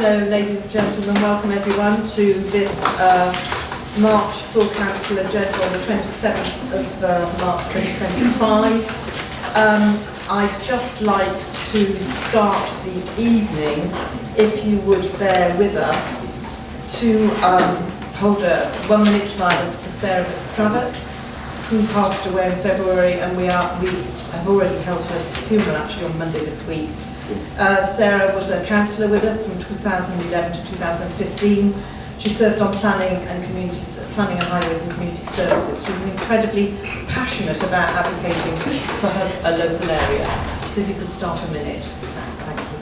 Hello, ladies and gentlemen. Welcome everyone to this March full council agenda on the 27th of March 2025. I'd just like to start the evening, if you would bear with us, to hold a 1 minute silence for Sarah Stravett, who passed away in February, and we have already held her funeral actually on Monday this week. Sarah was a councillor with us from 2011 to 2015. She served on planning and highways and community services. She was incredibly passionate about advocating for a local area. So if you could start a minute. Thank you.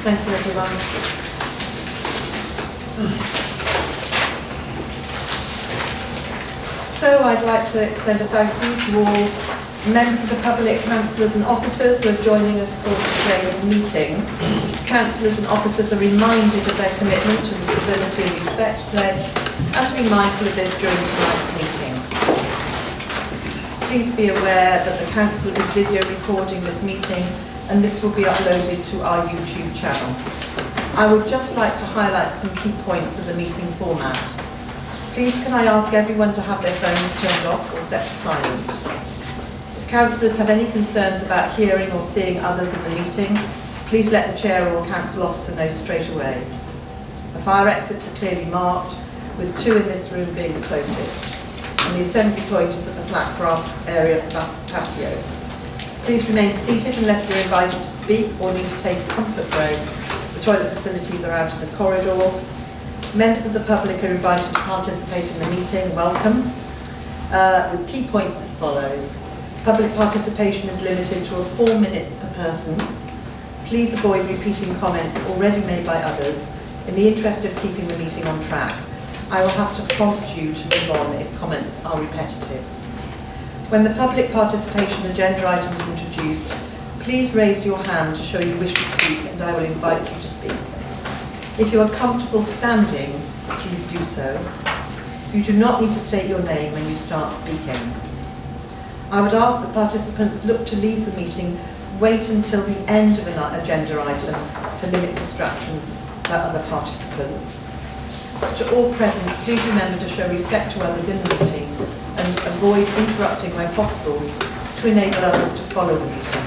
Thank you, everyone. So I'd like to extend a thank you to all members of the public, councillors and officers who are joining us for today's meeting. Councillors and officers are reminded of their commitment to the civility and respect pledge and to be mindful of this during tonight's meeting. Please be aware that the council is video recording this meeting, and this will be uploaded to our YouTube channel. I would just like to highlight some key points of the meeting format. Please can I ask everyone to have their phones turned off or set to silent. If councillors have any concerns about hearing or seeing others in the meeting, please let the chair or council officer know straight away. The fire exits are clearly marked, with 2 in this room being the closest, and the assembly point is at the flat grass area of the patio. Please remain seated unless you're invited to speak or need to take a comfort break. The toilet facilities are out in the corridor. Members of the public are invited to participate in the meeting. Welcome. With key points as follows. Public participation is limited to 4 minutes per person. Please avoid repeating comments already made by others in the interest of keeping the meeting on track. I will have to prompt you to move on if comments are repetitive. When the public participation agenda item is introduced, please raise your hand to show you wish to speak, and I will invite you to speak. If you are comfortable standing, please do so. You do not need to state your name when you start speaking. I would ask that participants look to leave the meeting, wait until the end of an agenda item to limit distractions by other participants. To all present, please remember to show respect to others in the meeting and avoid interrupting where possible to enable others to follow the meeting.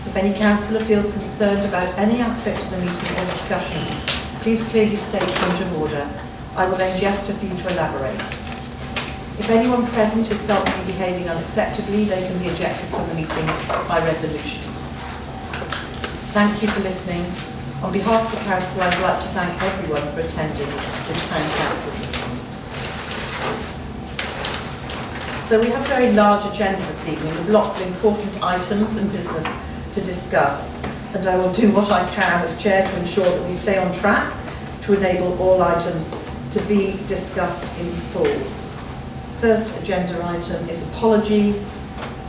If any councillor feels concerned about any aspect of the meeting or discussion, please clearly state point of order. I will then gesture for you to elaborate. If anyone present is felt to be behaving unacceptably, they can be ejected from the meeting by resolution. Thank you for listening. On behalf of the council, I would like to thank everyone for attending this town council meeting. So we have a very large agenda this evening with lots of important items and business to discuss, and I will do what I can as chair to ensure that we stay on track to enable all items to be discussed in full. First agenda item is apologies,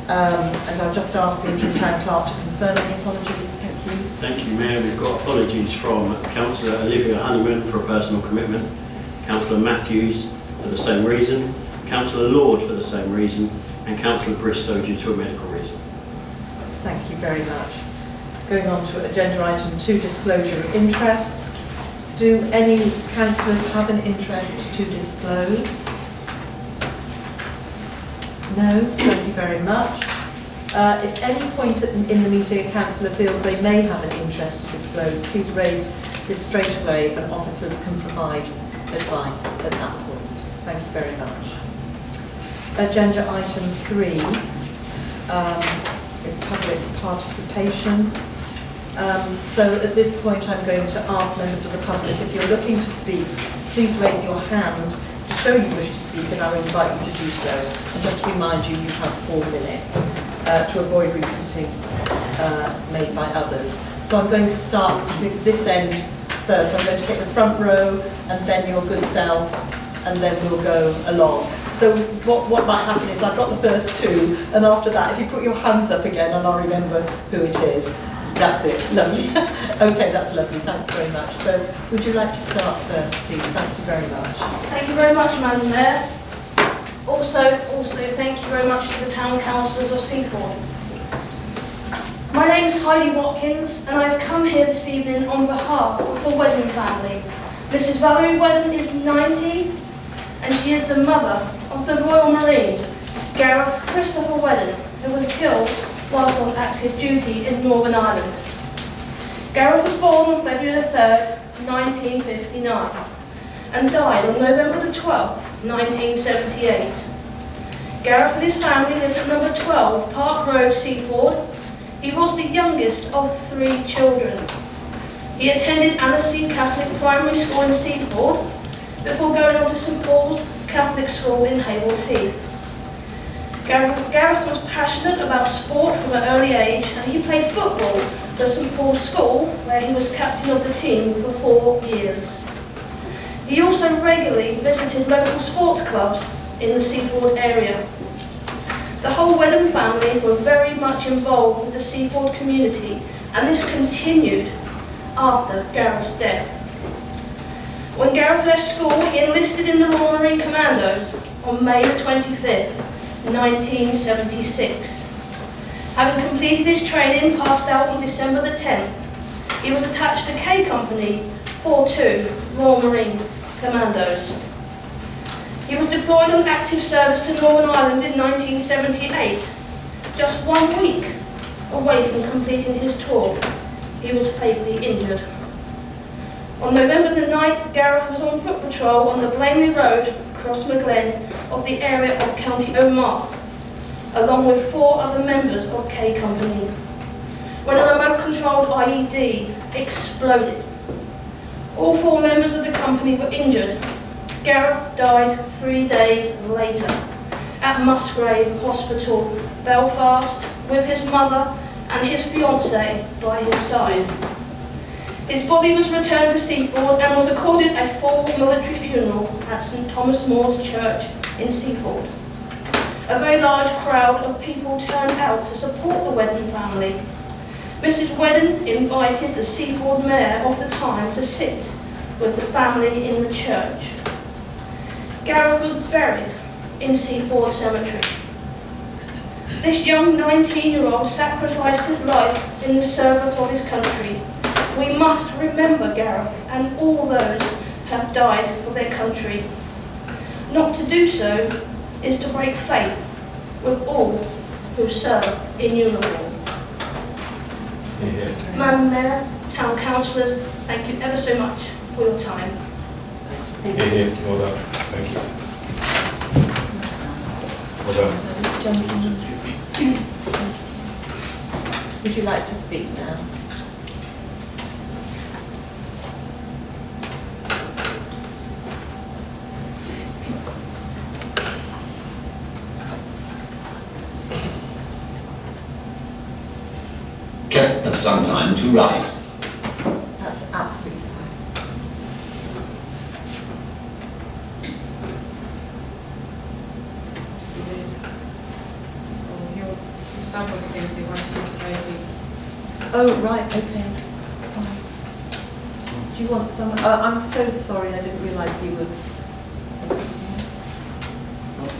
and I'll just ask the interim town clerk to confirm any apologies. Thank you. Thank you, Mayor. We've got apologies from Councillor Olivia Honeyman for a personal commitment, Councillor Matthews for the same reason, Councillor Lord for the same reason, and Councillor Bristow due to a medical reason. Thank you very much. Going on to agenda item 2, disclosure of interests. Do any councillors have an interest to disclose? No, thank you very much. If any point in the meeting a councillor feels they may have an interest to disclose, please raise this straight away and officers can provide advice at that point. Thank you very much. Agenda item 3 is public participation. So at this point I'm going to ask members of the public, if you're looking to speak, please raise your hand to show you wish to speak and I'll invite you to do so. And just remind you, you have 4 minutes to avoid repeating made by others. So I'm going to start with this end first. I'm going to take the front row and then your good self and then we'll go along. So what might happen is I've got the first 2 and after that if you put your hands up again and I'll remember who it is. That's it, lovely. Okay, that's lovely, thanks very much. So would you like to start first, please? Thank you very much. Thank you very much, Madam Mayor. Also, thank you very much to the town councillors of Seaford. My name is Heidi Watkins and I've come here this evening on behalf of the Wedden family. Mrs. Valerie Wedden is 90 and she is the mother of the Royal Marine, Gareth Christopher Wedden, who was killed whilst on active duty in Northern Ireland. Gareth was born on February the 3rd, 1959 and died on November the 12th, 1978. Gareth and his family lived at number 12 Park Road, Seaford. He was the youngest of 3 children. He attended Annecy Catholic Primary School in Seaford before going on to St Paul's Catholic School in Haywards Heath. Gareth was passionate about sport from an early age and he played football at St Paul's School where he was captain of the team for 4 years. He also regularly visited local sports clubs in the Seaford area. The whole Wedden family were very much involved with the Seaford community and this continued after Gareth's death. When Gareth left school, he enlisted in the Royal Marine Commandos on May the 25th, 1976. Having completed his training, passed out on December the 10th, he was attached to K Company 42 Royal Marine Commandos. He was deployed on active service to Northern Ireland in 1978. Just 1 week away from completing his tour, he was fatally injured. On November the 9th, Gareth was on foot patrol on the Blaney Road, Crossmaglen, of the area of County Omagh, along with 4 other members of K Company, when a remote-controlled IED exploded. All 4 members of the company were injured. Gareth died 3 days later at Musgrave Hospital, Belfast, with his mother and his fiancée by his side. His body was returned to Seaford and was accorded a full military funeral at St Thomas More's Church in Seaford. A very large crowd of people turned out to support the Wedden family. Mrs. Wedden invited the Seaford mayor of the time to sit with the family in the church. Gareth was buried in Seaford Cemetery. This young 19-year-old sacrificed his life in the service of his country. We must remember Gareth and all those who have died for their country. Not to do so is to break faith with all who serve in uniform. Madam Mayor, Town Councillors, thank you ever so much for your time. Well done. Thank you. Well done. Gentlemen, would you like to speak now? Kept at some time to write. That's absolutely fine. Somebody thinks he wants his voting. Oh, right, okay. Fine. Do you want someone? Oh, I'm so sorry, I didn't realise you would.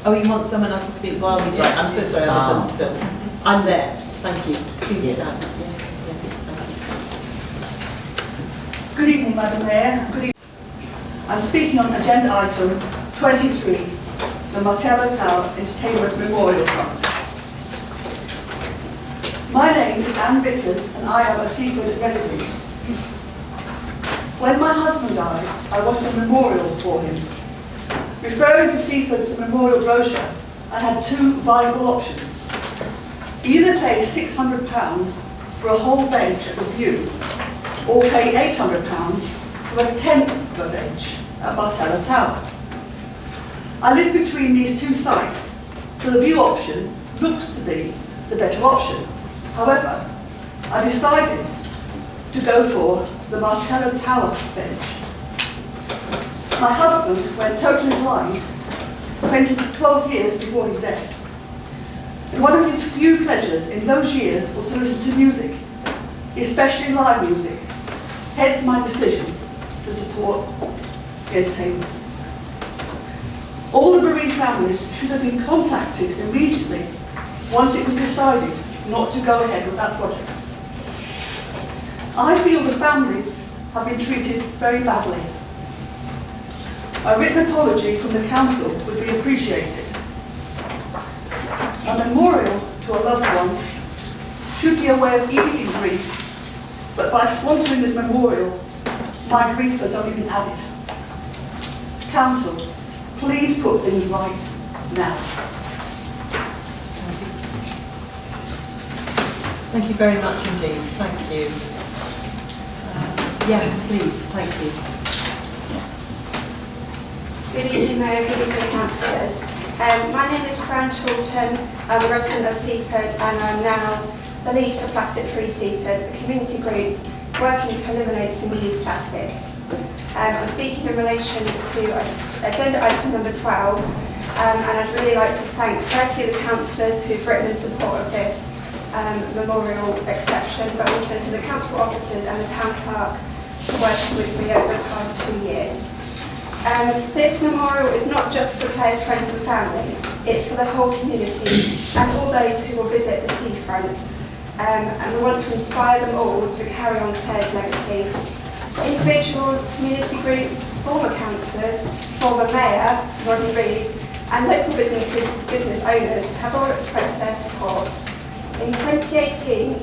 Oh, you want someone else to speak while he's right? I'm so sorry, I misunderstood. I'm there. Thank you. Please stand. Yes, thank you. Good evening, Madam Mayor. Good evening. I'm speaking on agenda item 23, the Martello Tower Entertainment Memorial Fund. My name is Anne Vickers and I am a Seaford resident. When my husband died, I wanted a memorial for him. Referring to Seaford's memorial brochure, I had two viable options. Either pay £600 for a whole bench at the View, or pay £800 for a tenth of a bench at Martella Tower. I live between these two sites, so the View option looks to be the better option. However, I decided to go for the Martella Tower bench. My husband went totally blind 12 years before his death. And one of his few pleasures in those years was to listen to music, especially live music. Hence my decision to support the entertainment. All the bereaved families should have been contacted immediately once it was decided not to go ahead with that project. I feel the families have been treated very badly. A written apology from the council would be appreciated. A memorial to a loved one should be a way of easing grief, but by sponsoring this memorial, my grief has only been added. Council, please put things right now. Thank you very much indeed. Thank you. Yes, please. Thank you. Good evening, Mayor. Good evening, councillors. My name is Fran Chorlton. I'm a resident of Seaford and I'm now the lead for Plastic Free Seaford, a community group working to eliminate single-use plastics. I'm speaking in relation to agenda item number 12, and I'd really like to thank firstly the councillors who've written in support of this memorial exception, but also to the council officers and the town clerk for working with me over the past 2 years. This memorial is not just for players, friends and family, it's for the whole community and all those who will visit the seafront. And we want to inspire them all to carry on Claire's legacy. Individuals, community groups, former councillors, former mayor, Rodney Reed, and local business owners have all expressed their support. In 2018,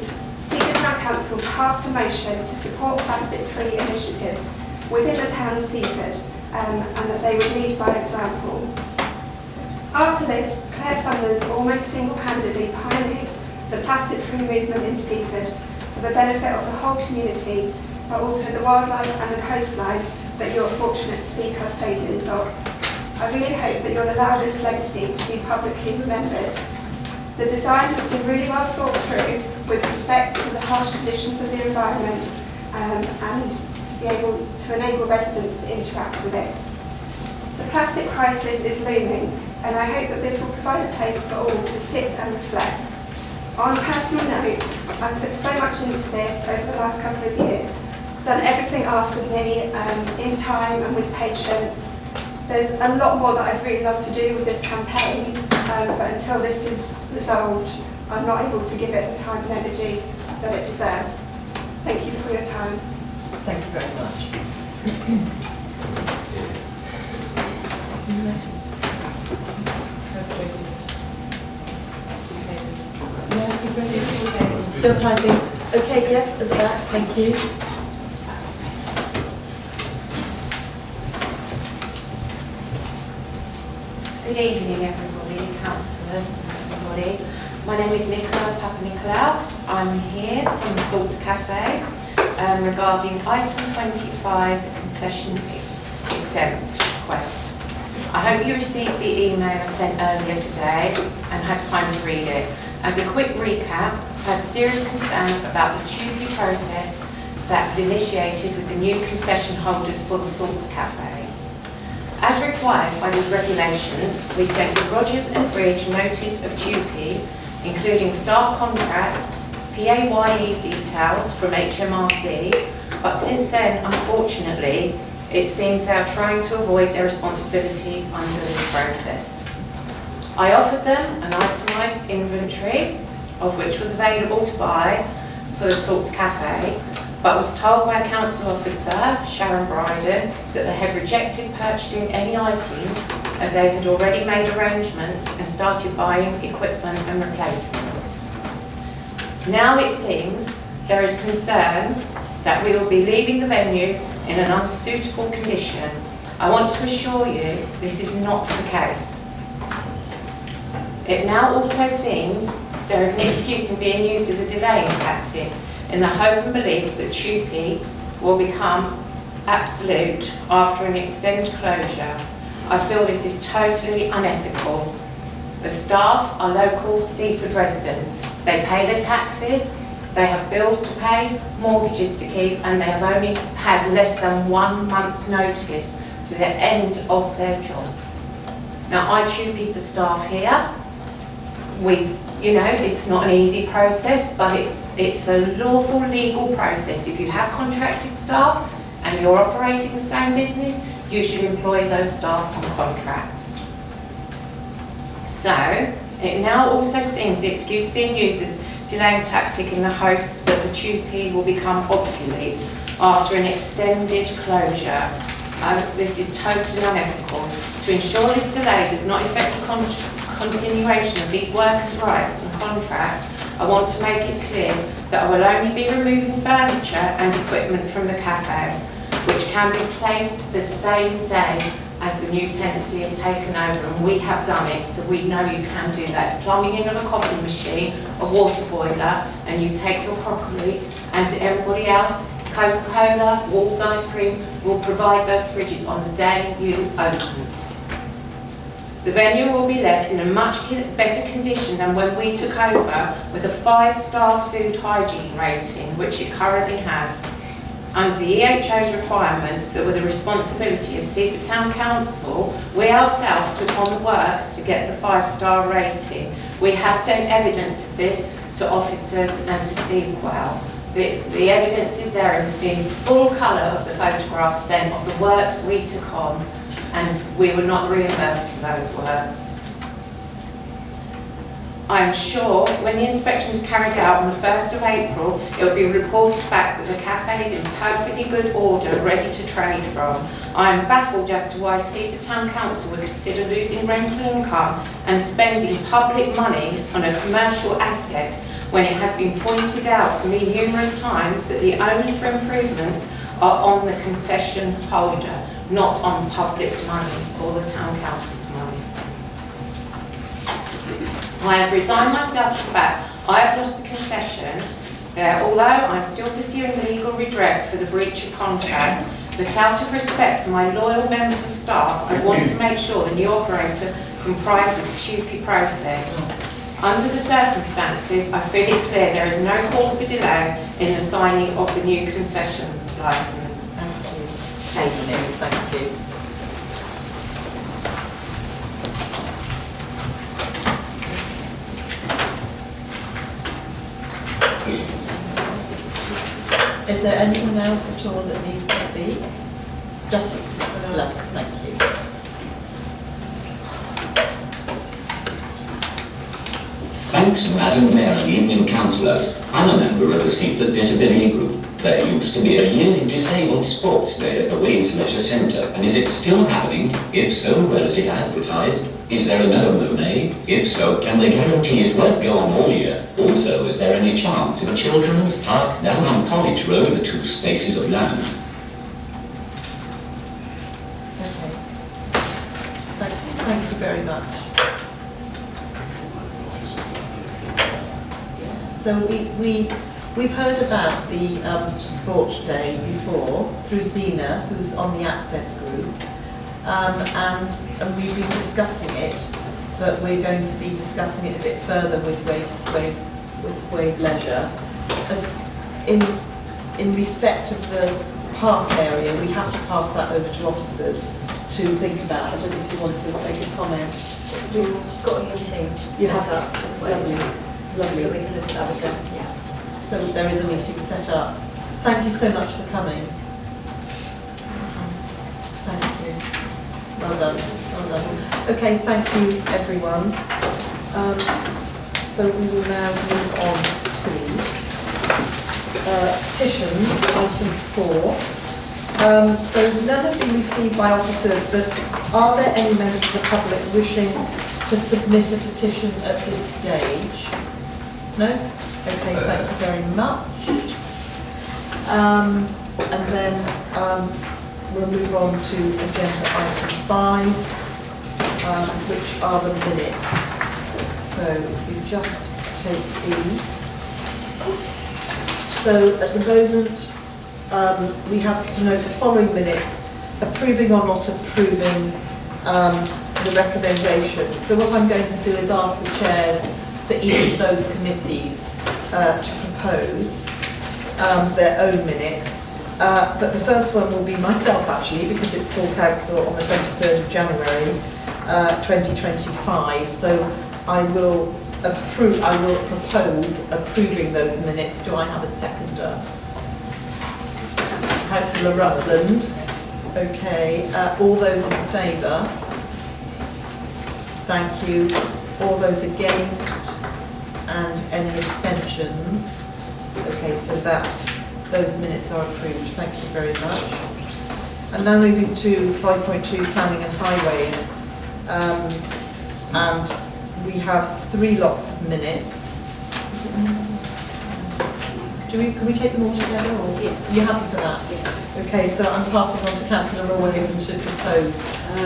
Seaford Town Council passed a motion to support plastic-free initiatives within the town of Seaford, and that they would lead by example. After this, Claire Summers almost single-handedly pioneered the plastic-free movement in Seaford for the benefit of the whole community, but also the wildlife and the coastline that you're fortunate to be custodians of. I really hope that you'll allow this legacy to be publicly remembered. The design has been really well thought through with respect to the harsh conditions of the environment and to be able to enable residents to interact with it. The plastic crisis is looming, and I hope that this will provide a place for all to sit and reflect. On a personal note, I've put so much into this over the last couple of years, done everything asked of me in time and with patience. There's a lot more that I'd really love to do with this campaign, but until this is resolved, I'm not able to give it the time and energy that it deserves. Thank you for your time. Thank you very much. Yeah, he's ready. Still typing. Okay, yes, at the back. Thank you. Good evening, everybody, councillors and everybody. My name is Nicola Papanicolaou. I'm here from the Salts Cafe regarding item 25, the concession exempt request. I hope you received the email I sent earlier today and had time to read it. As a quick recap, I have serious concerns about the duty process that was initiated with the new concession holders for the Salts Cafe. As required by these regulations, we sent the Rogers and Bridge notice of duty, including staff contracts, PAYE details from HMRC, but since then, unfortunately, it seems they are trying to avoid their responsibilities under this process. I offered them an itemised inventory, of which was available to buy for the Salts Cafe, but was told by a council officer, Sharon Bryden, that they had rejected purchasing any items as they had already made arrangements and started buying equipment and replacements. Now it seems there is concerns that we will be leaving the venue in an unsuitable condition. I want to assure you this is not the case. It now also seems there is an excuse in being used as a delaying tactic in the hope and belief that TUPE will become absolute after an extended closure. I feel this is totally unethical. The staff are local Seaford residents. They pay their taxes, they have bills to pay, mortgages to keep, and they have only had less than 1 month's notice to the end of their jobs. Now, I TUPE the staff here. It's not an easy process, but it's a lawful legal process. If you have contracted staff and you're operating the same business, you should employ those staff on contracts. So, it now also seems the excuse being used as delaying tactic in the hope that the TUPE will become obsolete after an extended closure. This is totally unethical. To ensure this delay does not affect the continuation of these workers' rights and contracts, I want to make it clear that I will only be removing furniture and equipment from the cafe, which can be placed the same day as the new tenancy is taken over, and we have done it, so we know you can do that. It's plumbing in of a coffee machine, a water boiler, and you take your broccoli, and everybody else, Coca-Cola, Walls ice cream, will provide those fridges on the day you open. The venue will be left in a much better condition than when we took over, with a 5-star food hygiene rating, which it currently has. Under the EHO's requirements that were the responsibility of Seaford Town Council, we ourselves took on the works to get the 5-star rating. We have sent evidence of this to officers and to Steve Quell. The evidence is there in full colour of the photographs sent of the works we took on, and we were not reimbursed for those works. I am sure when the inspection is carried out on the 1st of April, it will be reported back that the cafe is in perfectly good order, ready to trade from. I am baffled as to why Seaford Town Council would consider losing rental income and spending public money on a commercial asset when it has been pointed out to me numerous times that the onus for improvements are on the concession holder, not on public's money or the town council's money. I have resigned myself to the fact I have lost the concession, although I am still pursuing legal redress for the breach of contract, but out of respect for my loyal members of staff, I want to make sure the new operator complies with the TUPE process. Under the circumstances, I feel it clear there is no cause for delay in the signing of the new concession licence. Thank you. Thank you. Is there anyone else at all that needs to speak? Just thank you. Thanks, Madam Mayor and evening councillors. I'm a member of the Seaford Disability Group. There used to be a yearly disabled sports day at the Waves Leisure Centre, and is it still happening? If so, where is it advertised? Is there a no made? If so, can they guarantee it won't go on all year? Also, is there any chance of a children's park down on College Road with 2 spaces of land? Okay. Thank you very much. So we've heard about the sports day before through Zena, who's on the Access group, and we've been discussing it, but we're going to be discussing it a bit further with Wave Leisure. As in respect of the park area, we have to pass that over to officers to think about. I don't know if you want to make a comment. We've got a meeting. You have set up. Lovely. So we can look at that with them. Yeah. So there is a meeting set up. Thank you so much for coming. Thank you. Well done. Well done. Okay, thank you everyone. So we will now move on to petitions, item 4. So none have been received by officers, but are there any members of the public wishing to submit a petition at this stage? No? Okay, thank you very much. And then we'll move on to agenda item 5, which are the minutes. So if you just take these. So at the moment, we have to note the following minutes, approving or not approving the recommendation. So what I'm going to do is ask the chairs for each of those committees to propose their own minutes. But the first one will be myself actually, because it's full council on the 23rd of January 2025. So I will propose approving those minutes. Do I have a seconder? Councillor Rutland. Okay, all those in favour? Thank you. All those against? And any abstentions? Okay, so those minutes are approved. Thank you very much. And now moving to 5.2, planning and highways. And we have 3 lots of minutes. Can we take them all together, or you happy for that? Yeah. Okay, so I'm passing on to Councillor Rawlingham to propose. I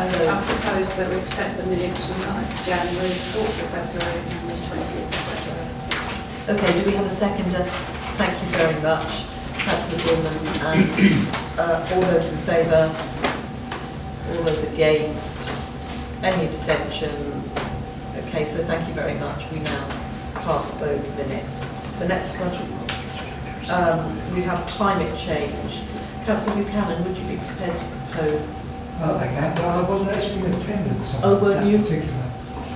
propose that we accept the minutes from January, 4th of February and the 20th of February. Okay, do we have a seconder? Thank you very much, Councillor Gorman. And all those in favour? All those against? Any abstentions? Okay, so thank you very much. We now pass those minutes. The next one, we have climate change. Councillor Buchanan, would you be prepared to propose? I can, but I wasn't actually in attendance on Oh, weren't that you? particular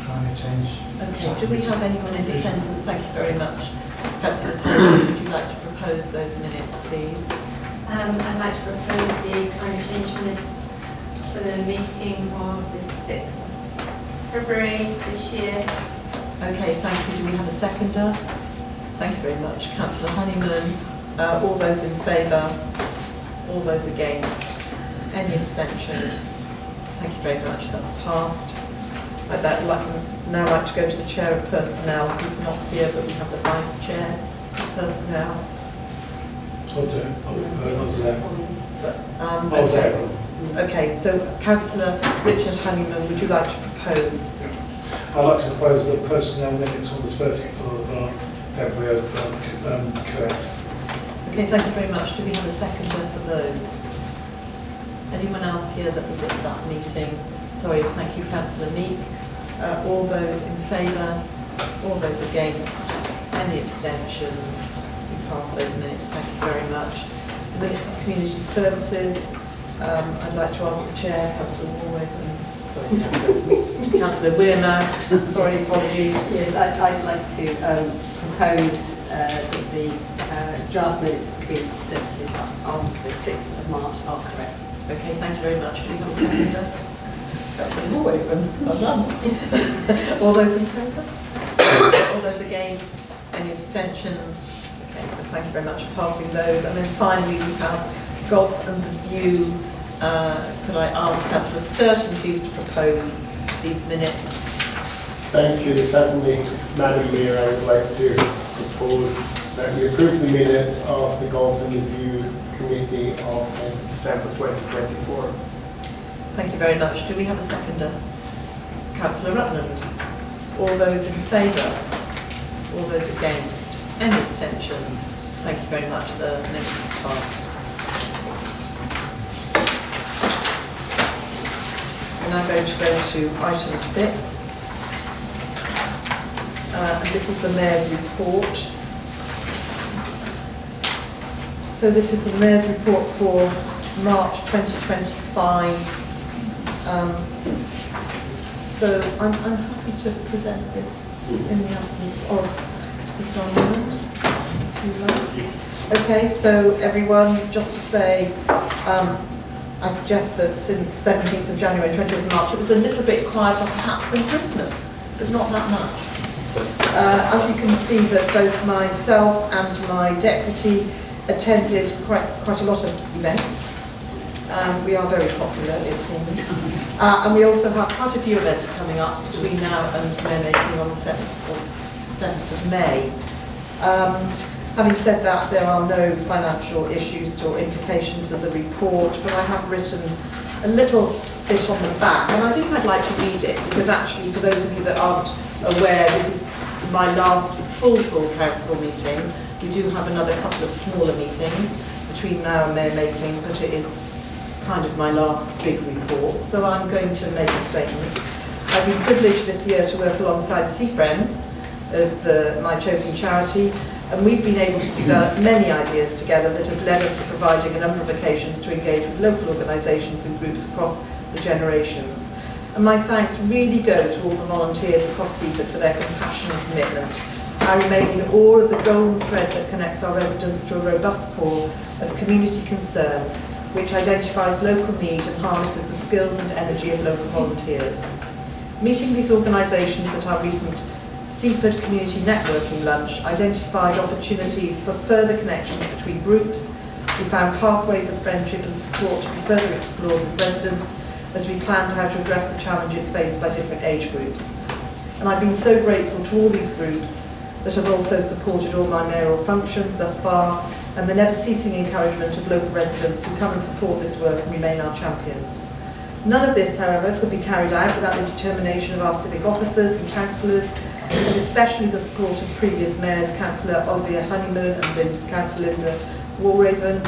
climate change. Okay, do we have anyone in attendance? Thank you very much. Councillor Taylor, would you like to propose those minutes, please? I'd like to propose the climate change minutes for the meeting of the 6th of February this year. Okay, thank you. Do we have a seconder? Thank you very much. Councillor Honeyman, all those in favour? All those against? Any abstentions? Thank you very much. That's passed. I'd now like to go to the Chair of Personnel, who's not here, but we have the Vice Chair of Personnel. Okay, so Councillor Richard Honeyman, would you like to propose? I'd like to propose the personnel minutes on the 30th of February correct. Okay, thank you very much. Do we have a seconder for those? Anyone else here that was at that meeting? Sorry, thank you, Councillor Meek. All those in favour? All those against? Any abstentions? We pass those minutes. Thank you very much. Minutes of Community Services. I'd like to ask the Chair, Councillor Warwick, and Councillor Weirmouth. Sorry, apologies. Yes, I'd like to propose that the draft minutes of community services on the 6th of March are correct. Okay, thank you very much. Do we have a seconder? Councillor Warwick, well done. All those in favour? All those against? Any abstentions? Okay, thank you very much for passing those. And then finally we have Golf and the View. Could I ask Councillor Sturton please to propose these minutes? Thank you. Certainly, Madam Mayor, I would like to propose that we approve the minutes of the Golf and the View Committee of December 2024. Thank you very much. Do we have a seconder? Councillor Rutland. All those in favour? All those against? Any abstentions? Thank you very much. The minutes are passed. We're now going to go to item 6. And this is the Mayor's report. So this is the Mayor's report for March 2025. So I'm happy to present this in the absence of Mr. Arnold. Okay, so everyone, just to say, I suggest that since 17th of January and 20th of March, it was a little bit quieter perhaps than Christmas, but not that much. As you can see that both myself and my deputy attended quite a lot of events. We are very popular, it seems. And we also have quite a few events coming up between now and Mayor Making on the 7th of May. Having said that, there are no financial issues or implications of the report, but I have written a little bit on the back, and I think I'd like to read it, because actually, for those of you that aren't aware, this is my last full council meeting. We do have another couple of smaller meetings between now and mayor making, but it is kind of my last big report, so I'm going to make a statement. I've been privileged this year to work alongside Sea Friends as my chosen charity, and we've been able to develop many ideas together that has led us to providing a number of occasions to engage with local organisations and groups across the generations. And my thanks really go to all the volunteers across Seaford for their compassion and commitment. I remain in awe of the golden thread that connects our residents to a robust core of community concern, which identifies local need and harnesses the skills and energy of local volunteers. Meeting these organisations at our recent Seaford Community Networking Lunch identified opportunities for further connections between groups. We found pathways of friendship and support to be further explored with residents as we planned how to address the challenges faced by different age groups. And I've been so grateful to all these groups that have also supported all my mayoral functions thus far, and the never-ceasing encouragement of local residents who come and support this work and remain our champions. None of this, however, could be carried out without the determination of our civic officers and councillors, and especially the support of previous mayors, Councillor Olivia Honeyman and Councillor Linda Walraven,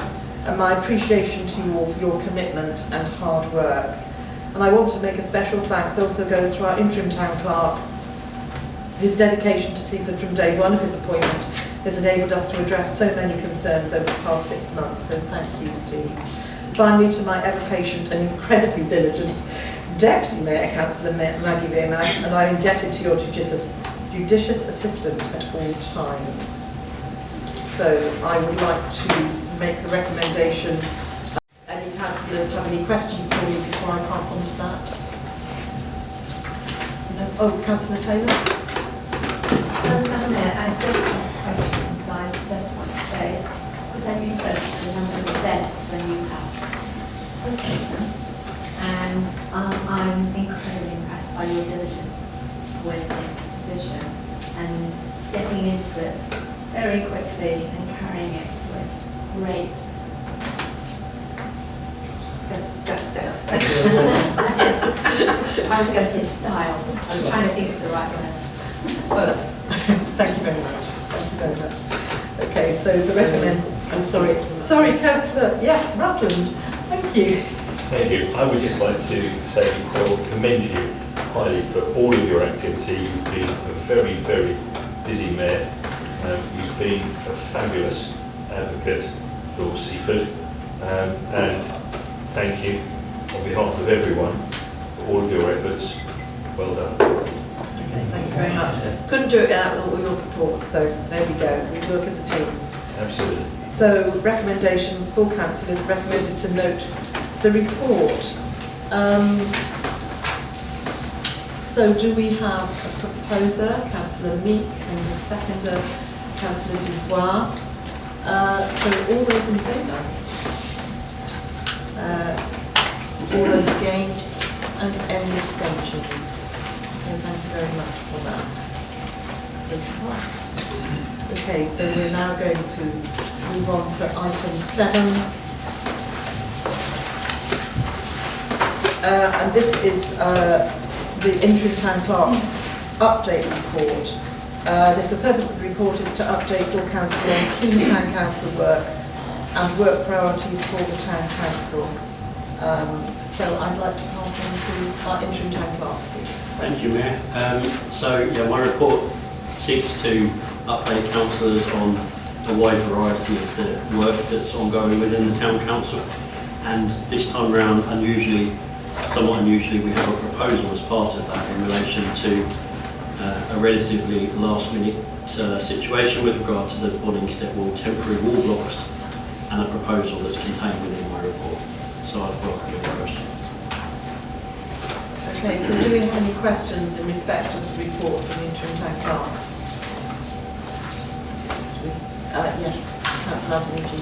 and my appreciation to you all for your commitment and hard work. And I want to make a special thanks also goes to our interim town clerk, whose dedication to Seaford from day one of his appointment has enabled us to address so many concerns over the past 6 months, so thank you, Steve. Finally, to my ever-patient and incredibly diligent Deputy Mayor, Councillor Maggie Veerman, and I'm indebted to your judicious assistant at all times. So I would like to make the recommendation. Any councillors have any questions for me before I pass on to that? No? Oh, Councillor Taylor? Madam Mayor, I don't have a question, but I just want to say, because I've been present at a number of events when you have hosted them, and I'm incredibly impressed by your diligence with this position and stepping into it very quickly and carrying it with great that's I was going to say style. I was trying to think of the right word. Well, thank you very much. Thank you very much. Okay, so the I'm sorry, Councillor. Yeah, Rutland. Thank you. Thank you. I would just like to say, or commend you highly for all of your activity. You've been a very, very busy mayor. You've been a fabulous advocate for Seaford, and thank you on behalf of everyone for all of your efforts. Well done. Okay, thank you very much. Couldn't do it without all your support, so there we go. We work as a team. Absolutely. So recommendations for councillors recommended to note the report. So do we have a proposer, Councillor Meek, and a seconder, Councillor Dubois? So all those in favour? All those against, and any abstentions? So thank you very much for that. Okay, so we're now going to move on to item 7. And this is the interim town clerk's update report. The purpose of the report is to update all council on key town council work and work priorities for the town council. So I'd like to pass on to our interim town clerk, Steve. Thank you, Mayor. My report seeks to update councillors on a wide variety of the work that's ongoing within the town council. And this time around, somewhat unusually, we have a proposal as part of that in relation to a relatively last-minute situation with regard to the Bonningstead Wall temporary wall blocks, and a proposal that's contained within my report. So I'd welcome your questions. Okay, so do we have any questions in respect of the report from the interim town clerk? Yes, Councillor Anthony.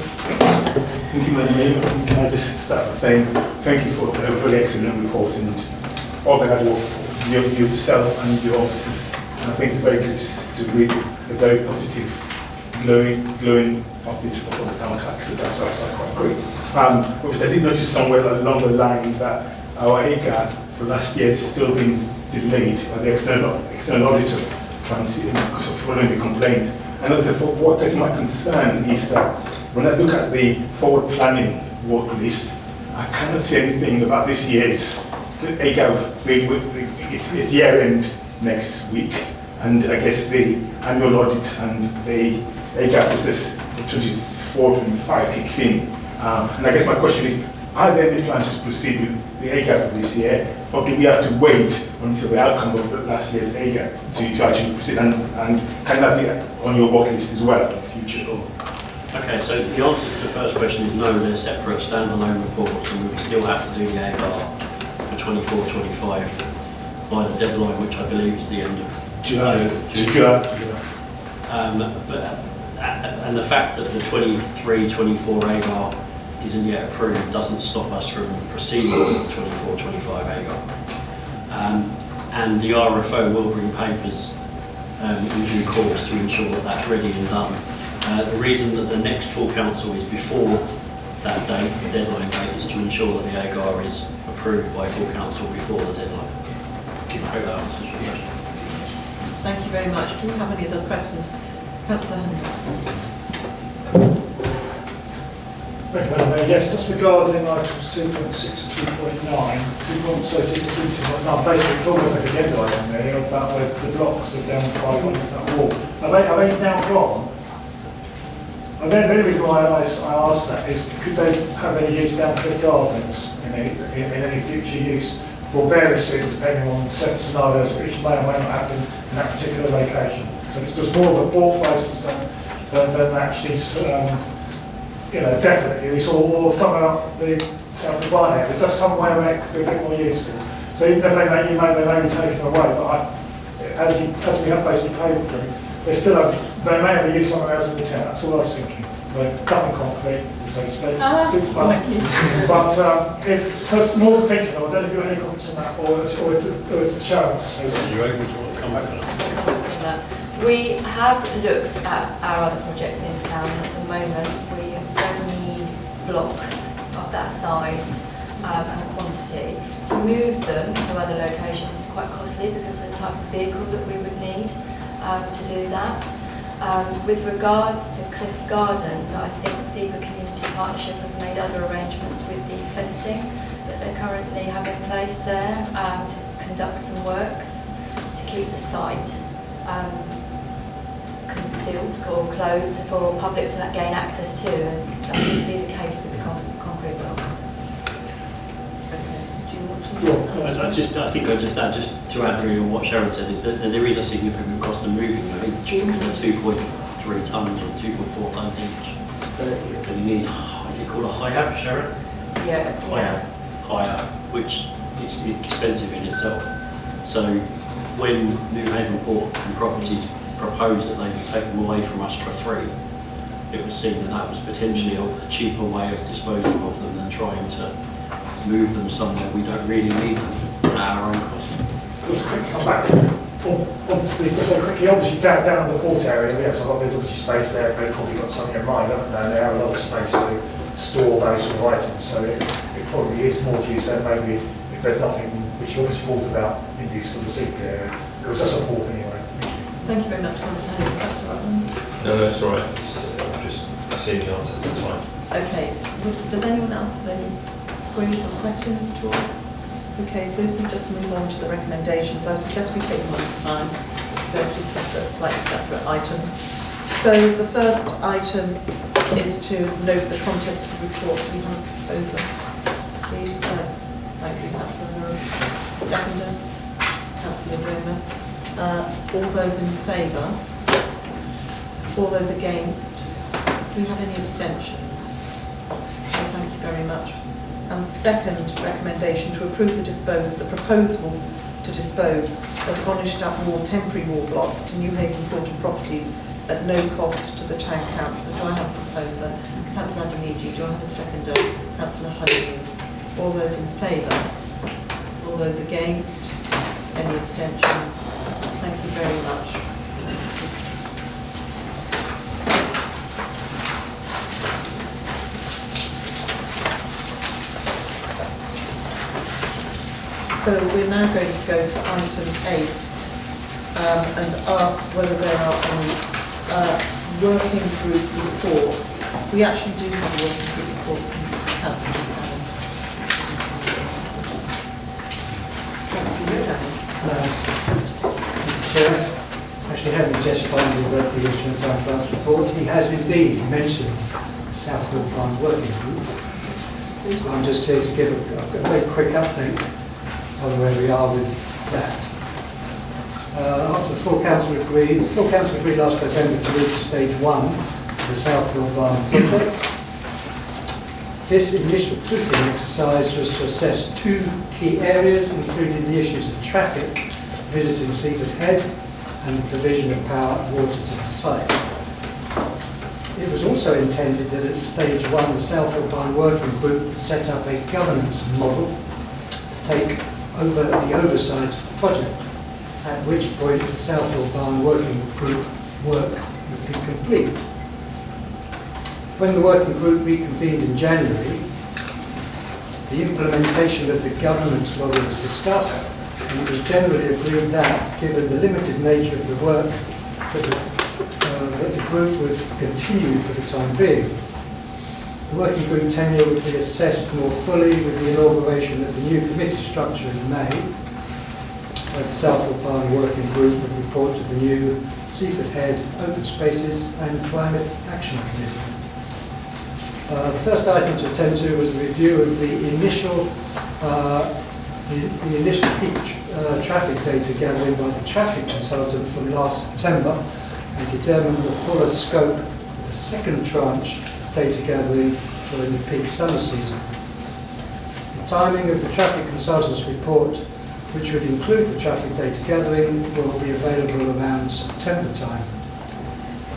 Thank you, Madam Mayor. Can I just start by saying thank you for a very excellent report and all the hard work of yourself and your officers. And I think it's very good to read a very positive glowing update for the town clerk, so that's quite great. Obviously, I did notice somewhere along the line that our ACAD for last year has still been delayed by the external auditor, trying to see because of following the complaint. And also, for what gets my concern is that when I look at the forward planning work list, I cannot see anything about this year's ACAD. It's year end next week, and I guess the annual audit and the ACAD process for 24-25 kicks in. And I guess my question is, are there any plans to proceed with the ACAD for this year, or do we have to wait until the outcome of the last year's ACAD to actually proceed? And can that be on your work list as well in the future? Or? Okay, so the answer to the first question is no, they're separate standalone reports, and we still have to do the AGAR for 24-25 by the deadline, which I believe is the end of July. And the fact that the 23-24 AGAR isn't yet approved doesn't stop us from proceeding with the 24-25 AGAR. And the RFO will bring papers in due course to ensure that that's ready and done. The reason that the next full council is before that date, the deadline date, is to ensure that the AGAR is approved by full council before the deadline. I hope that answers your question. Thank you very much. Do we have any other questions? Councillor Henry. Thank you, Madam Mayor. Yes, just regarding items 2.6 to 2.9, 2.9, basically it's almost like a agenda item there about where the blocks are down 5 on that wall. Are they now gone? And then the only reason why I asked that is, could they have any use down to the gardens in any future use for various reasons, depending on certain scenarios which may or may not happen in that particular location. So it's just more of a thought process than actually, definitely we saw or somewhere up the south of Barnet area, just somewhere where it could be a bit more useful. So even if they may be taken away, but as we have basically paid for them, they may have a use somewhere else in the town. That's all I was thinking. Nothing concrete, so to speak. So it's more than thinking. I don't know if you have any comments on that, or if the Sharon says. You're able to come back to that. We have looked at our other projects in town. At the moment, we don't need blocks of that size and quantity. To move them to other locations is quite costly because of the type of vehicle that we would need to do that. With regards to Cliff Garden, I think the Seaford Community Partnership have made other arrangements with the fencing that they currently have in place there to conduct some works to keep the site concealed or closed for public to gain access to, and that would be the case with the concrete blocks. I think I'll just add, to add really on what Sharon said, is that there is a significant cost of moving them each, because they're 2.3 tonnes or 2.4 tonnes each. And you need, is it called a high-up, Sharon? Yeah. Higher, which is expensive in itself. So when New Haven Port and Properties proposed that they would take them away from us for free, it was seen that was potentially a cheaper way of disposing of them than trying to move them somewhere we don't really need them at our own cost. Just quickly come back. Obviously, just very quickly, obviously down the port area, yes, there's obviously space there, but they've probably got something in mind, haven't they? They have a lot of space to store those sort of items, so it probably is more use than maybe if there's nothing which you obviously thought about in use for the Seaford area. It was just a thought anyway. Thank you very much, Councillor. That's all right. No, it's all right. I'm just seeing the answer. That's fine. Okay. Does anyone else have any queries or questions at all? Okay, so if we just move on to the recommendations, I would suggest we take them one at a time. So actually slightly separate items. So the first item is to note the context of the report. We have a proposer. Please, thank you, Councillor. Seconder, Councillor Dromer. All those in favour? All those against? Do we have any abstentions? So thank you very much. And the second recommendation, to approve the proposal to dispose of Onishtat Wall temporary wall blocks to New Haven Port and Properties at no cost to the Town Council. Do I have a proposer? Councillor Adeniji. Do I have a seconder? Councillor Honeymoon. All those in favour? All those against? Any abstentions? Thank you very much. So we're now going to go to item 8 and ask whether there are any working group reports. We actually do have a working group report from Councillor Buchanan. Councillor Buchanan. Chair, actually having just finally read the issue of Town Clerk's report, he has indeed mentioned the Seaford Plant Working Group. I'm just here to give a very quick update on where we are with that. After the full council agreed last November to move to stage 1 of the Southfield Barn project. This initial proofing exercise was to assess 2 key areas, including the issues of traffic visiting Seaford Head and the provision of power and water to the site. It was also intended that at stage 1 the Southfield Barn Working Group set up a governance model to take over the oversight of the project, at which point the Southfield Barn Working Group work would be complete. When the working group reconvened in January, the implementation of the governance model was discussed, and it was generally agreed that, given the limited nature of the work, that the group would continue for the time being. The working group tenure would be assessed more fully with the inauguration of the new committee structure in May, where the Southfield Barn Working Group would report to the new Seaford Head Open Spaces and Climate Action Committee. The first item to attend to was a review of the initial peak traffic data gathering by the traffic consultant from last September, and determine the fuller scope of the second tranche of data gathering during the peak summer season. The timing of the traffic consultant's report, which would include the traffic data gathering, will be available around September time.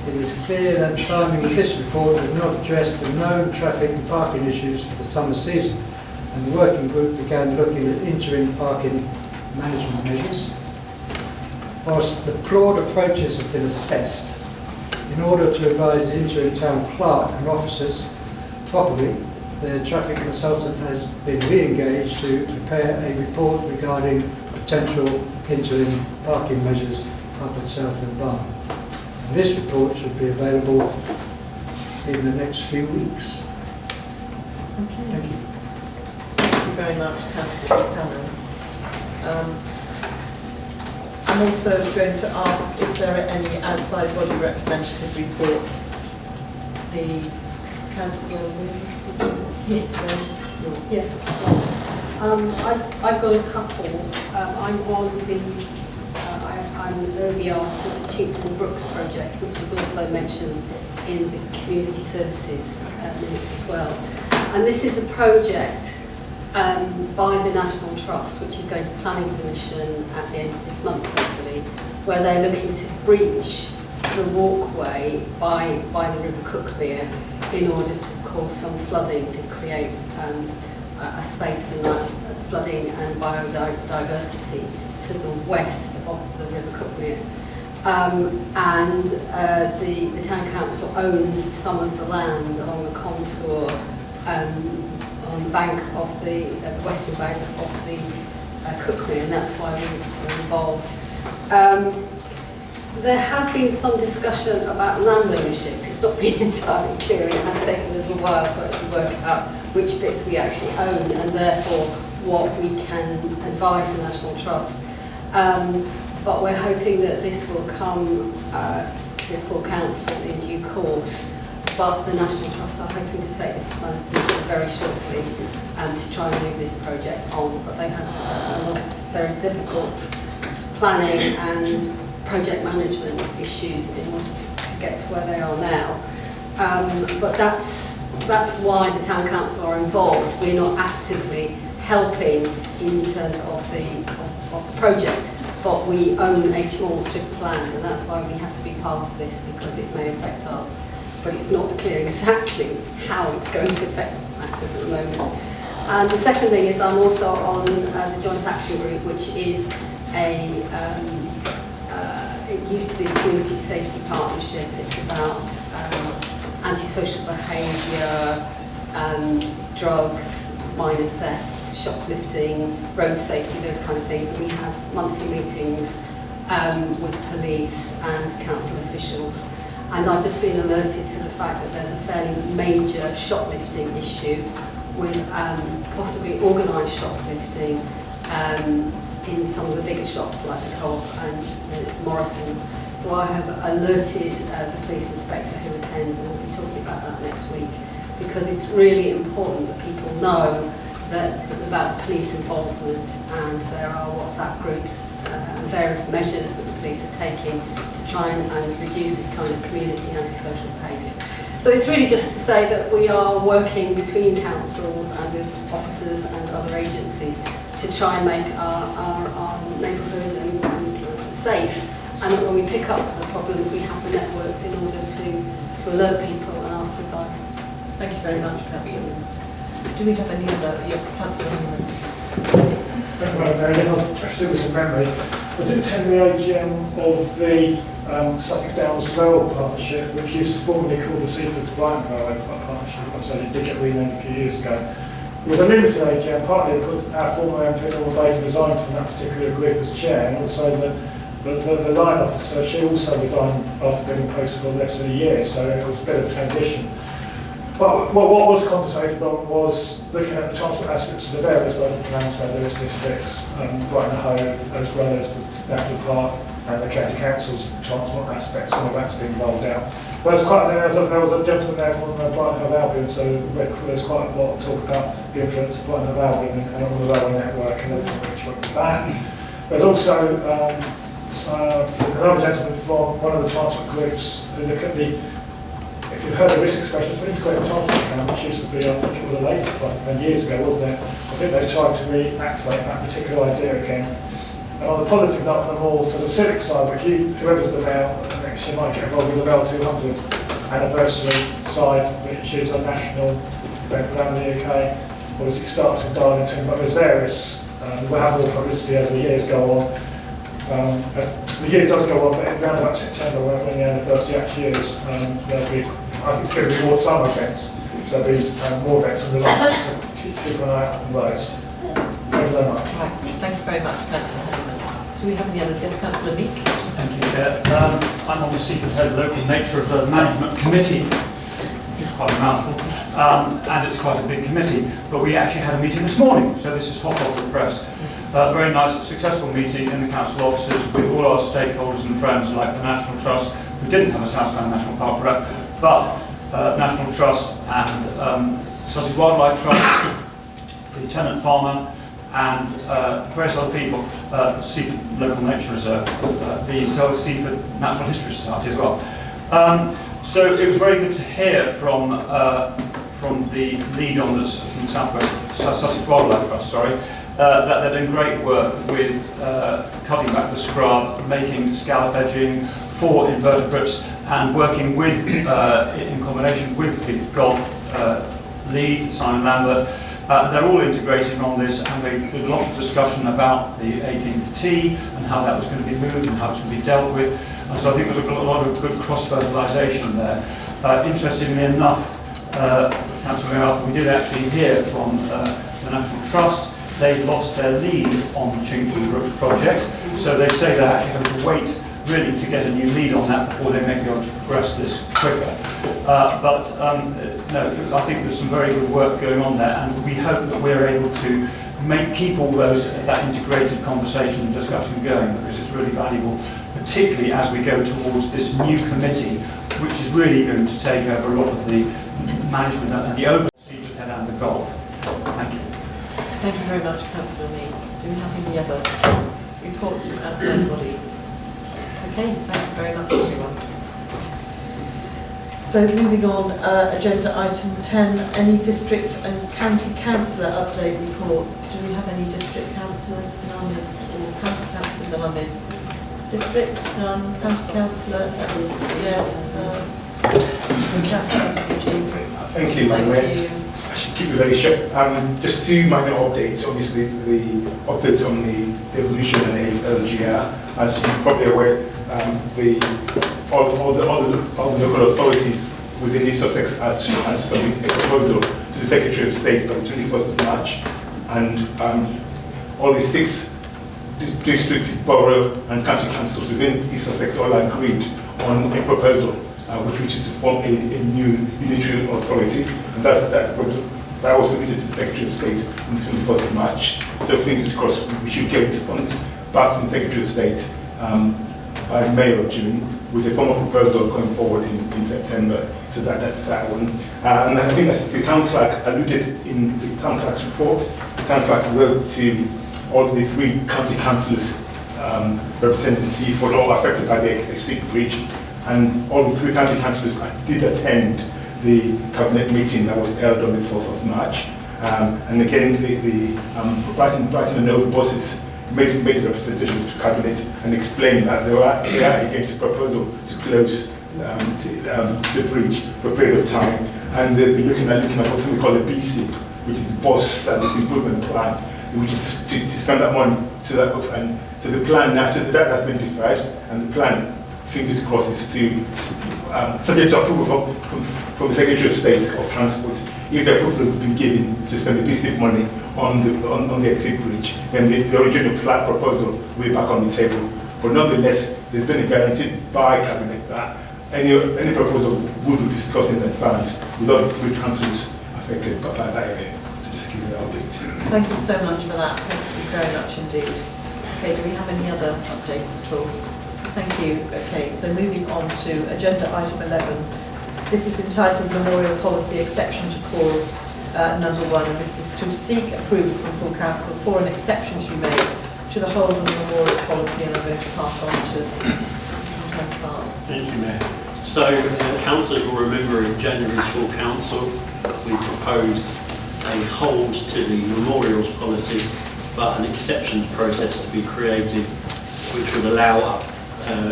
It is clear that the timing of this report will not address the known traffic and parking issues for the summer season, and the working group began looking at interim parking management measures. Whilst the broad approaches have been assessed, in order to advise the interim town clerk and officers properly, the traffic consultant has been re-engaged to prepare a report regarding potential interim parking measures up at Southfield Barn. And this report should be available in the next few weeks. Thank you. Thank you very much, Councillor Buchanan. I'm also going to ask if there are any outside body representative reports. These, Councillor Lee? Yes. I've got a couple. I'm on the I'm OBR to the Chinkton Brooks project, which is also mentioned in the community services minutes as well. And this is a project by the National Trust, which is going to planning permission at the end of this month, hopefully, where they're looking to breach the walkway by the River Cuckmere in order to cause some flooding to create a space for flooding and biodiversity to the west of the River Cuckmere. The Town Council owns some of the land along the contour on the bank of the western bank of the Cuckmere, and that's why we were involved. There has been some discussion about land ownership. It's not been entirely clear, and it has taken a little while to actually work out which bits we actually own, and therefore what we can advise the National Trust. But we're hoping that this will come to the full council in due course. But the National Trust are hoping to take this to planning commission very shortly to try and move this project on. But they have a lot of very difficult planning and project management issues in order to get to where they are now. But that's why the Town Council are involved. We're not actively helping in terms of the project, but we own a small strip of land, and that's why we have to be part of this, because it may affect us. But it's not clear exactly how it's going to affect access at the moment. And the second thing is I'm also on the Joint Action Group, which is it used to be the Community Safety Partnership. It's about antisocial behaviour, drugs, minor theft, shoplifting, road safety, those kind of things. And we have monthly meetings with police and council officials. And I've just been alerted to the fact that there's a fairly major shoplifting issue with possibly organised shoplifting in some of the bigger shops like the Co-op and Morrison's. So I have alerted the police inspector who attends, and we'll be talking about that next week, because it's really important that people know that about police involvement, and there are WhatsApp groups and various measures that the police are taking to try and reduce this kind of community antisocial behaviour. So it's really just to say that we are working between councils and with officers and other agencies to try and make our neighbourhood and safe. And when we pick up the problems, we have the networks in order to alert people and ask for advice. Thank you very much, Councillor. Do we have any other? Yes, Councillor Hinman. Thank you, Madam Mayor. I'll just do this from memory. I did attend the AGM of the Sussex Downs Rail Partnership, which used to formerly called the Seaford to Brighton Railway Partnership. I said it did get renamed a few years ago. It was a limited AGM, partly because our former MP Norma Baker resigned from that particular group as chair, and also the line officer, she also resigned after being posted for less than a year, so it was a bit of a transition. But what was concentrated on was looking at the transport aspects of the various local plans, so various districts, Brighton Hove, as well as the National Park and the County Council's transport aspects. Some of that's been rolled out. There was a gentleman there from Brighton Hove Albion, so there's quite a lot of talk about the influence of Brighton Hove Albion and on the railway network and everything which went with that. There's also another gentleman from one of the transport groups who look at the, if you've heard of risk expression for integrated transport plan, which used to be, I think it was a late 10 years ago, wasn't it? I think they tried to reactivate that particular idea again. And on the positive note, on the more sort of civic side, which whoever's the mayor next year might get involved with the Rail 200 anniversary side, which is a national event around the UK. Obviously it starts in Darlington, but there's various, we'll have more publicity as the years go on. The year does go on, but around about September, when the anniversary actually is, there'll be, I think it's going to be more summer events, so there'll be more events on the line, so keep an eye out on those. Thank you very much. Right. Thank you very much, Councillor Hinman. Do we have any others? Yes, Councillor Meek. Thank you, Chair. I'm on the Seaford Head Local Nature Reserve Management Committee, which is quite a mouthful, and it's quite a big committee, but we actually had a meeting this morning, so this is hot off the press. Very nice, successful meeting in the council offices with all our stakeholders and friends like the National Trust. We didn't have a Southland National Park rep, but National Trust and Sussex Wildlife Trust, the Tenant Farmer, and various other people, Seaford Local Nature Reserve, the Seaford Natural History Society as well. So it was very good to hear from the lead on this from the Sussex Wildlife Trust, that they're doing great work with cutting back the scrub, making scallop edging for invertebrates, and working with, in combination with the golf lead, Simon Lambert. They're all integrated on this, and we had a lot of discussion about the 18th tee and how that was going to be moved and how it's going to be dealt with. And so I think there's a lot of good cross-fertilisation there. Interestingly enough, Councillor Mayor, we did actually hear from the National Trust. They've lost their lead on the Chington Brooks project, so they say they're actually going to wait really to get a new lead on that before they may be able to progress this quicker. No, I think there's some very good work going on there, and we hope that we're able to keep all that integrated conversation and discussion going, because it's really valuable, particularly as we go towards this new committee, which is really going to take over a lot of the management and the oversight and the golf. Thank you. Thank you very much, Councillor Meek. Do we have any other reports from outside bodies? Okay, thank you very much, everyone. So moving on, agenda item 10, any district and county councillor update reports. Do we have any district councillors in our midst or county councillors in our midst? District, county councillor, yes. Thank you, Madam Mayor. I should keep it very short. Just two minor updates. Obviously, the update on the devolution and LGR. As you're probably aware, all the local authorities within East Sussex had to submit a proposal to the Secretary of State by the 21st of March. and all the 6 districts, borough and county councils within East Sussex all agreed on a proposal which is to form a new unitary authority, and that was submitted to the Secretary of State on the 21st of March. So fingers crossed we should get a response back from the Secretary of State by May or June with a formal proposal going forward in September. So that's that one. And I think as the town clerk alluded in the town clerk's report, the town clerk wrote to all the 3 county councillors representing Seaford, all affected by the Exit Bridge, and all the 3 county councillors did attend the cabinet meeting that was held on the 4th of March. And again, the Brighton and Hove bosses made a representation to cabinet and explained that they are against the proposal to close the bridge for a period of time, and they'll be looking at what we call a BC, which is the Boss Service Improvement Plan, which is to spend that money. So the plan now, so that has been deferred, and the plan, fingers crossed, is to subject to approval from the Secretary of State of Transport. If the approval has been given to spend the BC money on the Exit Bridge, then the original plan proposal will be back on the table. But nonetheless, there's been a guarantee by cabinet that any proposal will be discussed in advance with all the 3 councils affected by that area. So just give you that update. Thank you so much for that. Thank you very much indeed. Okay, do we have any other updates at all? Thank you. Okay, so moving on to agenda item 11. This is entitled Memorial Policy Exception to Clause number 1. And this is to seek approval from full council for an exception to be made to the whole of the memorial policy, and I'm going to pass on to Town Clerk. Thank you, Mayor. So, councillors will remember in January's full council, we proposed a hold to the memorials policy, but an exceptions process to be created, which would allow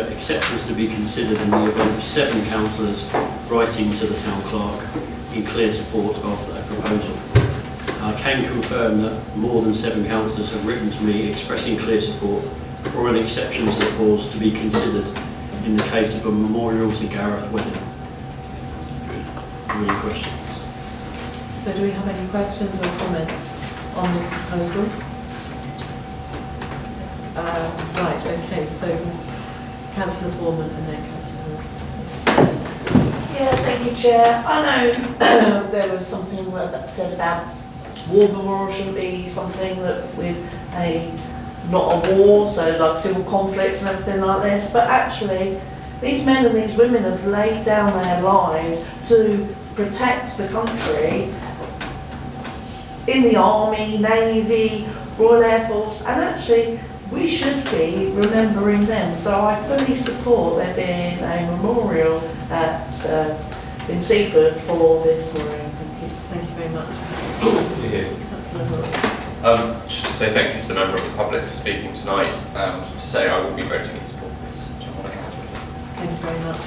exceptions to be considered in the event of 7 councillors writing to the town clerk in clear support of that proposal. I can confirm that more than 7 councillors have written to me expressing clear support for an exception to the clause to be considered in the case of a memorial to Gareth wedding. Any questions? So do we have any questions or comments on this proposal? Right, okay, so Councillor Foreman and then Councillor Hall. Yeah, thank you, Chair. I know there was something that said about war memorial should be something that with not a war, so like civil conflicts and everything like this, but actually these men and these women have laid down their lives to protect the country in the Army, Navy, Royal Air Force, and actually we should be remembering them. So I fully support there being a memorial in Seaford for this memorial. Thank you very much. Just to say thank you to the member of the public for speaking tonight, and to say I will be voting in support of this. Thank you very much.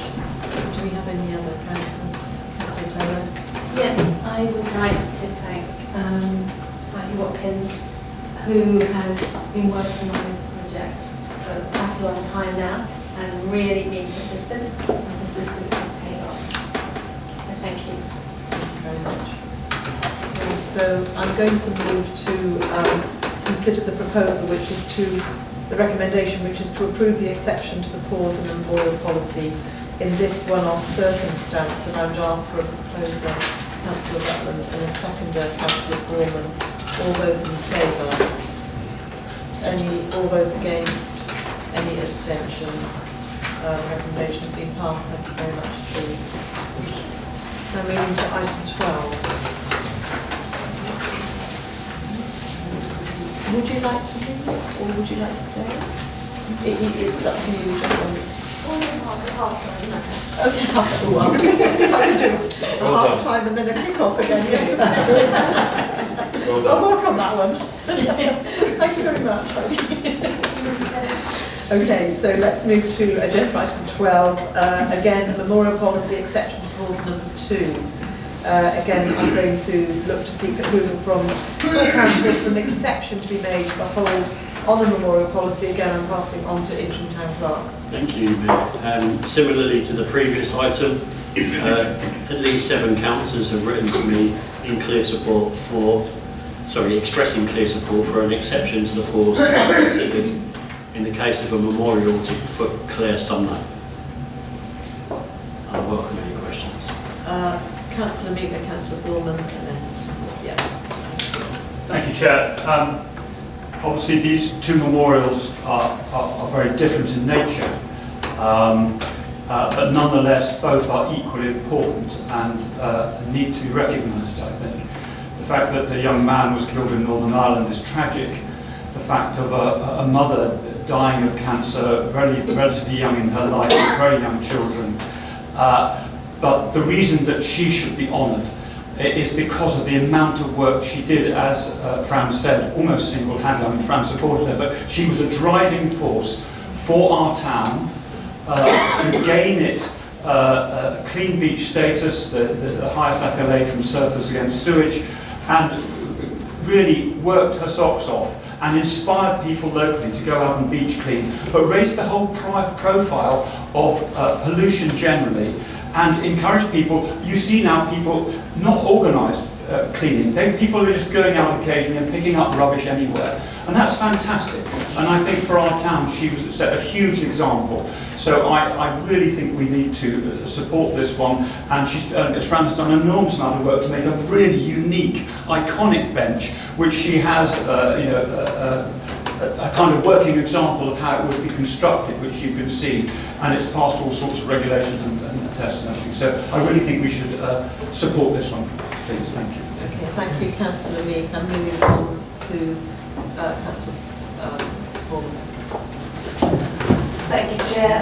Do we have any other councillors? Councillor Taylor? Yes, I would like to thank Matthew Watkins, who has been working on this project for quite a long time now and really been persistent, and persistence has paid off. So thank you. Thank you very much. Okay, so I'm going to move to consider the proposal, which is the recommendation, which is to approve the exception to the clause in the memorial policy in this one-off circumstance, and I would ask for a proposer, Councillor Rutland, and a seconder, Councillor Foreman. All those in favour? All those against? Any abstentions? Recommendation's been passed. Thank you very much indeed. Now moving to item 12. Would you like to leave or would you like to stay? It's up to you. Okay, half one. Let's see if I can do a half time and then a kick-off again. I'll work on that one. Thank you very much. Okay, so let's move to agenda item 12. Again, the memorial policy exception clause number 2. Again, I'm going to look to seek approval from full council for an exception to be made for hold on the memorial policy. Again, I'm passing on to interim town clerk. Thank you, Mayor. Similarly to the previous item, at least 7 councillors have written to me in clear support for expressing clear support for an exception to the force considered in the case of a memorial for Claire Sumner. I welcome any questions. Councillor Meaker, Councillor Gorman, and then, yeah. Thank you, Chair. Obviously, these two memorials are very different in nature, but nonetheless, both are equally important and need to be recognised, I think. The fact that the young man was killed in Northern Ireland is tragic. The fact of a mother dying of cancer, relatively young in her life, with very young children. But the reason that she should be honoured is because of the amount of work she did, as Fran said, almost single-handedly. I mean, Fran supported her, but she was a driving force for our town to gain it clean beach status, the highest accolade from Surfers Against Sewage, and really worked her socks off and inspired people locally to go out and beach clean, but raised the whole profile of pollution generally, and encourage people. You see now people not organised cleaning. People are just going out occasionally and picking up rubbish anywhere, and that's fantastic. And I think for our town, she was set a huge example. So I really think we need to support this one. And she's, as Fran has done an enormous amount of work to make a really unique, iconic bench, which she has, a kind of working example of how it would be constructed, which you can see, and it's passed all sorts of regulations and tests and everything. So I really think we should support this one, please. Thank you. Okay, thank you, Councillor Meek. I'm moving on to Councillor Gorman. Thank you, Chair.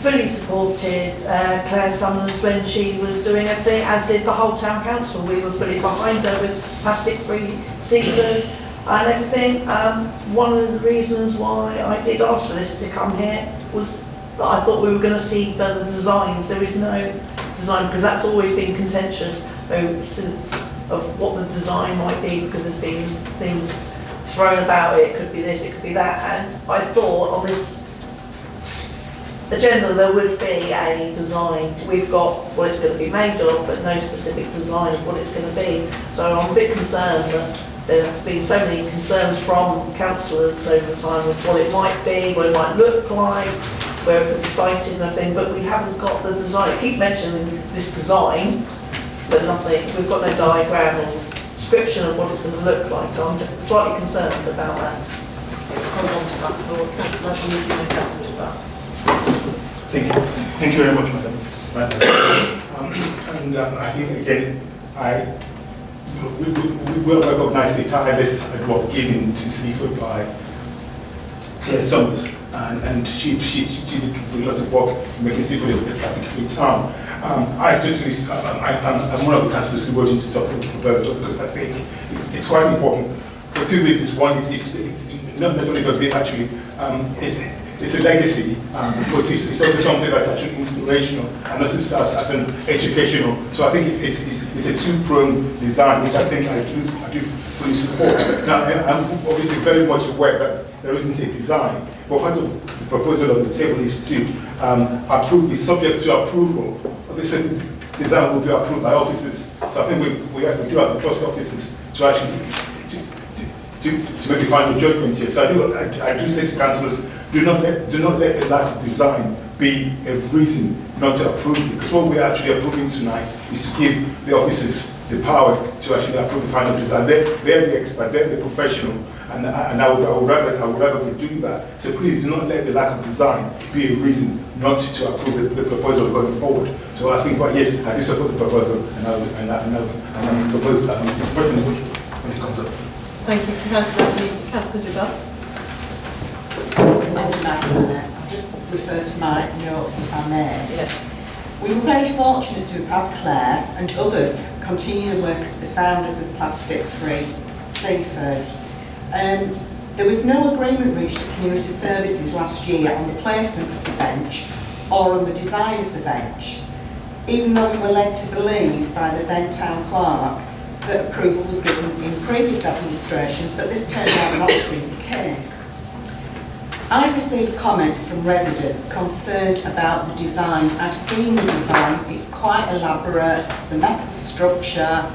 Fully supported Claire Summers when she was doing everything, as did the whole town council. We were fully behind her with plastic-free Seaford and everything. One of the reasons why I did ask for this to come here was that I thought we were going to see further designs. There is no design, because that's always been contentious since of what the design might be, because there's been things thrown about it. It could be this, it could be that, and I thought on this agenda there would be a design. We've got what it's going to be made of, but no specific design of what it's going to be. So I'm a bit concerned that there have been so many concerns from councillors over time of what it might be, what it might look like, where it could be sited and everything, but we haven't got the design. I keep mentioning this design, but nothing. We've got no diagram or description of what it's going to look like, so I'm just slightly concerned about that. Hold on to that for Councillor Meek and Councillor Dubois. Thank you. Thank you very much, Madam. And I think, again, we will recognise the tireless work given to Seaford by Claire Summers, and she did lots of work making Seaford a plastic-free town. I'm one of the councillors who voted to support the proposal, because I think it's quite important for two reasons. One, it's not necessarily does it actually, it's a legacy, but it's also something that's actually inspirational and also serves as an educational. So I think it's a two-pronged design, which I think I do fully support. Now, I'm obviously very much aware that there isn't a design, but part of the proposal on the table is to approve the subject to approval. They said the design will be approved by officers. So I think we do have to trust officers to actually to make the final judgment here. So I do say to councillors, do not let the lack of design be a reason not to approve it. Because what we are actually approving tonight is to give the officers the power to actually approve the final design. They're the expert, they're the professional, and I would rather we do that. So please do not let the lack of design be a reason not to approve the proposal going forward. So I think, but yes, I do support the proposal, and I propose that it's pertinent when it comes up. Thank you, Councillor Dubois. I'll just refer to my notes if I may. Yes. We were very fortunate to have had Claire and others continue the work of the founders of Plastic Free Seaford. There was no agreement reached to Community Services last year on the placement of the bench or on the design of the bench, even though we were led to believe by the then town clerk that approval was given in previous administrations, but this turned out not to be the case. I've received comments from residents concerned about the design. I've seen the design, it's quite elaborate, it's a metal structure,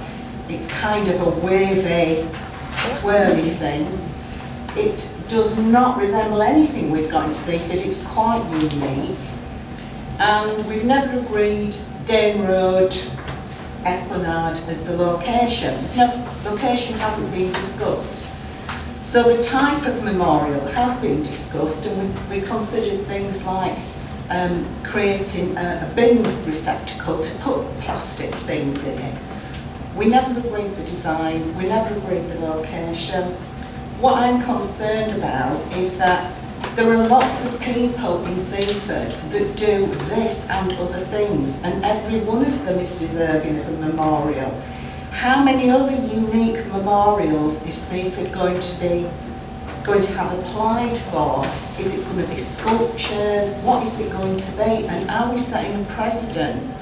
It's kind of a wavy, swirly thing. It does not resemble anything we've got in Seaford. It's quite unique. And we've never agreed Dane Road, Esplanade as the location. Location hasn't been discussed. So the type of memorial has been discussed, and we considered things like creating a bin receptacle to put plastic things in it. We never agreed the design, we never agreed the location. What I'm concerned about is that there are lots of people in Seaford that do this and other things, and every one of them is deserving of a memorial. How many other unique memorials is Seaford going to have applied for? Is it going to be sculptures? What is it going to be? And are we setting a precedent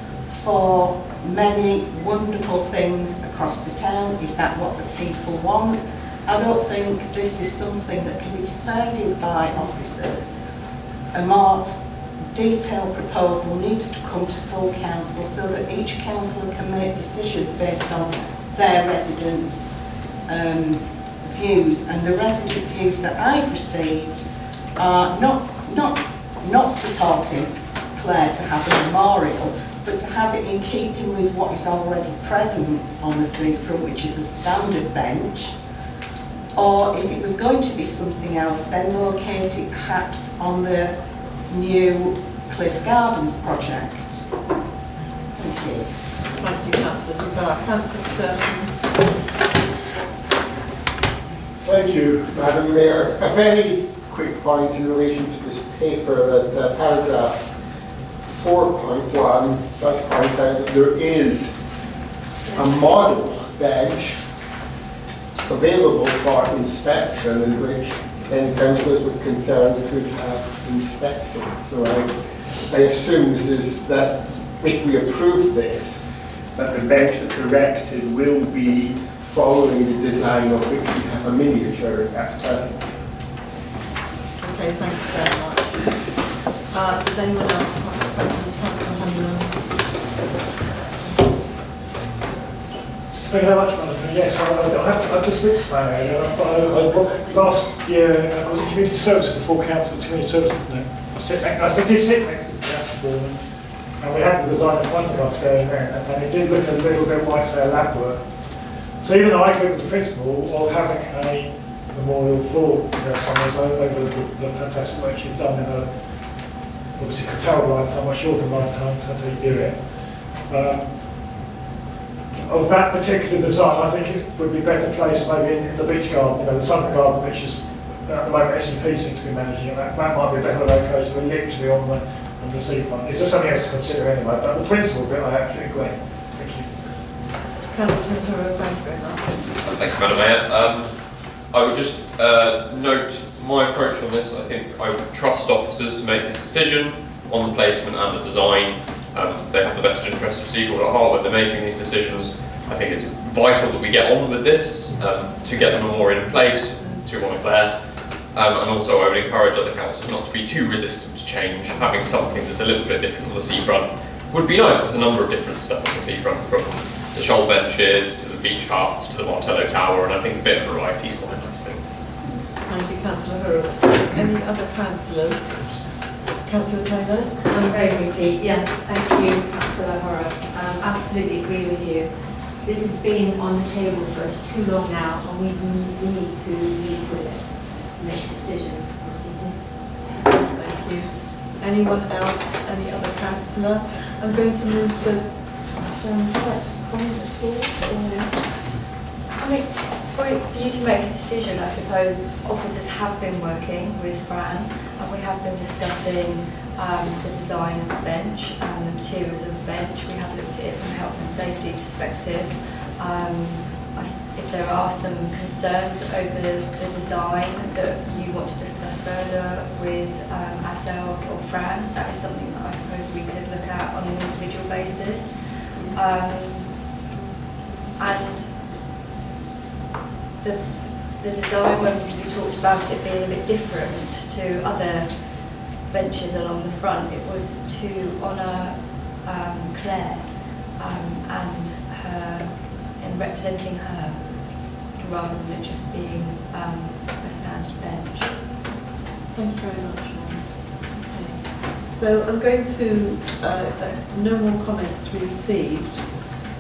for many wonderful things across the town? Is that what the people want? I don't think this is something that can be decided by officers. A more detailed proposal needs to come to full council so that each councillor can make decisions based on their residents' views. And the resident views that I've received are not supporting Claire to have a memorial, but to have it in keeping with what is already present on the seafront, which is a standard bench. Or if it was going to be something else, then locate it perhaps on the new Cliff Gardens project. Thank you. Thank you, Councillor Dubois. Councillor Sturgeon. Thank you, Madam Mayor. A very quick point in relation to this paper that paragraph 4.1 does point out that there is a model bench available for inspection in which any councillors with concerns could have inspected. So I assume this is that if we approve this, that the bench that's erected will be following the design of which we have a miniature at present. Okay, thank you very much. Does anyone else have a question? Councillor Honeyman. Thank you very much, Madam. Yes, I have to speak to Fran. Last year, I was in community service before council, community service. No, I did sit next to the council board, and we had the design in front of us going there, and it did look a little bit like, say, a lab work. So even though I agree with the principle of having a memorial for someone over the fantastic work you've done in a obviously a terrible lifetime, or shorter lifetime, that's how you do it. Of that particular design, I think it would be better placed maybe in the beach garden, the summer garden, which is at the moment S&P seems to be managing it. That might be a better location. We're literally on the seafront. It's just something else to consider anyway, but the principle bit I absolutely agree. Thank you. Councillor Thoreau, thank you very much. Thanks, Madam Mayor. I would just note my approach on this. I think I would trust officers to make this decision on the placement and the design. They have the best interests of Seaford at heart when they're making these decisions. I think it's vital that we get on with this to get the memorial in place to Honour Claire. And also I would encourage other councils not to be too resistant to change. Having something that's a little bit different on the seafront would be nice. There's a number of different stuff on the seafront, from the shoal benches to the beach huts to the Martello Tower, and I think a bit of variety is quite a nice thing. Thank you, Councillor Hurrell. Any other councillors? Councillor Taylor? Very briefly, yeah, thank you, Councillor Horror. Absolutely agree with you. This has been on the table for too long now, and we need to leave with it, make a decision this evening. Thank you. Anyone else? Any other councillor? I'm going to move to Sharon. Would you like to comment at all? I mean, for you to make a decision, I suppose officers have been working with Fran, and we have been discussing the design of the bench and the materials of the bench. We have looked at it from a health and safety perspective. If there are some concerns over the design that you want to discuss further with ourselves or Fran, that is something that I suppose we could look at on an individual basis. And the design, when we talked about it being a bit different to other benches along the front, it was to honour Claire and her and representing her rather than it just being a standard bench. Thank you very much. Okay. So I'm going to, if there are no more comments to be received,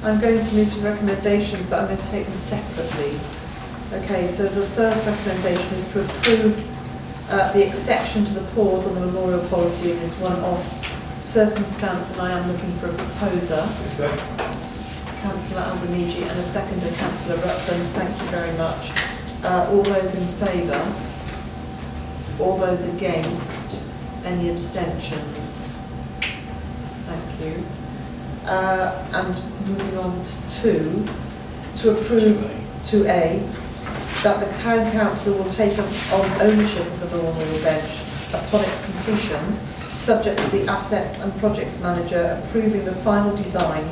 I'm going to move to recommendations, but I'm going to take them separately. Okay, so the first recommendation is to approve the exception to the pause on the memorial policy in this one-off circumstance, and I am looking for a proposer. Yes, sir. Councillor Albanese and a seconder, Councillor Rutland. Thank you very much. All those in favour? All those against? Any abstentions? Thank you. And moving on to 2, to approve 2A, that the Town Council will take on ownership of the memorial bench upon its completion, subject to the Assets and Projects Manager approving the final design,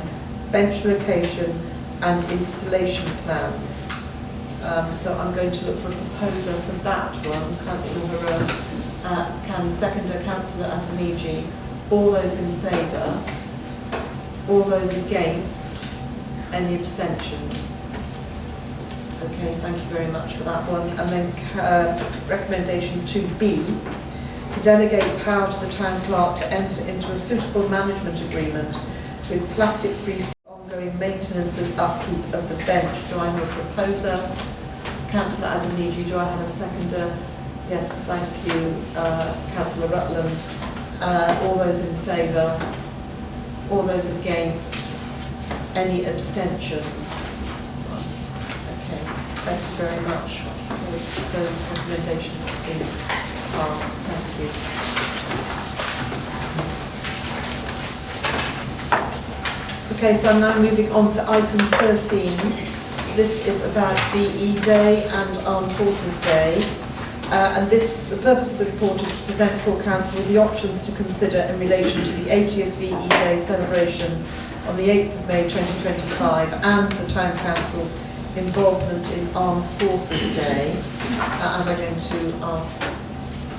bench location and installation plans. So I'm going to look for a proposer for that one. Councillor Hurrell, seconder, Councillor Antonigi. All those in favour? All those against? Any abstentions? Okay, thank you very much for that one. And then recommendation 2B, to delegate power to the Town Clerk to enter into a suitable management agreement with plastic-free ongoing maintenance and upkeep of the bench. Do I have a proposer? Councillor Adamiji, do I have a seconder? Yes, thank you. Councillor Rutland. All those in favour? All those against? Any abstentions? Okay, thank you very much for those recommendations have been passed. Thank you. Okay, so I'm now moving on to item 13. This is about VE Day and Armed Forces Day. And the purpose of the report is to present full council with the options to consider in relation to the 80th VE Day celebration on the 8th of May 2025 and the Town Council's involvement in Armed Forces Day. And I'm going to ask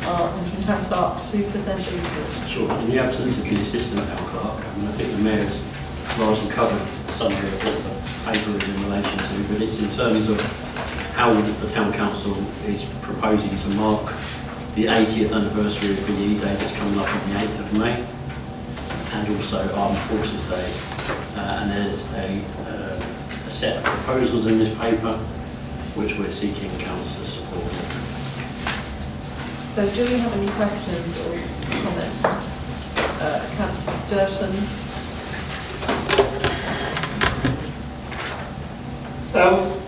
our Town Clerk to present the report. Sure. In the absence of the Assistant Town Clerk, I think the Mayor's largely covered some of the paper is in relation to, but it's in terms of how the Town Council is proposing to mark the 80th anniversary of VE Day that's coming up on the 8th of May, and also Armed Forces Day. And there's a set of proposals in this paper which we're seeking Council's support. So do we have any questions or comments? Councillor Sturton.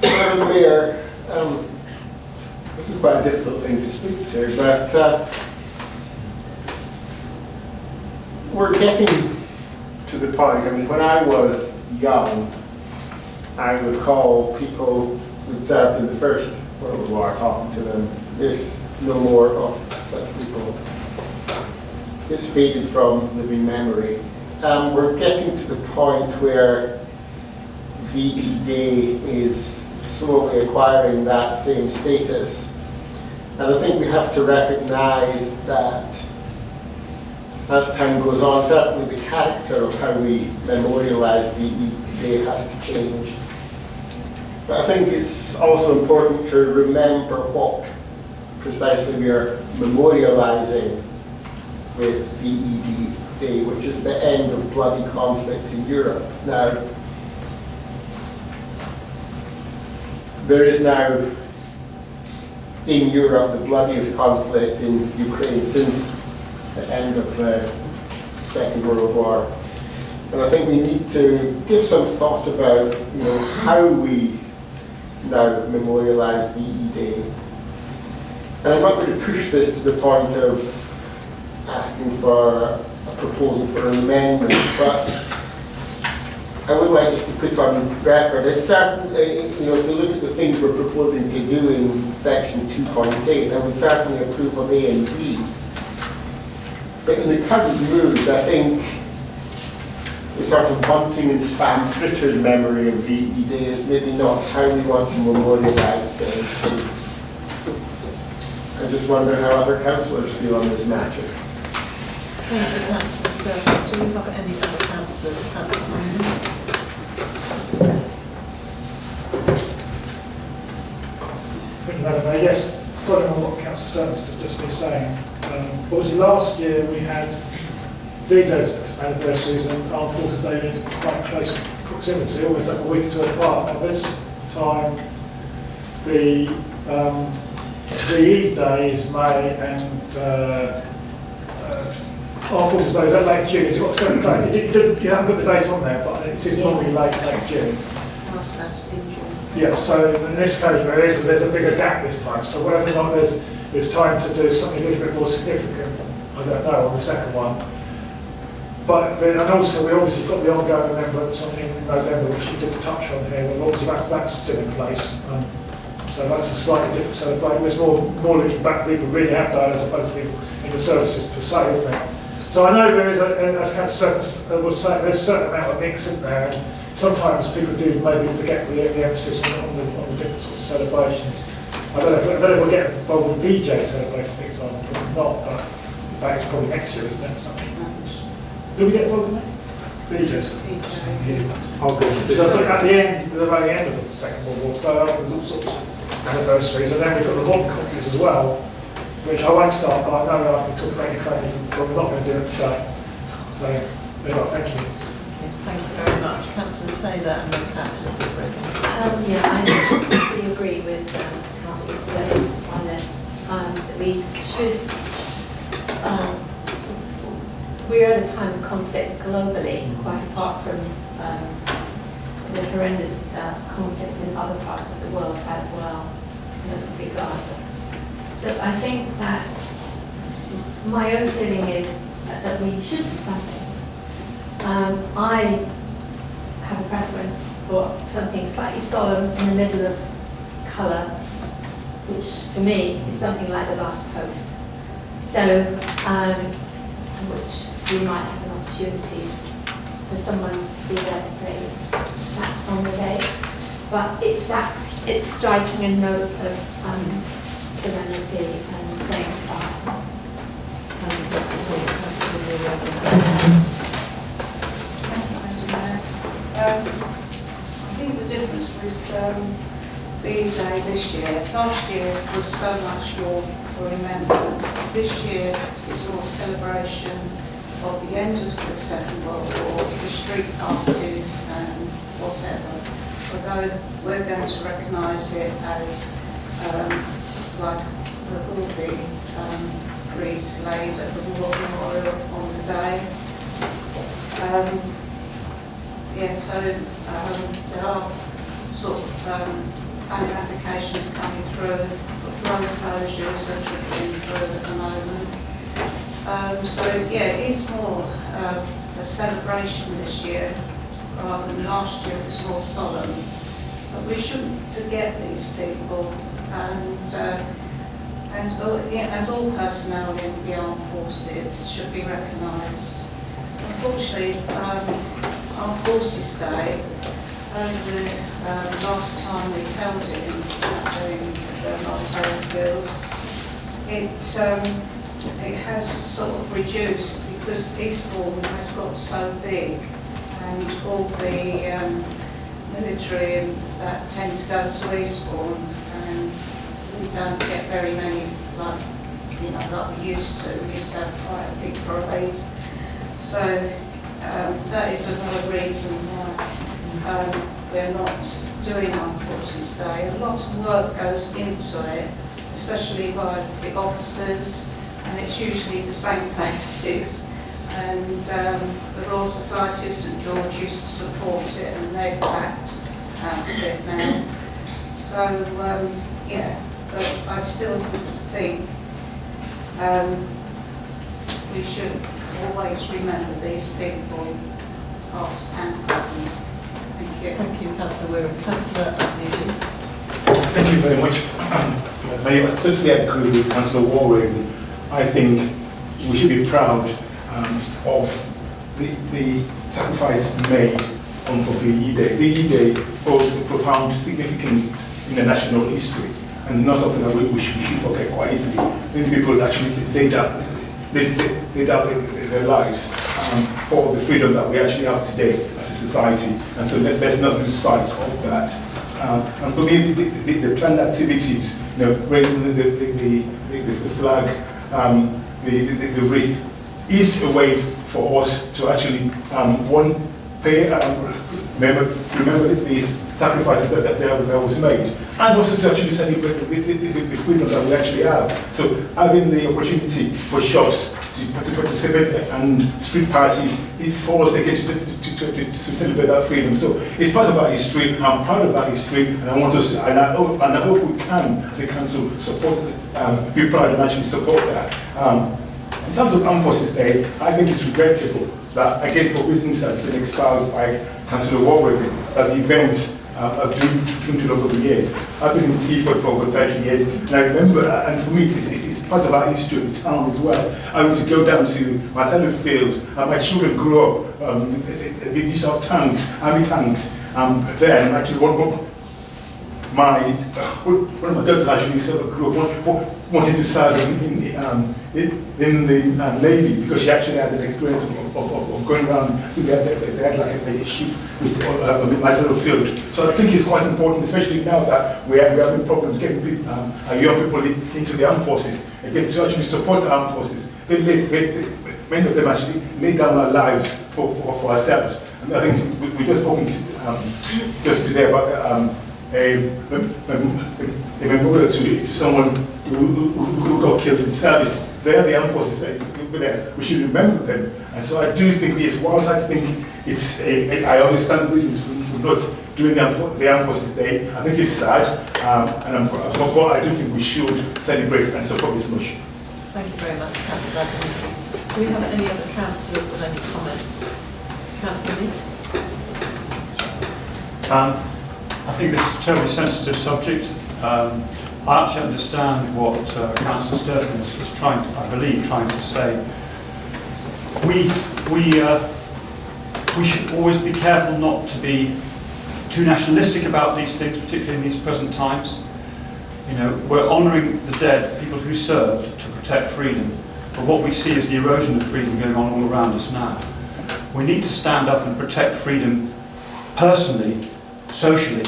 Madam Mayor, this is quite a difficult thing to speak to, but we're getting to the point. I mean, when I was young, I recall people who'd served in the First World War talking to them. There's no more of such people. It's faded from living memory. We're getting to the point where VE Day is slowly acquiring that same status. And I think we have to recognise that as time goes on, certainly the character of how we memorialise VE Day has to change. But I think it's also important to remember what precisely we are memorialising with VE Day, which is the end of bloody conflict in Europe. Now, there is now in Europe the bloodiest conflict in Ukraine since the end of the Second World War. And I think we need to give some thought about how we now memorialise VE Day. And I'm not going to push this to the point of asking for a proposal for an amendment, but I would like us to put on record, it's certainly, if you look at the things we're proposing to do in section 2.8, I would certainly approve of A and B. But in the current mood, I think the sort of bunting and spam fritters memory of VE Day is maybe not how we want to memorialise things. I just wonder how other councillors feel on this matter. Thank you, Councillor Sturton. Do we have any other councillors? I guess, following on what Councillor Stearns has just been saying, obviously last year we had D-Day's anniversaries and Armed Forces Day in quite close proximity, almost like a week or two apart. Now this time the GE Day is May and Armed Forces Day is at late June. It's got a certain date. You haven't put the date on there, but it is normally late June. Last Saturday in June. Yeah, so in this case there's a bigger gap this time. So whether or not there's time to do something a little bit more significant, I don't know, on the second one. But then, and also we obviously got the ongoing remembrance in November, which you didn't touch on here. But obviously that's still in place. So that's a slightly different celebration. There's more looking back. People really have died as opposed to people in the services per se, isn't it? So I know there is, as Councillor was saying, there's a certain amount of mix in there. And sometimes people do maybe forget the emphasis on the different sorts of celebrations. I don't know if we'll get involved with DJ celebration things or not, but that is probably next year, isn't it? Something. Do we get involved in that? DJs. I'll go for this. So at the very end of the Second World War, so there's all sorts of anniversaries, and then we've got the modern copies as well, which I won't start, but I know I can talk about Ukraine, but we're not going to do it today. So, anyway, thank you. Thank you very much. Councillor Taylor and then Councillor Brigham. Yeah, I completely agree with Councillor Stone on this. That we should, we're at a time of conflict globally, quite apart from the horrendous conflicts in other parts of the world as well, notably Gaza. So I think that my own feeling is that we should do something. I have a preference for something slightly solemn in the middle of colour, which for me is something like the last post. So, which we might have an opportunity for someone to be there to play that on the day. But it's striking a note of serenity and saying, that's what we're working on. I think the difference with B-Day this year, last year was so much more for remembrance. This year is more celebration of the end of the Second World War, the street parties and whatever. Although we're going to recognise it as like all the wreaths laid at the War Memorial on the day. So there are sort of applications coming through, road closures are trickling through at the moment. It is more a celebration this year rather than last year. It was more solemn. But we shouldn't forget these people and all personnel in the armed forces should be recognised. Unfortunately, Armed Forces Day, over the last time we held it in the Martell Fields, it has sort of reduced because Eastbourne has got so big and all the military that tend to go to Eastbourne, and we don't get very many like we used to. We used to have quite a big parade. So that is another reason why we're not doing Armed Forces Day. A lot of work goes into it, especially by the officers, and it's usually the same faces. And the Royal Society of St George used to support it, and they've backed out of it now. So but I still think we should always remember these people, past and present. Thank you. Thank you, Councillor Wirral. Councillor Adeniji. Thank you very much. I totally agree with Councillor Warraven. I think we should be proud of the sacrifices made for VE Day. VE Day holds a profound significance in the national history, and not something that we should forget quite easily. Many people actually laid out their lives for the freedom that we actually have today as a society, and so let's not lose sight of that. And for me, the planned activities, raising the flag, the wreath, is a way for us to actually remember these sacrifices that was made, and also to actually celebrate the freedom that we actually have. So having the opportunity for shops to participate and street parties is for us again to celebrate that freedom. So it's part of our history. I'm proud of that history, and I want us to, and I hope we can, as a council, support, be proud and actually support that. In terms of Armed Forces Day, I think it's regrettable that, again, for reasons that have been espoused by Councillor Warwick, that the events have dwindled over the years. I've been in Seaford for over 30 years, and I remember, and for me, it's part of our history of the town as well. I went to go down to Martello Fields, and my children grew up, the use of tanks, army tanks, there, and actually one of my daughters actually grew up wanting to serve in the Navy, because she actually had an experience of going around. They had like a ship with my little field. So I think it's quite important, especially now that we're having problems getting young people into the armed forces. Again, to actually support the armed forces. Many of them actually lay down our lives for ourselves. And I think we just spoken to, just today about a memorial to someone who got killed in service. They are the armed forces there. We should remember them. And so I do think, yes, whilst I think it's I understand the reasons for not doing the Armed Forces Day, I think it's sad, but I do think we should celebrate and support this motion. Thank you very much, Councillor Radcliffe. Do we have any other councillors with any comments? Councillor Lee? I think this is a terribly sensitive subject. I actually understand what Councillor Sturgeon is trying to say. We should always be careful not to be too nationalistic about these things, particularly in these present times. We're honouring the dead, people who served to protect freedom, but what we see is the erosion of freedom going on all around us now. We need to stand up and protect freedom personally, socially,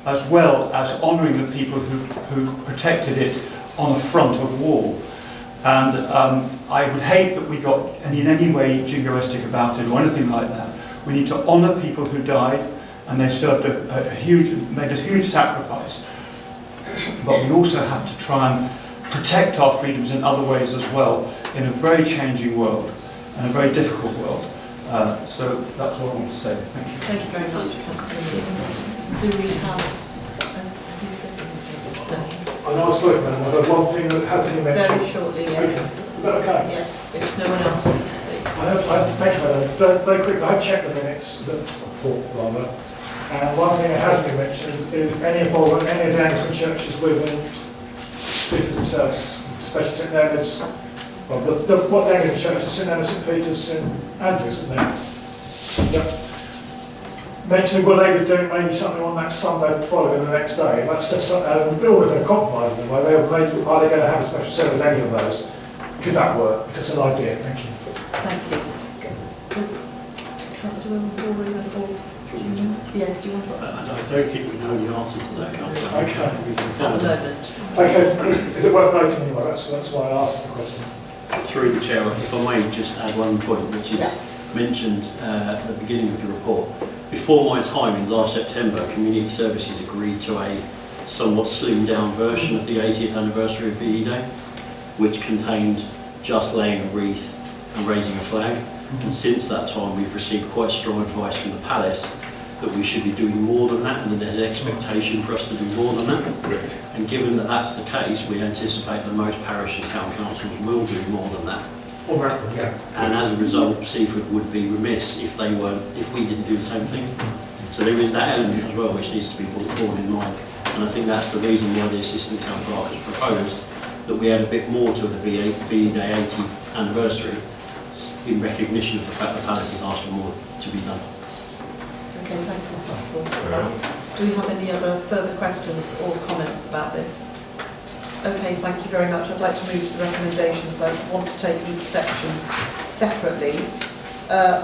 as well as honouring the people who protected it on the front of war. And I would hate that we got in any way jingoistic about it or anything like that. We need to honour people who died, and they served made a huge sacrifice. But we also have to try and protect our freedoms in other ways as well, in a very changing world and a very difficult world. So that's all I want to say. Thank you. Thank you very much, Councillor. Do we have? I know I spoke, Madam. I've got one thing that hasn't been mentioned. Very shortly, yes. Okay. Is that okay? Yeah, if no one else wants to speak. Thank you, Madam. Very quickly, I have checked the minutes, the report rather, and one thing that hasn't been mentioned is any involvement, any of the Anglican churches within Seaford themselves, especially St Leonard's. Well, what the Anglican church is St Leonard's, St Peter's, St Andrews, isn't it? Yep. Mentioning what they would do, maybe something on that Sunday following the next day. That's just all within a compromise in a way. Are they going to have a special service, any of those? Could that work? It's just an idea. Thank you. Thank you. Does Councillor Warwick or do you know? Yeah, do you want to? I don't think we know the answer to that, Councillor. Okay. At the moment. Okay. Is it worth noting anyway? That's why I asked the question. Through the chair, if I may just add one point, which is mentioned at the beginning of the report. Before my time in last September, Community Services agreed to a somewhat slimmed down version of the 80th anniversary of VE Day, which contained just laying a wreath and raising a flag. And since that time, we've received quite strong advice from the Palace that we should be doing more than that, and that there's an expectation for us to do more than that. And given that that's the case, we anticipate that most parish and town councils will do more than that. And as a result, Seaford would be remiss if we didn't do the same thing. So there is that element as well which needs to be borne in mind. And I think that's the reason why the Assistant Town Clerk has proposed that we add a bit more to the VE Day 80th anniversary in recognition of the fact that the Palace has asked for more to be done. Okay, thanks a lot. Do we have any other further questions or comments about this? Okay, thank you very much. I'd like to move to the recommendations. I want to take each section separately.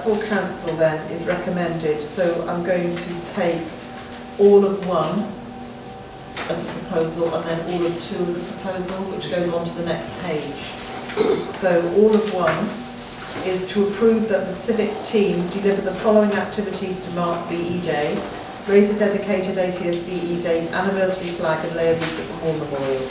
Full council then is recommended, so I'm going to take all of 1 as a proposal and then all of 2 as a proposal, which goes on to the next page. So all of 1 is to approve that the civic team deliver the following activities to mark VE Day: raise a dedicated 80th VE Day anniversary flag and lay a wreath at the War Memorial.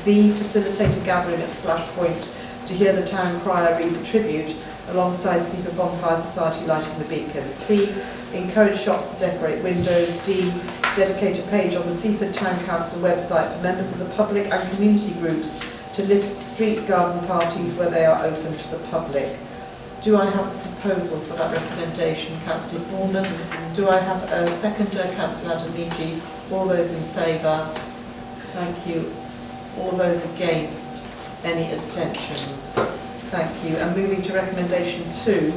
B, facilitate a gathering at Splash Point to hear the town crier read the tribute alongside Seaford Bonfire Society lighting the beacon. C, encourage shops to decorate windows. D, dedicate a page on the Seaford Town Council website for members of the public and community groups to list street garden parties where they are open to the public. Do I have a proposal for that recommendation? Councillor Bournemouth. Do I have a seconder? Councillor Adamiji. All those in favour? Thank you. All those against? Any abstentions? Thank you. And moving to recommendation 2,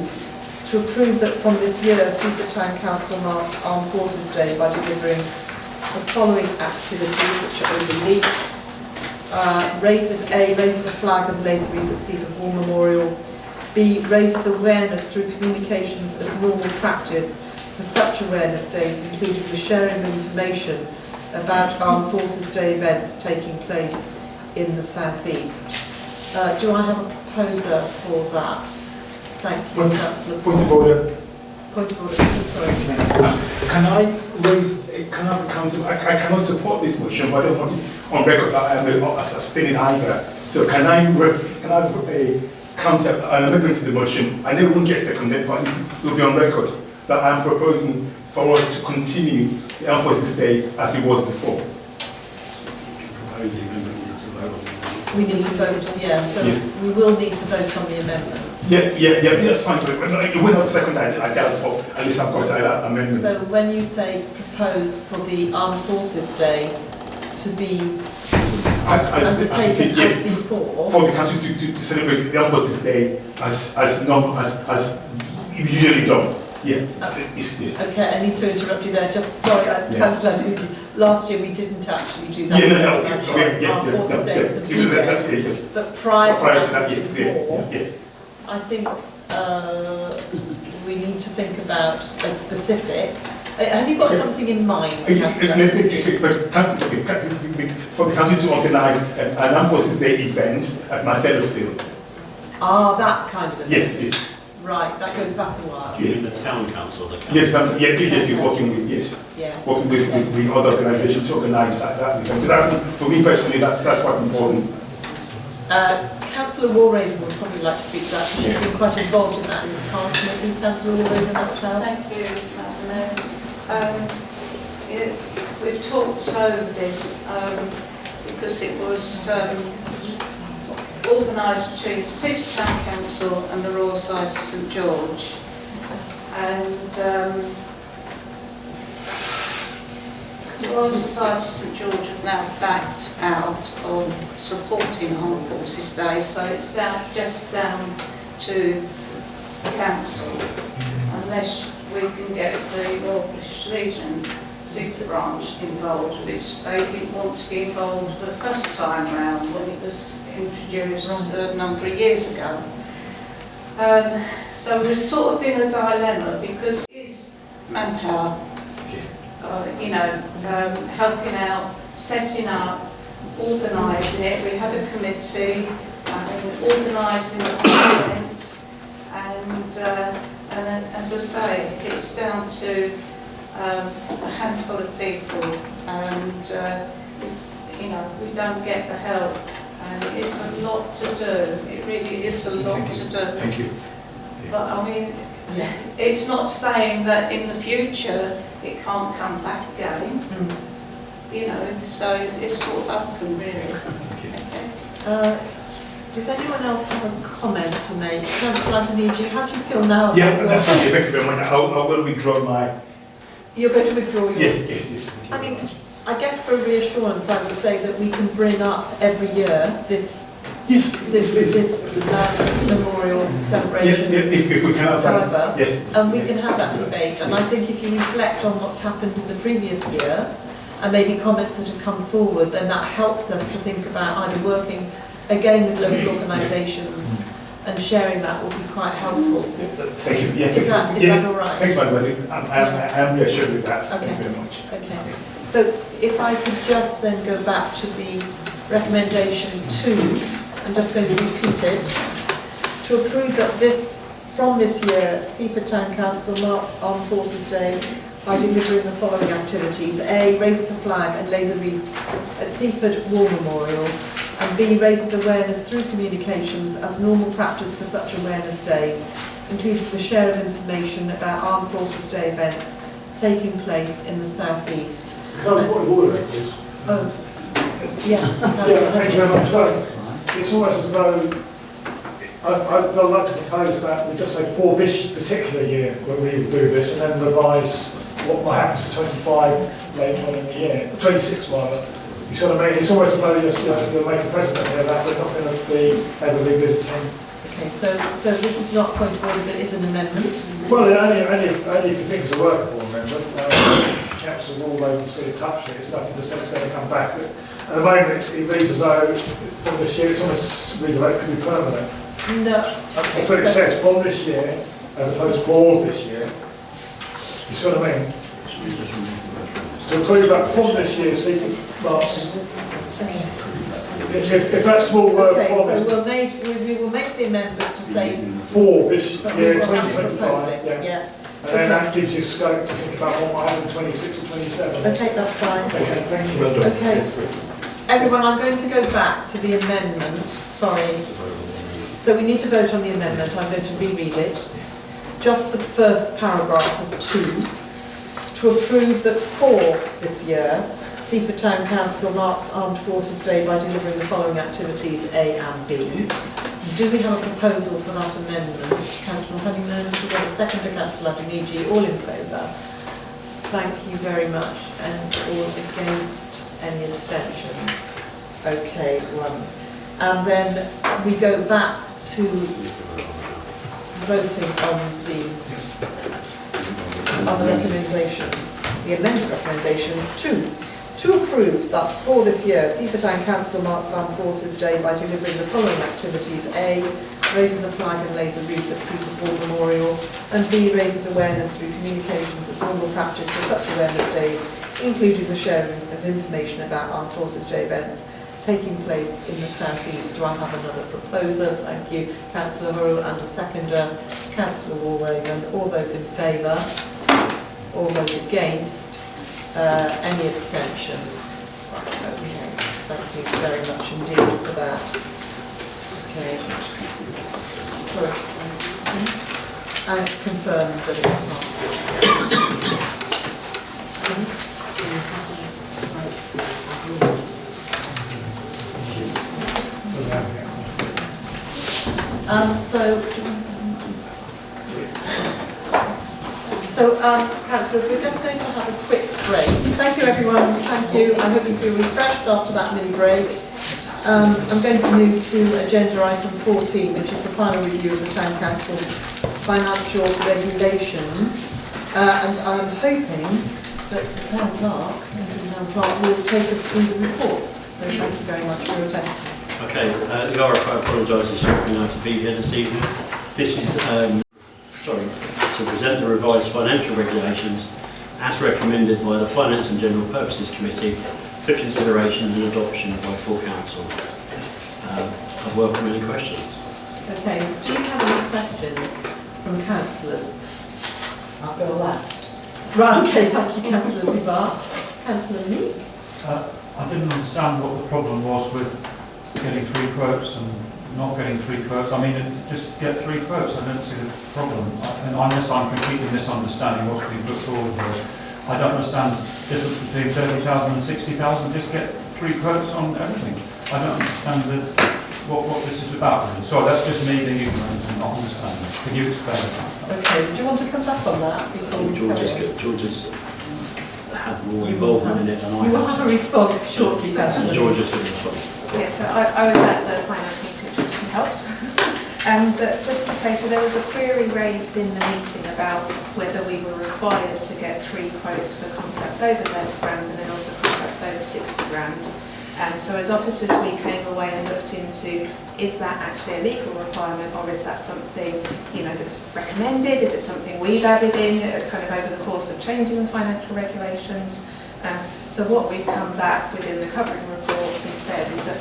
to approve that from this year Seaford Town Council marks Armed Forces Day by delivering the following activities, which are overleaf. Raises a flag and lays a wreath at Seaford War Memorial. B, raises awareness through communications as normal practice for such awareness days, including the sharing of information about Armed Forces Day events taking place in the South East. Do I have a proposer for that? Thank you, Councillor. Point of order. Point of order, sorry. Can I raise, can I, Council, I cannot support this motion, but I don't want it on record that I am abstaining either. So can I have a counter, an amendment to the motion? I know it won't get seconded, but it will be on record that I am proposing for us to continue the Armed Forces Day as it was before. We need to vote, yeah, so we will need to vote on the amendment. Yeah, that's fine, but it will not second, I doubt, but at least I've got that amendment. So when you say propose for the Armed Forces Day to be undertaken as before, for the council to celebrate the Armed Forces Day as usually done. Yeah. Okay, I need to interrupt you there. Just sorry, Councillor, last year we didn't actually do that. Armed Forces Day was a D-Day, but prior to that, yes. I think we need to think about a specific. Have you got something in mind, Councillor? For the council to organise an Armed Forces Day event at Martello Field. Ah, that kind of event. Yes. Right, that goes back a while. You mean the town council? The council? Yes, you're working with, working with other organisations to organise that event. Because for me personally, that's quite important. Councillor Warraven would probably like to speak to that. She's been quite involved in that in the past. Maybe Councillor Warraven, that's how. Thank you, Madam Mayor. We've talked over this because it was organised between Seaford Town Council and the Royal Society St George, and the Royal Society St George have now backed out of supporting Armed Forces Day, so it's just down to the council, unless we can get the Royal British Legion Zeta branch involved, which they didn't want to be involved the first time round when it was introduced a number of years ago. So we've sort of been a dilemma because it is manpower, helping out, setting up, organising it. We had a committee, organising the event, and as I say, it's down to a handful of people, and we don't get the help, and it's a lot to do. It really is a lot to do. Thank you. But I mean, it's not saying that in the future it can't come back again. So it's sort of open, really. Does anyone else have a comment to make? Councillor Adamiji, how do you feel now? Yeah, that's fine. Thank you very much. I will withdraw my. You're going to withdraw your... Yes. I mean, I guess for reassurance, I would say that we can bring up every year this memorial celebration. If we can have that. And we can have that debate. And I think if you reflect on what's happened in the previous year, and maybe comments that have come forward, then that helps us to think about either working again with local organisations and sharing that will be quite helpful. Thank you. Yeah, Is that all right? Thanks, Madam Lady. I am reassured with that. Okay. Thank you very much. Okay. So if I could just then go back to the recommendation 2, I'm just going to repeat it. To approve that from this year, Seaford Town Council marks Armed Forces Day by delivering the following activities. A, raises a flag and lays a wreath at Seaford War Memorial. And B, raises awareness through communications as normal practice for such awareness days, including the share of information about Armed Forces Day events taking place in the South East. Can I point of order, please? Oh, yes. Yeah, thank you very much. Sorry. It's almost as though I'd like to propose that we just say for this particular year when we do this, and then revise what might happen to 25 later on in the year, 26 rather. You sort of it's almost as though you're making precedent here that we're not going to be ever revisiting. Okay, so this is not point of order, but it is an amendment. Well, only if you think it's a workable amendment. Council will sort of touch it. It's nothing to say it's going to come back. But at the moment, it reads as though from this year, it's almost reads as though it could be permanent. No. Okay. That's what it says, from this year, as opposed to for this year. You see what I mean? To approve that from this year, Seaford marks. If that small word okay, from so is we will make the amendment to say for this but year, we will have to 2025. propose it. Yeah. Yeah. And then that gives you scope to think about what might happen in 26 or 27. Okay, that's fine. Okay, thank you. Okay. Everyone, I'm going to go back to the amendment. Sorry. So we need to vote on the amendment. I'm going to reread it. Just for the first paragraph of 2. To approve that for this year, Seaford Town Council marks Armed Forces Day by delivering the following activities A and B. Do we have a proposal for that amendment? Councillor Honeyman, do we have a seconder? Councillor Adoniji, all in favour? Thank you very much. And all against? Any abstentions? Okay, 1. And then we go back to voting on the recommendation, the amended recommendation 2. To approve that for this year, Seaford Town Council marks Armed Forces Day by delivering the following activities. A, raises a flag and lays a wreath at Seaford War Memorial. And B, raises awareness through communications as normal practice for such awareness days, including the sharing of information about Armed Forces Day events taking place in the South East. Do I have another proposer? Thank you. Councillor Hurrell, and a seconder. Councillor Walraven. All those in favour? All those against? Any abstentions? Okay, thank you very much indeed for that. Okay. Sorry. I confirm that it's passed. Councillors, we're just going to have a quick break. Thank you, everyone. Thank you. I hope you feel refreshed after that mini break. I'm going to move to agenda item 14, which is the final review of the Town Council financial regulations. And I'm hoping that the Town Clerk will take us through the report. So thank you very much for your attention. Okay, the RFI apologises for not being able to be here this evening. This is to present the revised financial regulations as recommended by the Finance and General Purposes Committee for consideration and adoption by full council. I welcome any questions. Okay, do you have any questions from councillors? I'll go last. Right, okay, thank you, Councillor Dubar. Councillor Meek? I didn't understand what the problem was with getting 3 quotes and not getting 3 quotes. I mean, just get 3 quotes. I don't see the problem. And unless I'm completely misunderstanding what's being put forward here, I don't understand the difference between 30,000 and 60,000. Just get 3 quotes on everything. I don't understand what this is about. Really. Sorry, that's just me being ignorant and not understanding. Can you explain that? Okay, do you want to come back on that before we carry on? George's had more involvement in it than I have. You will have a response shortly, Councillor. George's going to respond. Yeah, so I was at the finance meeting, which helps. But just to say, so there was a query raised in the meeting about whether we were required to get 3 quotes for contracts over 30 grand and then also contracts over 60 grand. So as officers, we came away and looked into, is that actually a legal requirement, or is that something, you know, that's recommended? Is it something we've added in kind of over the course of changing the financial regulations? So what we've come back within the covering report and said is that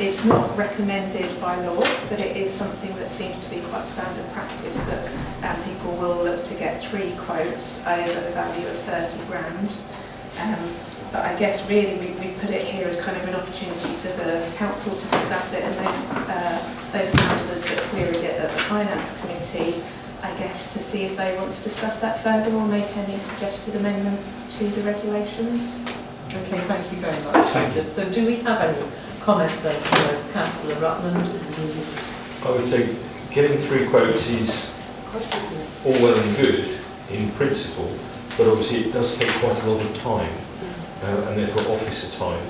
it's not recommended by law, but it is something that seems to be quite standard practice, that people will look to get 3 quotes over the value of 30 grand. But I guess really we put it here as kind of an opportunity for the council to discuss it, and those councillors that queried it at the finance committee, I guess, to see if they want to discuss that further or make any suggested amendments to the regulations. Okay, thank you very much, Richard. So do we have any comments then from those? Councillor Rutland? I would say getting 3 quotes is all well and good in principle, but obviously it does take quite a lot of time, and therefore officer time.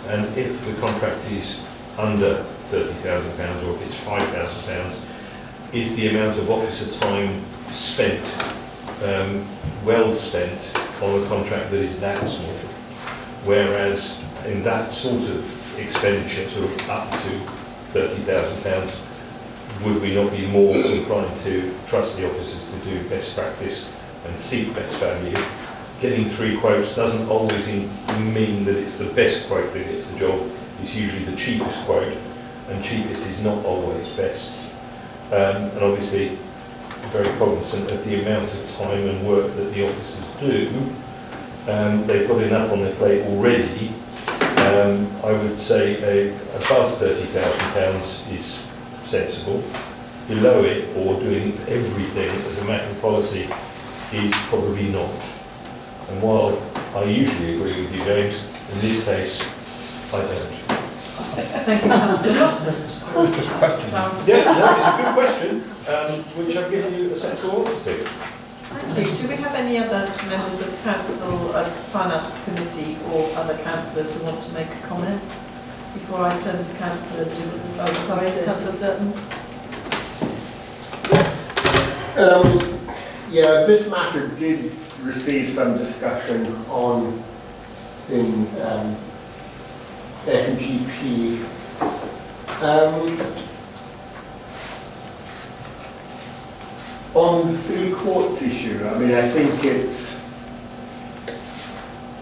And if the contract is under £30,000 or if it's £5,000, is the amount of officer time spent well spent on a contract that is that small? Whereas in that sort of expenditure, sort of up to £30,000, would we not be more inclined to trust the officers to do best practice and seek best value? Getting 3 quotes doesn't always mean that it's the best quote that gets the job. It's usually the cheapest quote, and cheapest is not always best. And obviously very cognizant of the amount of time and work that the officers do. They've got enough on their plate already. I would say above £30,000 is sensible. Below it, or doing everything as a matter of policy, is probably not. And while I usually agree with you, James, in this case, I don't. Thank you, Councillor. Just a question. Yeah, no, it's a good question, which I've given you a sensible answer to. Thank you. Do we have any other members of council, of finance committee, or other councillors who want to make a comment before I turn to Councillor? Oh, sorry, Councillor Sutton. Yeah, this matter did receive some discussion in F&GP. On the 3 quotes issue, I mean, I think it's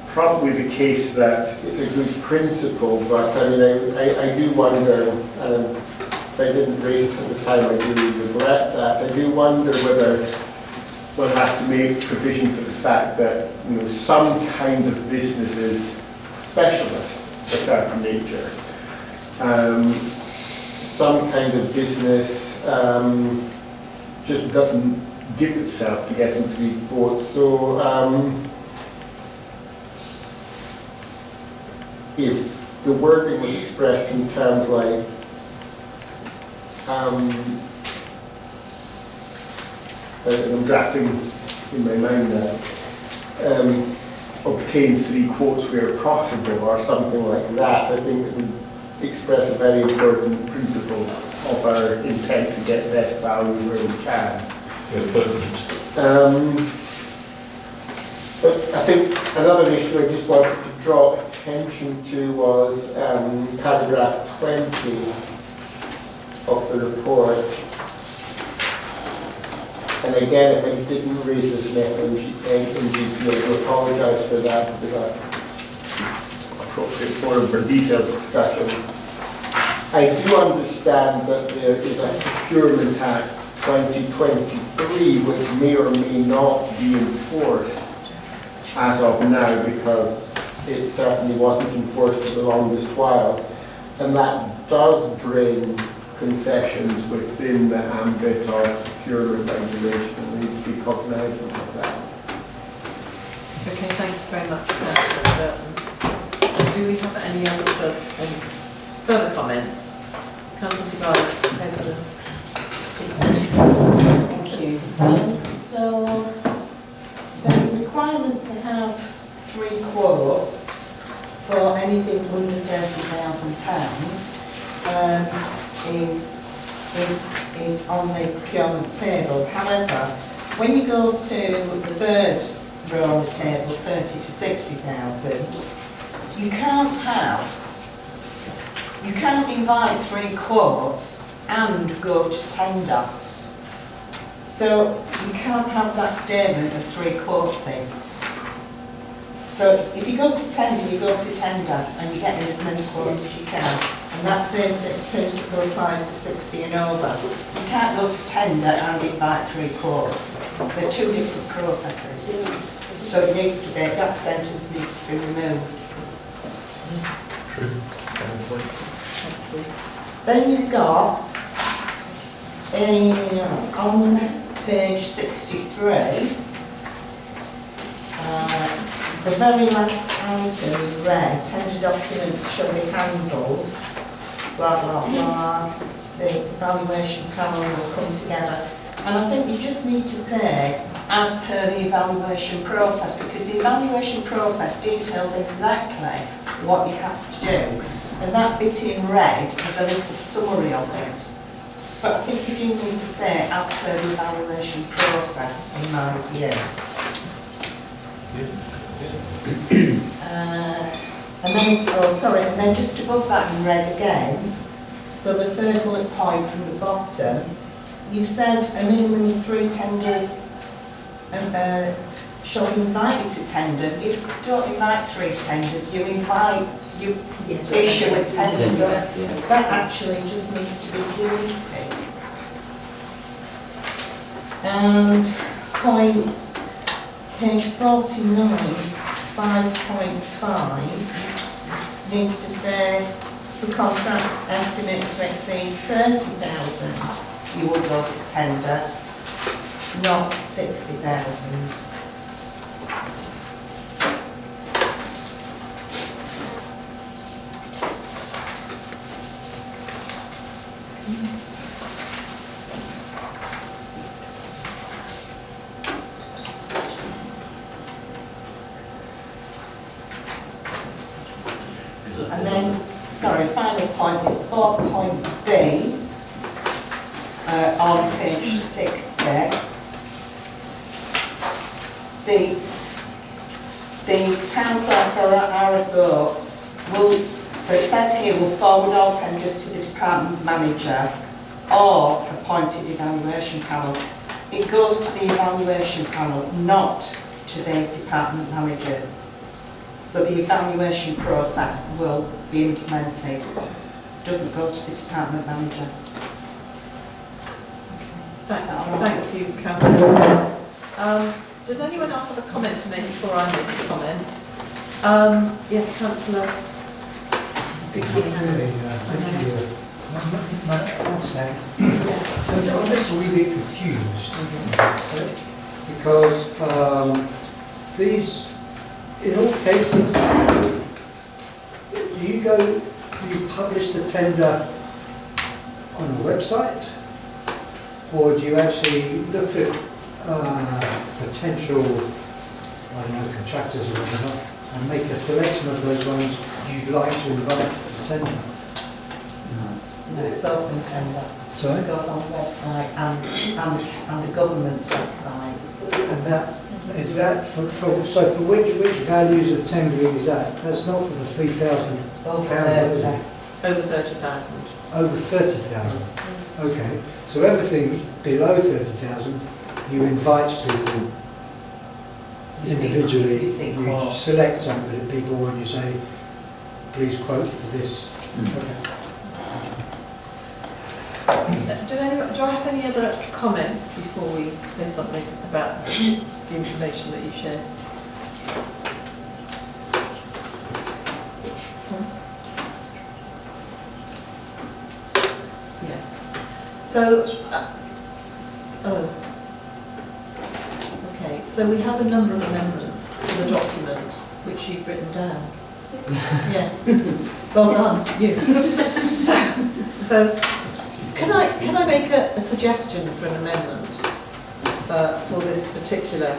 probably the case that it's a good principle, but I mean, I do wonder, if I didn't raise it at the time, I do regret that. I do wonder whether one has to make provision for the fact that, you know, some kinds of businesses, specialists of a certain nature, some kind of business just doesn't give itself to getting 3 quotes. So if the wording was expressed in terms like and I'm drafting in my mind now, obtain 3 quotes where possible or something like that, I think it would express a very important principle of our intent to get best value where we can. But I think another issue I just wanted to draw attention to was paragraph 20 of the report. And again, if I didn't raise this in FNGP, I do apologise for that, because that's appropriate forum for detailed discussion. I do understand that there is a Procurement Act 2023 which may or may not be enforced as of now, because it certainly wasn't enforced for the longest while. And that does bring concessions within the ambit of procurement regulation, and we need to be cognizant of that. Okay, thank you very much, Councillor Burton. Do we have any other further comments? Councillor Devine, Thank you. So the requirement to have 3 quotes for anything under £30,000 is on the procurement table. However, when you go to the third row on the table, 30 to 60,000, you can't have You can't invite 3 quotes and go to tender. So you can't have that statement of 3 quotes in. So if you go to tender, you go to tender and you get in as many quotes as you can. And that same principle applies to 60 and over. You can't go to tender and invite 3 quotes. They're 2 different processes. So it needs to be, that sentence needs to be removed. True. Then you've got, on page 63, the very last item in red, tender documents shall be handled, blah, blah, blah, the evaluation panel will come together. And I think you just need to say, as per the evaluation process, because the evaluation process details exactly what you have to do. And that bit in red is a little summary of it. But I think you do need to say, as per the evaluation process, in my view. And then just above that in red again, so the third bullet point from the bottom, you've said a minimum of 3 tenders shall be invited to tender. You don't invite 3 tenders, you invite, you issue a tender. So that actually just needs to be deleted. And page 49, 5.5 needs to say the contract's estimated to exceed 30,000, you will go to tender, not 60,000. And then, sorry, final point is 4.B on page 60. The town clerk or RFO will, so it says here, will forward all tenders to the department manager or appointed evaluation panel. It goes to the evaluation panel, not to the department managers. So the evaluation process will be implemented. It doesn't go to the department manager. Thank you, Councillor. Does anyone else have a comment to make before I make a comment? Yes, Councillor. I'm just a wee bit confused because these, in all cases, do you publish the tender on the website, or do you actually look at potential, I don't know, contractors or whatever, and make a selection of those ones you'd like to invite to tender? No, it's open tender. Sorry? It goes on the website and the government's website. And that, is that for which values of tendering is that? That's not for the 3,000 Over pounds. 30. Over 30,000. Over 30,000. Okay. So everything below 30,000, you invite people individually. You select some of the people and you say, please quote for this. Okay. Do I have any other comments before we say something about the information that you shared? Yeah. So, okay. So we have a number of amendments to the document which you've written down. Yes. Well done, you. So can I make a suggestion for an amendment for this particular?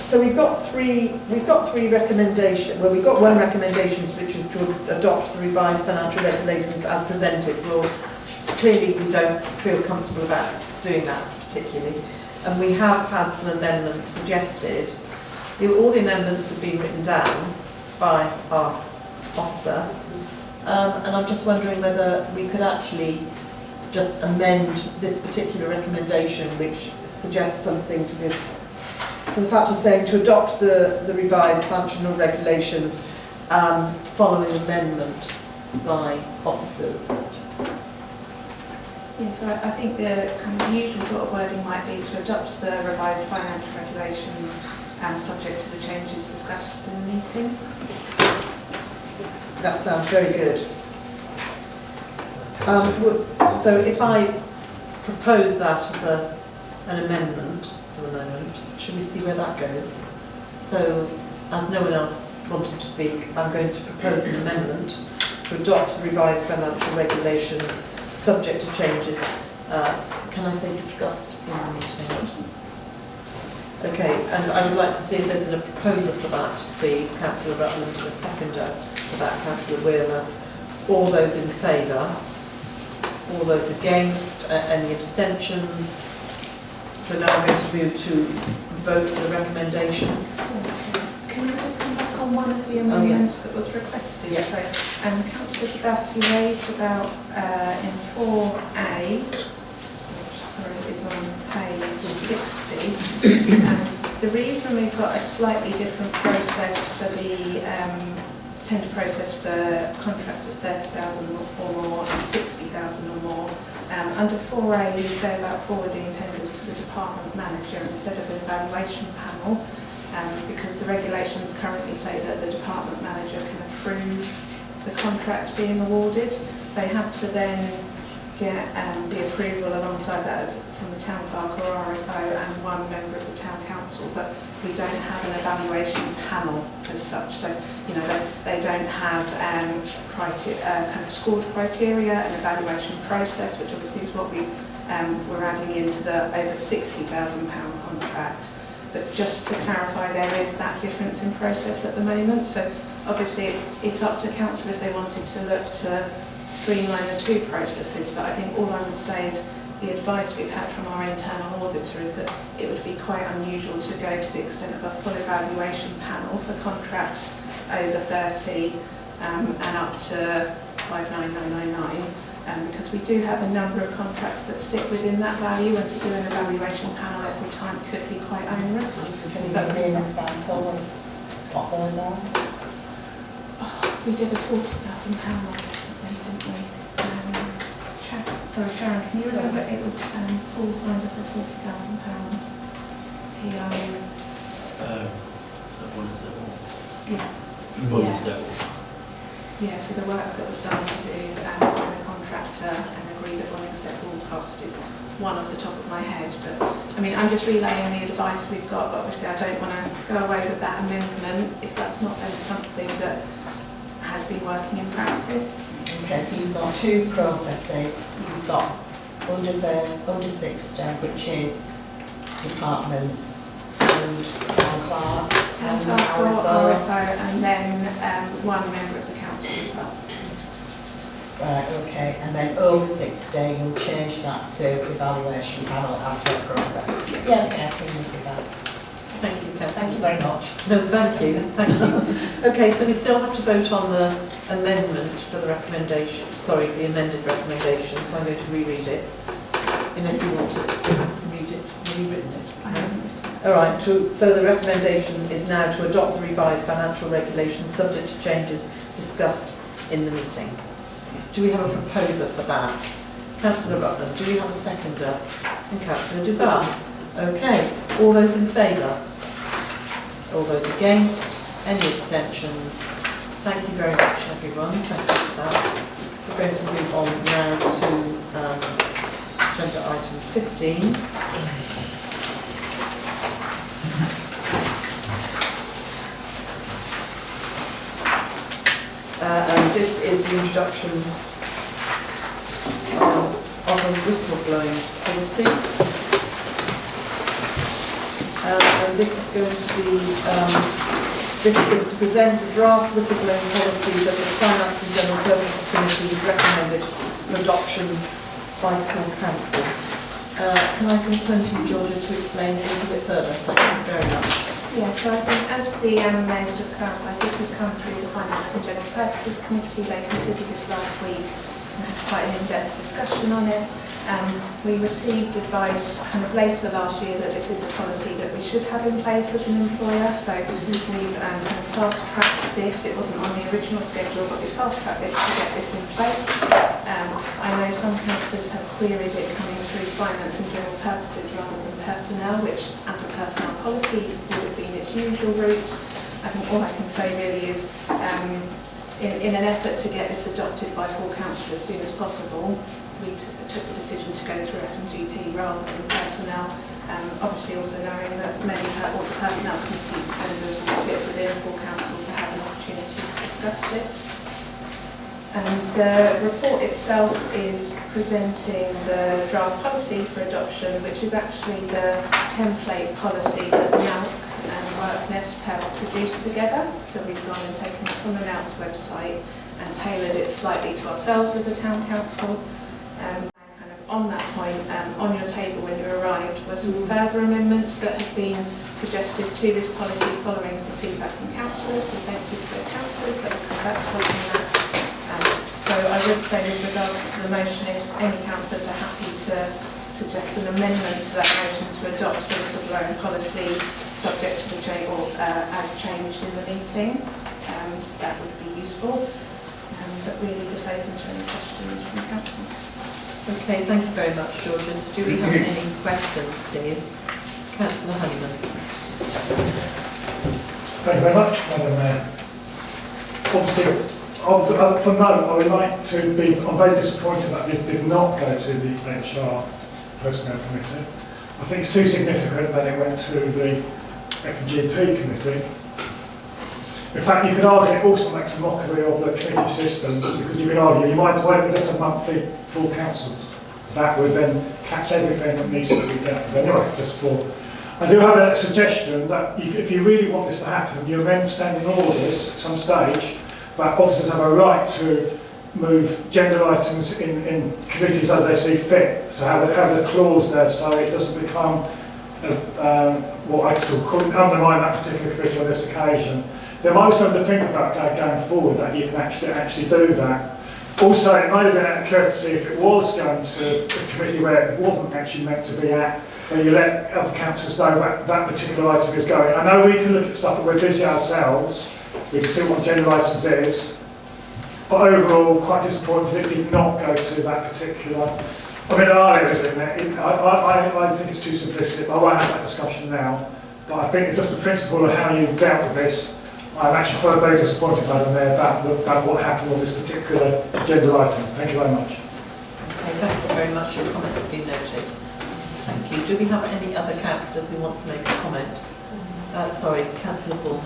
So we've got three recommendations. Well, we've got one recommendation, which is to adopt the revised financial regulations as presented. Well, clearly we don't feel comfortable about doing that particularly, and we have had some amendments suggested. All the amendments have been written down by our officer. And I'm just wondering whether we could actually just amend this particular recommendation, which suggests something to the fact of saying to adopt the revised functional regulations following amendment by officers. Yeah, so I think the kind of usual sort of wording might be to adopt the revised financial regulations subject to the changes discussed in the meeting. That sounds very good. So if I propose that as an amendment for the moment, should we see where that goes? So, as no one else wanted to speak, I'm going to propose an amendment to adopt the revised financial regulations subject to changes. Can I say discussed in the meeting? Okay, and I would like to see if there's a proposer for that, please. Councillor Rutland, and a seconder for that, Councillor Wearmouth. All those in favour? All those against? Any abstentions? So now I'm going to move to vote for the recommendation. Can I just come back on one of the amendments that was requested? Yes. So, Councillor Gabassi raised about in 4A, sorry, it's on page 60. The reason we've got a slightly different process for the tender process for contracts of 30,000 or more and 60,000 or more. Under 4A, you say about forwarding tenders to the department manager instead of an evaluation panel, because the regulations currently say that the department manager can approve the contract being awarded. They have to then get the approval alongside that from the town clerk or RFO and one member of the town council, but we don't have an evaluation panel as such. So, you know, they don't have kind of scored criteria, an evaluation process, which obviously is what we're adding into the over £60,000 contract. But just to clarify, there is that difference in process at the moment. So obviously it's up to council if they wanted to look to streamline the two processes, but I think all I would say is the advice we've had from our internal auditor is that it would be quite unusual to go to the extent of a full evaluation panel for contracts over 30 and up to 59999, because we do have a number of contracts that sit within that value, and to do an evaluation panel every time could be quite onerous. Can you give me an example of what those are? We did a £40,000 one recently, didn't we? Sharon, can you remember it was Paul signed up for £40,000? He Is that one is that one? yeah. One is that one. Yeah, so the work that was done to find a contractor and agree that running step all cost is one off the top of my head. But I mean, I'm just relaying the advice we've got, but obviously I don't want to go away with that amendment if that's not then something that has been working in practice. Okay, so you've got two processes. You've got under 60, which is department and town clerk Town clerk or RFO, and then one member of the council as well. Right, okay, and then over 60, you'll change that to evaluation panel as per process. Yeah, okay, I can look at that. Thank you, Councillor. Thank you very much. No, thank you, thank you. Okay, so we still have to vote on the amendment for the recommendation, sorry, the amended recommendation, so I'm going to reread it, unless you want to read it, have you written it? I haven't written it. All right, so the recommendation is now to adopt the revised financial regulations subject to changes discussed in the meeting. Do we have a proposer for that? Councillor Rutland, do we have a seconder? And Councillor Duval. Okay, all those in favour? All those against? Any abstentions? Thank you very much, everyone. Thank you for that. We're going to move on now to agenda item 15. And this is the introduction of a whistleblowing policy. And this is going to be, this is to present the draft whistleblowing policy that the Finance and General Purposes Committee has recommended for adoption by full council. Can I turn to you, Georgia, to explain a little bit further? Thank you very much. Yeah, so I think as the Mayor just clarified, this has come through the Finance and General Purposes Committee. They considered this last week and had quite an in-depth discussion on it. We received advice kind of later last year that this is a policy that we should have in place as an employer, so we've kind of fast-tracked this. It wasn't on the original schedule, but we fast-tracked this to get this in place. I know some councillors have queried it coming through Finance and General Purposes rather than personnel, which as a personnel policy would have been its usual route. I think all I can say really is in an effort to get this adopted by full council as soon as possible, we took the decision to go through FMGP rather than personnel. Obviously also knowing that all the personnel committee members will sit within full council to have an opportunity to discuss this. The report itself is presenting the draft policy for adoption, which is actually the template policy that NALC and WorkNest have produced together. So we've gone and taken it from the NALC's website and tailored it slightly to ourselves as a town council. And kind of on that point, on your table when you arrived were some further amendments that have been suggested to this policy following some feedback from councillors. So thank you to those councillors that have come back supporting that. So I would say with regards to the motion, if any councillors are happy to suggest an amendment to that motion to adopt the whistleblowing policy subject to the change or as changed in the meeting, that would be useful. But really just open to any questions from council. Okay, thank you very much, Georges. Do we have any questions, please? Councillor Honeyman. Thank you very much, Madam Mayor. Obviously, for now, I would like to be, I'm very disappointed that this did not go to the HR Personnel Committee. I think it's too significant that it went to the FGP Committee. In fact, you could argue it also makes a mockery of the committee system, because you could argue you might wait with just a monthly full councils. That would then catch everything that needs to be done. But anyway, just for... I do have a suggestion that if you really want this to happen, you amend standing orders at some stage, but officers have a right to move gender items in committees as they see fit. So have a clause there so it doesn't become what I sort of couldn't undermine that particular committee on this occasion. There might be something to think about going forward that you can actually do that. Also, it might have been out of courtesy if it was going to a committee where it wasn't actually meant to be at, where you let other councillors know that particular item is going. I know we can look at stuff, but we're busy ourselves. We can see what gender items is. But overall, quite disappointed it did not go to that particular... I mean, there are areas in there. I think it's too simplistic. I won't have that discussion now. But I think it's just the principle of how you've dealt with this. I'm actually very disappointed, Madam Mayor, about what happened on this particular gender item. Thank you very much. Okay, thank you very much. Your comments have been noted. Thank you. Do we have any other councillors who want to make a comment? Sorry, Councillor Ball.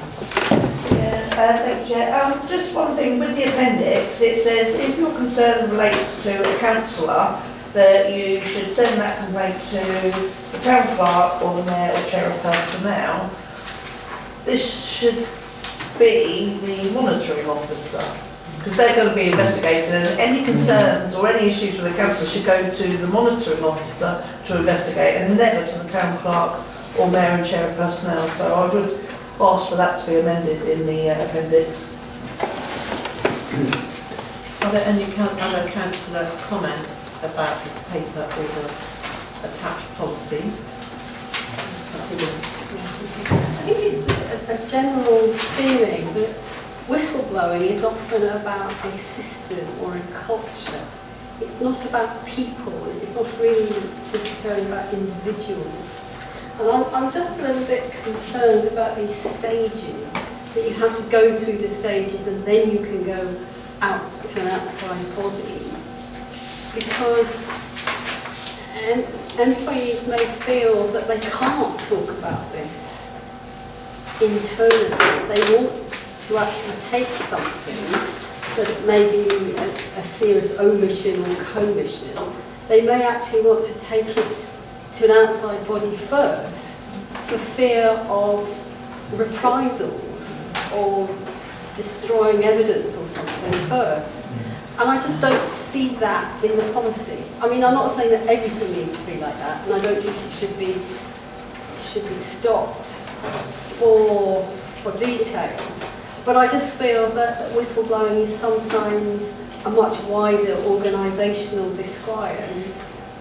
Yeah, thank you, Chair. Just one thing, with the appendix, it says if your concern relates to a councillor, that you should send that complaint to the town clerk or the mayor or chair of personnel. This should be the monitoring officer, because they're going to be investigating, and any concerns or any issues with the council should go to the monitoring officer to investigate and never to the town clerk or mayor and chair of personnel. So I would ask for that to be amended in the appendix. Are there any other councillor comments about this paper or the attached policy? I think it's a general feeling that whistleblowing is often about a system or a culture. It's not about people, it's not really necessarily about individuals. And I'm just a little bit concerned about these stages, that you have to go through the stages and then you can go out to an outside body. Because employees may feel that they can't talk about this internally. They want to actually take something that may be a serious omission or commission. They may actually want to take it to an outside body first for fear of reprisals or destroying evidence or something first. And I just don't see that in the policy. I mean, I'm not saying that everything needs to be like that, and I don't think it should be stopped for details, but I just feel that whistleblowing is sometimes a much wider organisational disquiet,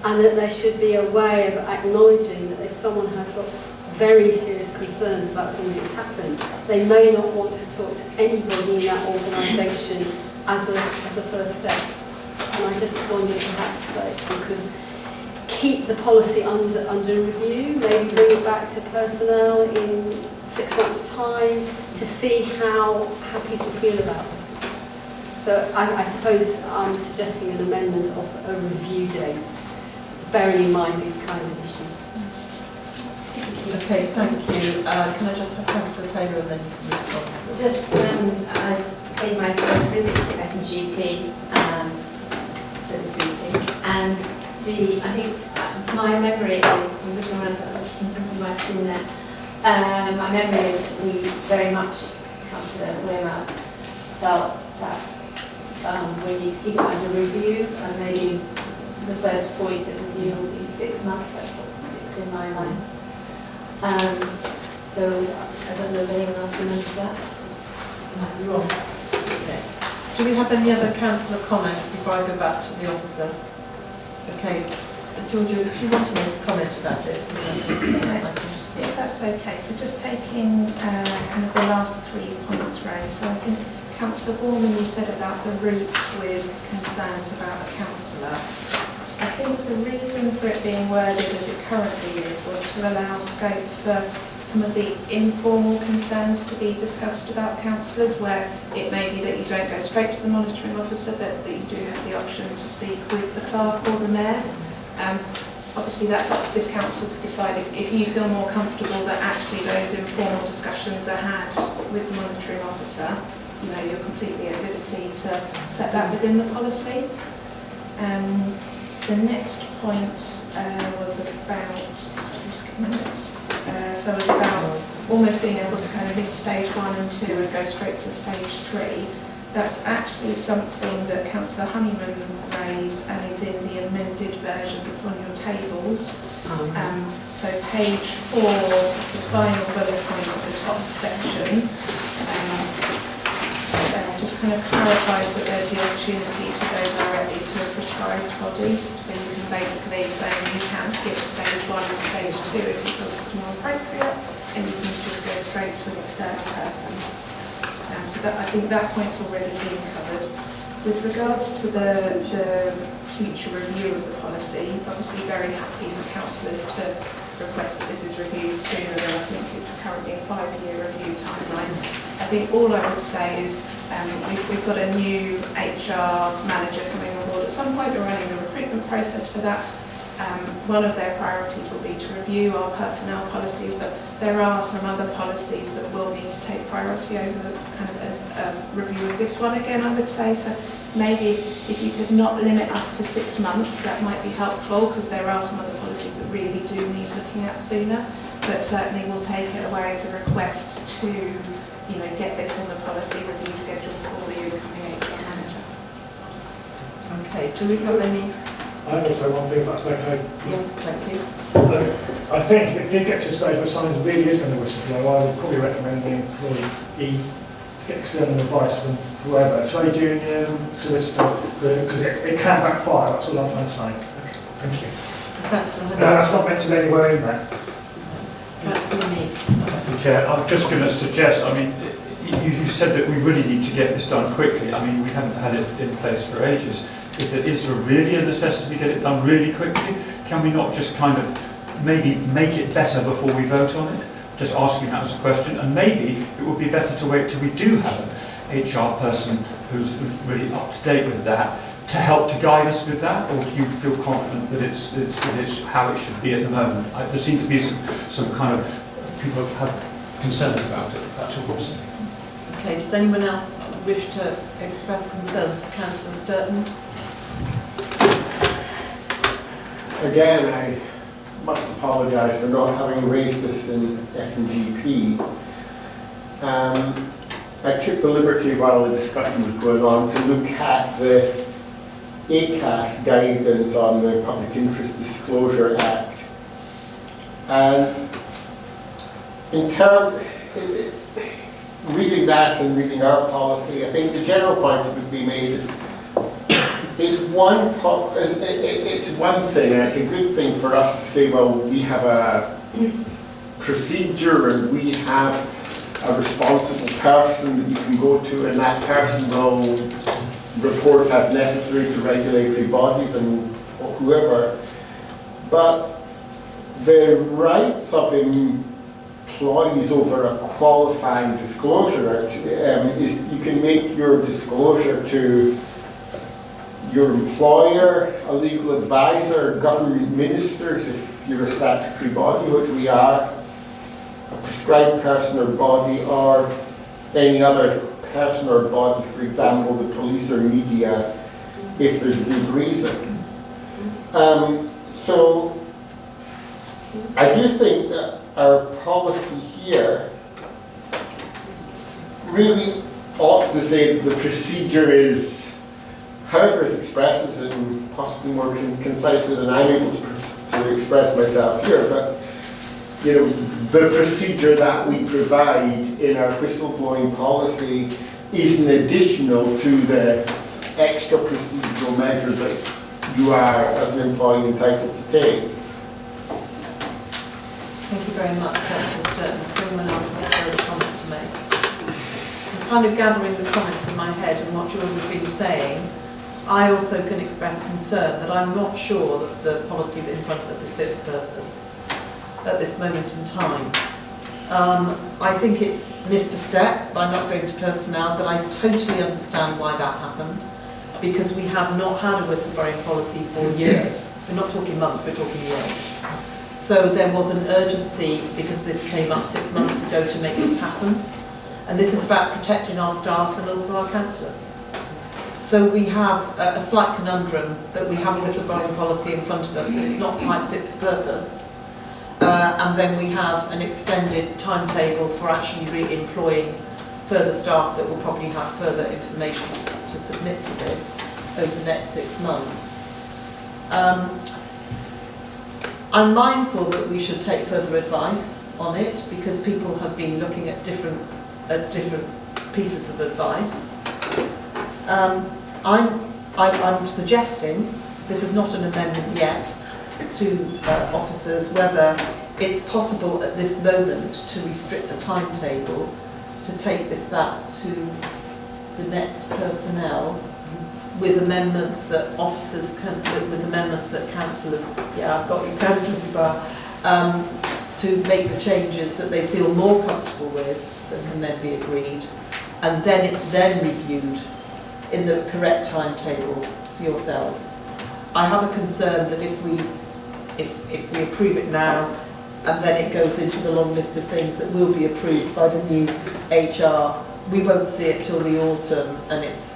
and that there should be a way of acknowledging that if someone has got very serious concerns about something that's happened, they may not want to talk to anybody in that organisation as a first step. And I just wondered perhaps that you could keep the policy under review, maybe bring it back to personnel in 6 months' time to see how people feel about this. So I suppose I'm suggesting an amendment of a review date, bearing in mind these kind of issues. Okay, thank you. Can I just have Councillor Taylor and then you can move on? Just, I paid my first visit to FGP for this meeting, and I think my memory is, I'm looking around, you might have seen there, my memory is that we very much, Councillor Wimmer, felt that we need to keep it under review, and maybe the first point that review will be 6 months, that's what sticks in my mind. So I don't know if anyone else remembers that. Might be wrong. Okay. Do we have any other councillor comments before I go back to the officer? Okay. Georgia, do you want to make a comment about this? Yeah, that's okay. So just taking kind of the last 3 points raised. So I think Councillor Gorman, you said about the route with concerns about a councillor. I think the reason for it being worded as it currently is was to allow scope for some of the informal concerns to be discussed about councillors, where it may be that you don't go straight to the monitoring officer, but that you do have the option to speak with the clerk or the mayor. Obviously that's up to this council to decide if you feel more comfortable that actually those informal discussions are had with the monitoring officer. You know, you're completely at liberty to set that within the policy. The next point was about, so it was about almost being able to kind of miss stage 1 and 2 and go straight to stage 3. That's actually something that Councillor Honeyman raised and is in the amended version that's on your tables. So page 4, the final bullet point of the top section, just kind of clarifies that there's the opportunity to go directly to a prescribed body. So you can basically say you can skip stage 1 and stage 2 if you feel it's more appropriate, and you can just go straight to an external person. So that, I think that point's already been covered. With regards to the future review of the policy, obviously very happy for councillors to request that this is reviewed sooner than I think it's currently a 5-year review timeline. I think all I would say is we've got a new HR manager coming on board at some point. We're running a recruitment process for that. One of their priorities will be to review our personnel policies, but there are some other policies that will need to take priority over the kind of a review of this one again, I would say. So maybe if you could not limit us to 6 months, that might be helpful, because there are some other policies that really do need looking at sooner. But certainly we'll take it away as a request to, you know, get this on the policy review schedule for the incoming HR manager. Okay, do we have any? I also one thing, if that's okay. Yes, thank you. I think if it did get to a stage where someone really is going to whistleblow, I would probably recommend the employee get external advice from whoever, trade union, solicitor, because it can backfire, that's all I'm trying to say. Thank you. No, that's not mentioned anywhere in there. Thank you, Chair. I'm just going to suggest, I mean, you said that we really need to get this done quickly. I mean, we haven't had it in place for ages. Is there really a necessity to get it done really quickly? Can we not just kind of maybe make it better before we vote on it? Just asking that as a question. And maybe it would be better to wait till we do have an HR person who's really up to date with that to help to guide us with that, or do you feel confident that it's how it should be at the moment? There seem to be some kind of people have concerns about it. That's all I'm saying. Okay, does anyone else wish to express concerns? Councillor Sturton? Again, I must apologise for not having raised this in F&GP. I took the liberty while the discussion was going on to look at the ACAS guidance on the Public Interest Disclosure Act. And reading that and reading our policy, I think the general point that would be made is it's one thing, and it's a good thing for us to say, well, we have a procedure and we have a responsible person that you can go to, and that person will report as necessary to regulatory bodies and whoever. But the rights of employees over a qualifying disclosure is you can make your disclosure to your employer, a legal advisor, government ministers if you're a statutory body, which we are, a prescribed person or body, or any other person or body, for example, the police or media, if there's good reason. So I do think that our policy here really ought to say that the procedure is, however it expresses it, and possibly more concisely than I'm able to express myself here, but you know, the procedure that we provide in our whistleblowing policy is an additional to the extra procedural measures that you are, as an employee, entitled to take. Thank you very much, Councillor Sturton. Does anyone else have a further comment to make? I'm kind of gathering the comments in my head and what you all have been saying. I also can express concern that I'm not sure that the policy that in front of us is fit for purpose at this moment in time. I think it's missed a step by not going to personnel, but I totally understand why that happened, because we have not had a whistleblowing policy for years. We're not talking months, we're talking years. So there was an urgency, because this came up 6 months ago, to make this happen. And this is about protecting our staff and also our councillors. So we have a slight conundrum that we have a whistleblowing policy in front of us, but it's not quite fit for purpose. And then we have an extended timetable for actually re-employing further staff that will probably have further information to submit to this over the next 6 months. I'm mindful that we should take further advice on it, because people have been looking at different pieces of advice. I'm suggesting, this is not an amendment yet, to officers whether it's possible at this moment to restrict the timetable, to take this back to the next personnel with amendments that officers can, with amendments that councillors, yeah, I've got you, councillors, to make the changes that they feel more comfortable with, that can then be agreed, and then it's then reviewed in the correct timetable for yourselves. I have a concern that if we approve it now, and then it goes into the long list of things that will be approved by the new HR, we won't see it till the autumn, and it's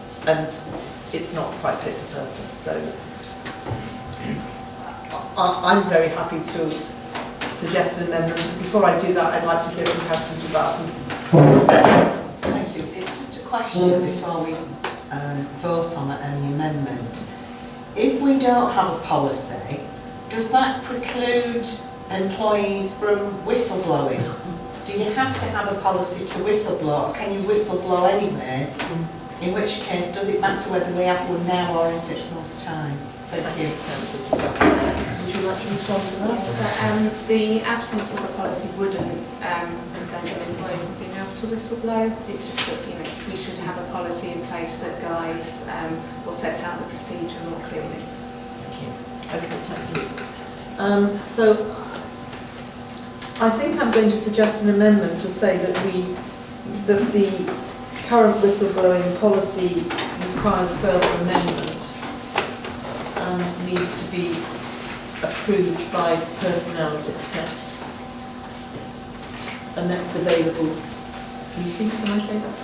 not quite fit for purpose. So I'm very happy to suggest an amendment. Before I do that, I'd like to hear from Councillor Duval. Thank you. It's just a question before we vote on any amendment. If we don't have a policy, does that preclude employees from whistleblowing? Do you have to have a policy to whistleblow, or can you whistleblow anyway? In which case, does it matter whether we have one now or in 6 months' time? Thank you. Would you like to respond to that? Yes, the absence of a policy wouldn't prevent an employee from being able to whistleblow. It's just that, you know, we should have a policy in place that guides or sets out the procedure more clearly. Thank you. Okay, thank you. So I think I'm going to suggest an amendment to say that the current whistleblowing policy requires further amendment and needs to be approved by personnel at its next available meeting. Can I say that?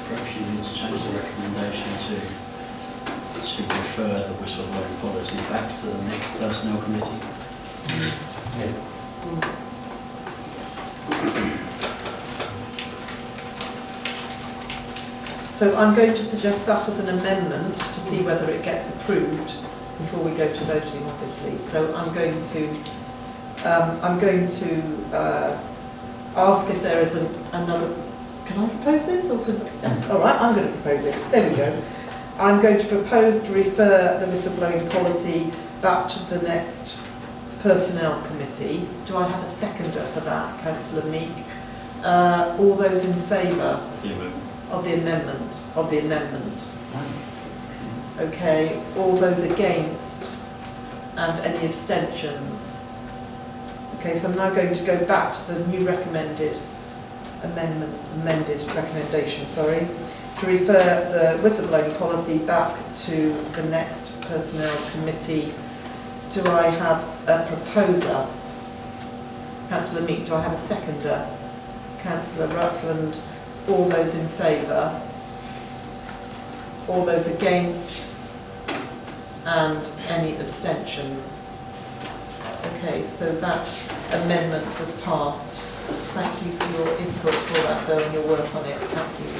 Perhaps you need to change the recommendation to refer the whistleblowing policy back to the next personnel committee. Yeah. So I'm going to suggest that as an amendment to see whether it gets approved before we go to voting, obviously. So I'm going to ask if there is another, can I propose this or could, all right, I'm going to propose it. There we go. I'm going to propose to refer the whistleblowing policy back to the next personnel committee. Do I have a seconder for that, Councillor Meek? All those in favour of the amendment? Okay, all those against and any abstentions? Okay, so I'm now going to go back to the new amended recommendation, to refer the whistleblowing policy back to the next personnel committee. Do I have a proposer? Councillor Meek, do I have a seconder? Councillor Rutland, all those in favour? All those against? And any abstentions? Okay, so that amendment was passed. Thank you for your input for that, though, and your work on it. Thank you.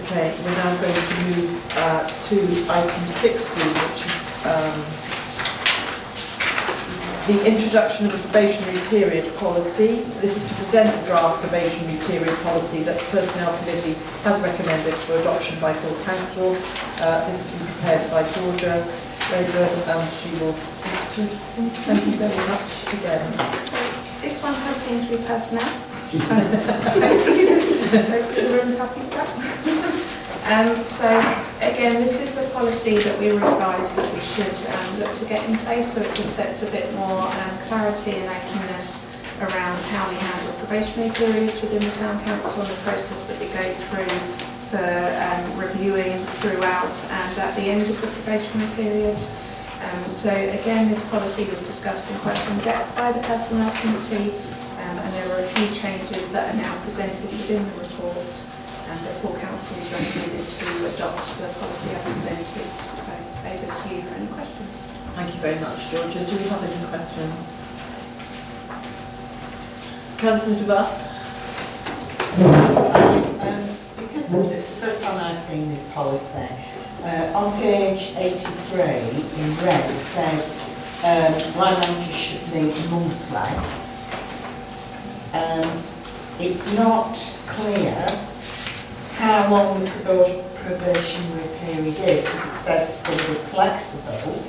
Okay, we're now going to move to item 60, which is the introduction of a probationary period policy. This is to present a draft probationary period policy that the Personnel Committee has recommended for adoption by full council. This has been prepared by Georgia Rayburn, and she will speak to it. Thank you very much again. So this one has been through personnel. So hopefully the room's happy with that. So again, this is a policy that we were advised that we should look to get in place, so it just sets a bit more clarity and openness around how we handle probationary periods within the Town Council and the process that we go through for reviewing throughout and at the end of the probationary period. So again, this policy was discussed in quite some depth by the Personnel Committee, and there are a few changes that are now presented within the report. And the full council is recommended to adopt the policy as presented. So over to you for any questions. Thank you very much, Georgia. Do we have any questions? Councillor Duval? Because it's the first time I've seen this policy, on page 83 in red it says line managers should meet monthly. It's not clear how long the probationary period is, because it says it's going to be flexible,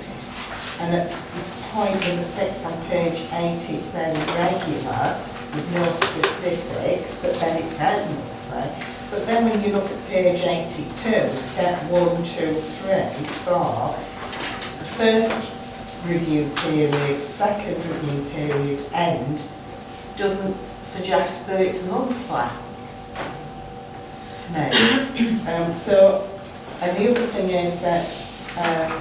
and at point number 6 on page 80 it said irregular, there's no specifics, but then it says monthly. But then when you look at page 82, step 1, 2, 3, 4, the first review period, second review period, end, doesn't suggest that it's monthly. To me. And the other thing is that 1,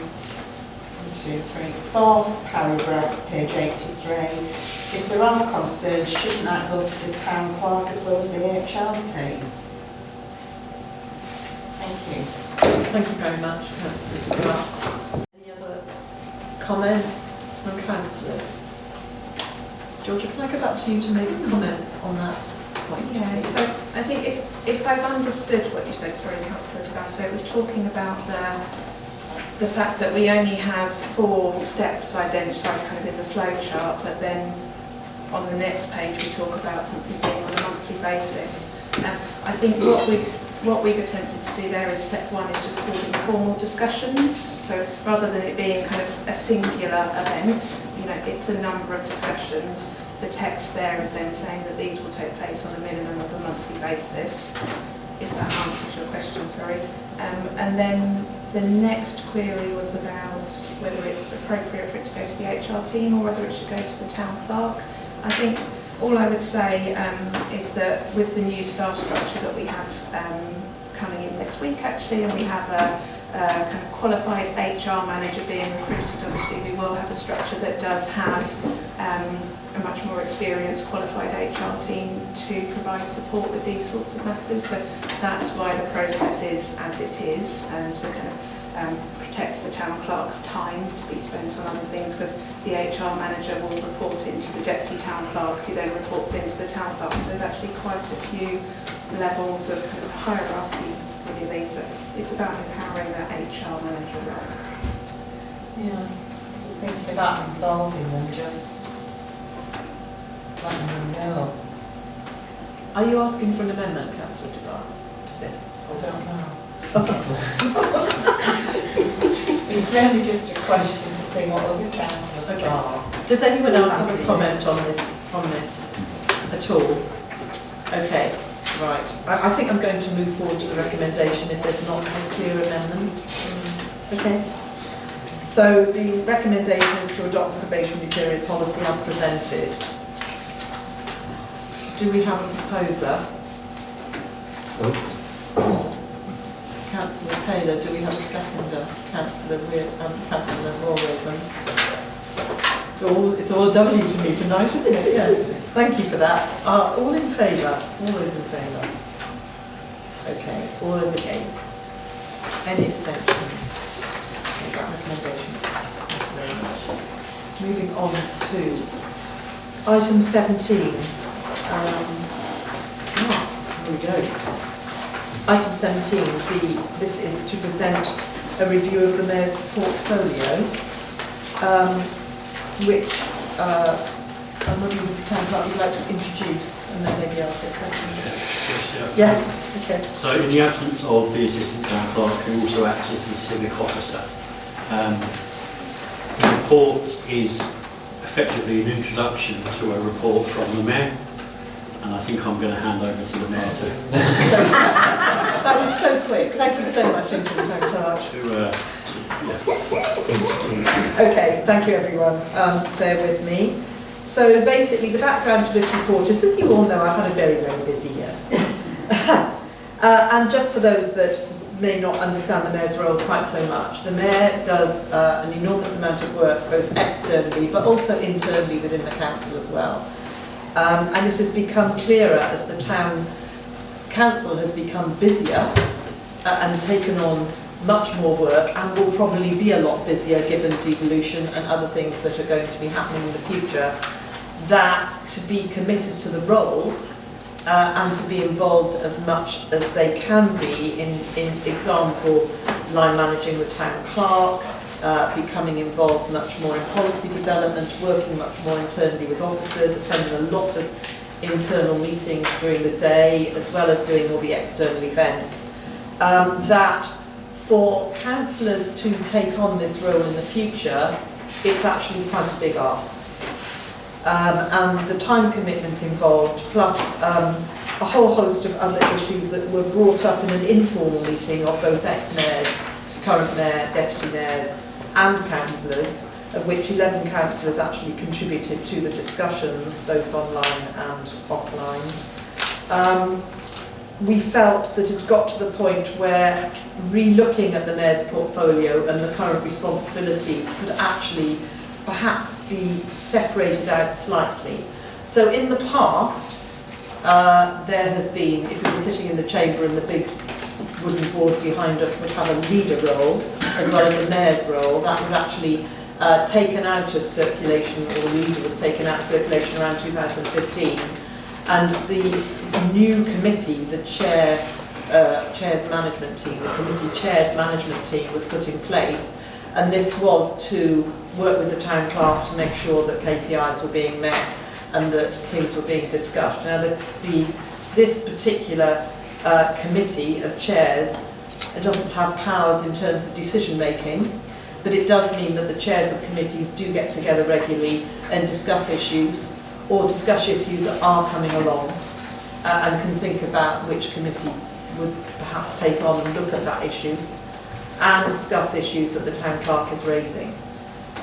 2, 3, 4th paragraph, page 83, if there are concerns, shouldn't that go to the town clerk as well as the HR team? Thank you. Thank you very much, Councillor Duval. Any other comments from councillors? Georgia, can I go back to you to make a comment on that? Yeah, so I think if I've understood what you said, sorry, Councillor Duval, so it was talking about the fact that we only have 4 steps identified kind of in the flow chart, but then on the next page we talk about something being on a monthly basis. And I think what we've attempted to do there is step 1 is just called informal discussions. So rather than it being kind of a singular event, it's a number of discussions. The text there is then saying that these will take place on a minimum of a monthly basis, if that answers your question, sorry. And then the next query was about whether it's appropriate for it to go to the HR team or whether it should go to the town clerk. I think all I would say is that with the new staff structure that we have coming in next week actually, and we have a kind of qualified HR manager being recruited, obviously we will have a structure that does have a much more experienced qualified HR team to provide support with these sorts of matters. So that's why the process is as it is, and to kind of protect the town clerk's time to be spent on other things, because the HR manager will report into the deputy town clerk, who then reports into the town clerk. So there's actually quite a few levels of kind of hierarchy really. So it's about empowering that HR manager role. Yeah, so thinking about involving them, just letting them know. Are you asking for an amendment, Councillor DeBar, to this? I don't know. Okay. It's really just a question to see what other councillors Okay. are. Does anyone else have a comment on this at all? Okay, right. I think I'm going to move forward to the recommendation if there's not a clear amendment. Okay. So the recommendation is to adopt the probationary period policy as presented. Do we have a proposer? Councillor Taylor, do we have a seconder? Councillor Warraven. It's all a W to me tonight, isn't it? Yeah. Thank you for that. All in favour? All those in favour? Okay. All those against? Any abstentions? Okay, that recommendation passed. Thank you very much. Moving on to item 17. Here we go. Item 17, this is to present a review of the Mayor's portfolio, which I'm wondering if the Town Clerk would like to introduce, and then maybe I'll take questions. Yes, okay. So in the absence of the Assistant Town Clerk, who also acts as the Civic Officer, the report is effectively an introduction to a report from the Mayor. And I think I'm going to hand over to the Mayor too. That was so quick. Thank you so much, Interim Town Clerk. Okay, thank you everyone. Bear with me. So basically the background to this report is, as you all know, I've had a very, very busy year. And just for those that may not understand the Mayor's role quite so much, the Mayor does an enormous amount of work, both externally but also internally within the Council as well. And it has become clearer as the Town Council has become busier and taken on much more work, and will probably be a lot busier given devolution and other things that are going to be happening in the future, that to be committed to the role and to be involved as much as they can be in example, line managing the Town Clerk, becoming involved much more in policy development, working much more internally with officers, attending a lot of internal meetings during the day, as well as doing all the external events. That for councillors to take on this role in the future, it's actually quite a big ask. And the time commitment involved, plus a whole host of other issues that were brought up in an informal meeting of both ex-mayors, current mayor, deputy mayors, and councillors, of which 11 councillors actually contributed to the discussions, both online and offline. We felt that it got to the point where re-looking at the Mayor's portfolio and the current responsibilities could actually perhaps be separated out slightly. So in the past, there has been, if we were sitting in the chamber and the big wooden board behind us would have a leader role, as well as the Mayor's role, that was actually taken out of circulation, or the leader was taken out of circulation around 2015. And the new committee, the chair's management team, the committee chair's management team was put in place, and this was to work with the Town Clerk to make sure that KPIs were being met and that things were being discussed. Now, this particular committee of chairs doesn't have powers in terms of decision making, but it does mean that the chairs of committees do get together regularly and discuss issues, or discuss issues that are coming along, and can think about which committee would perhaps take on and look at that issue, and discuss issues that the Town Clerk is raising.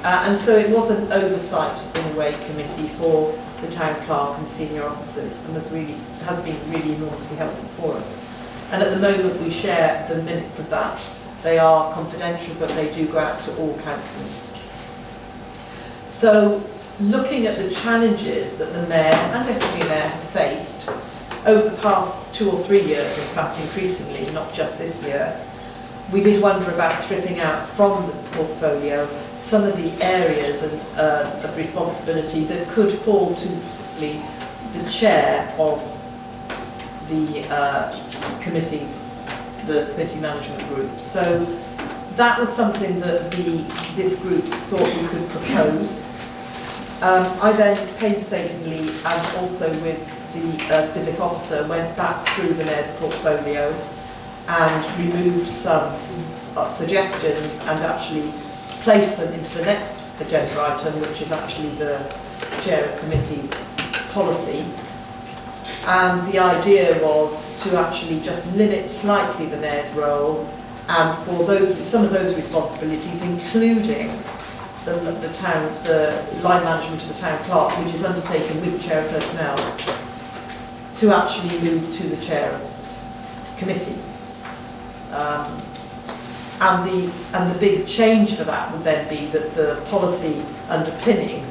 And so it was an oversight, in a way, committee for the Town Clerk and senior officers, and has been really enormously helpful for us. And at the moment we share the minutes of that. They are confidential, but they do go out to all councillors. So, looking at the challenges that the Mayor and Deputy Mayor have faced over the past 2 or 3 years, in fact increasingly, not just this year, we did wonder about stripping out from the portfolio some of the areas of responsibility that could fall to possibly the chair of the committees, the committee management group. So that was something that this group thought we could propose. I then painstakingly, and also with the civic officer, went back through the mayor's portfolio and removed some suggestions and actually placed them into the next agenda item, which is actually the chair of committee's policy. And the idea was to actually just limit slightly the mayor's role, and for some of those responsibilities, including the line management of the town clerk, which is undertaken with the chair of personnel, to actually move to the chair of committee. And the big change for that would then be that the policy underpinning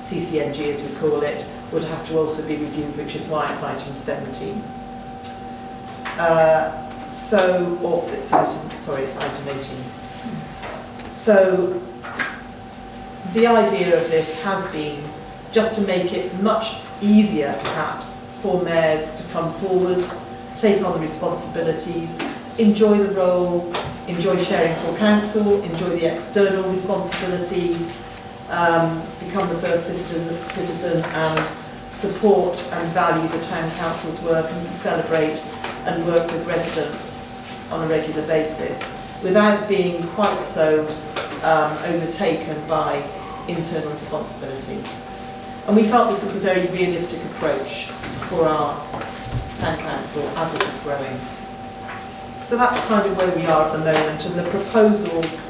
CCNG, as we call it, would have to also be reviewed, which is why it's item 17. It's item 18. So the idea of this has been just to make it much easier, perhaps, for mayors to come forward, take on the responsibilities, enjoy the role, enjoy chairing full council, enjoy the external responsibilities, become the first citizen and support and value the town council's work, and to celebrate and work with residents on a regular basis without being quite so overtaken by internal responsibilities. And we felt this was a very realistic approach for our town council as it is growing. So that's kind of where we are at the moment, and the proposals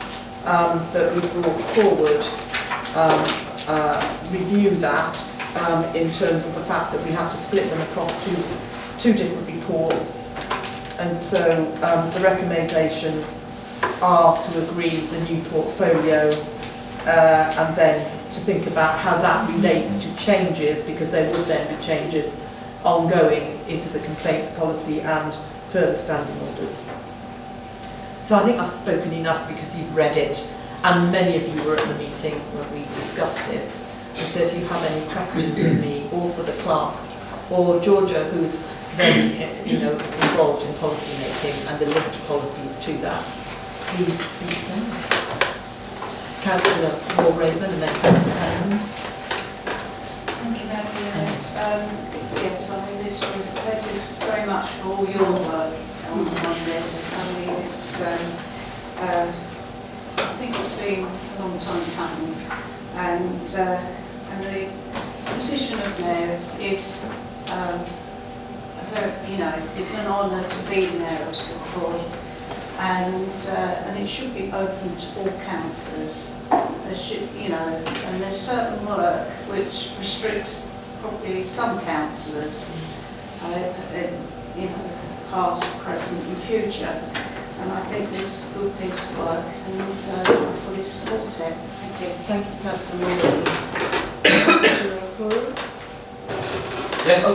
that we brought forward review that in terms of the fact that we have to split them across two different reports. And so the recommendations are to agree the new portfolio and then to think about how that relates to changes, because there would then be changes ongoing into the complaints policy and further standing orders. So I think I've spoken enough because you've read it, and many of you were at the meeting when we discussed this. And so if you have any questions for me or for the clerk or Georgia, who's very involved in policy making and the linked policies to that, please speak then. Councillor Moore-Raven and then Councillor Hammond. Thank you, Madam. Yes, I mean, thank you very much for all your work on this. I mean, it's, I think it's been a long time coming, and the position of mayor is, it's an honour to be mayor of Seaford, and it should be open to all councillors. There should, and there's certain work which restricts probably some councillors, past, present and future. And I think this is a good piece of work, and I fully support it. Thank you. Thank you, Councillor Moore. Yes. Oh,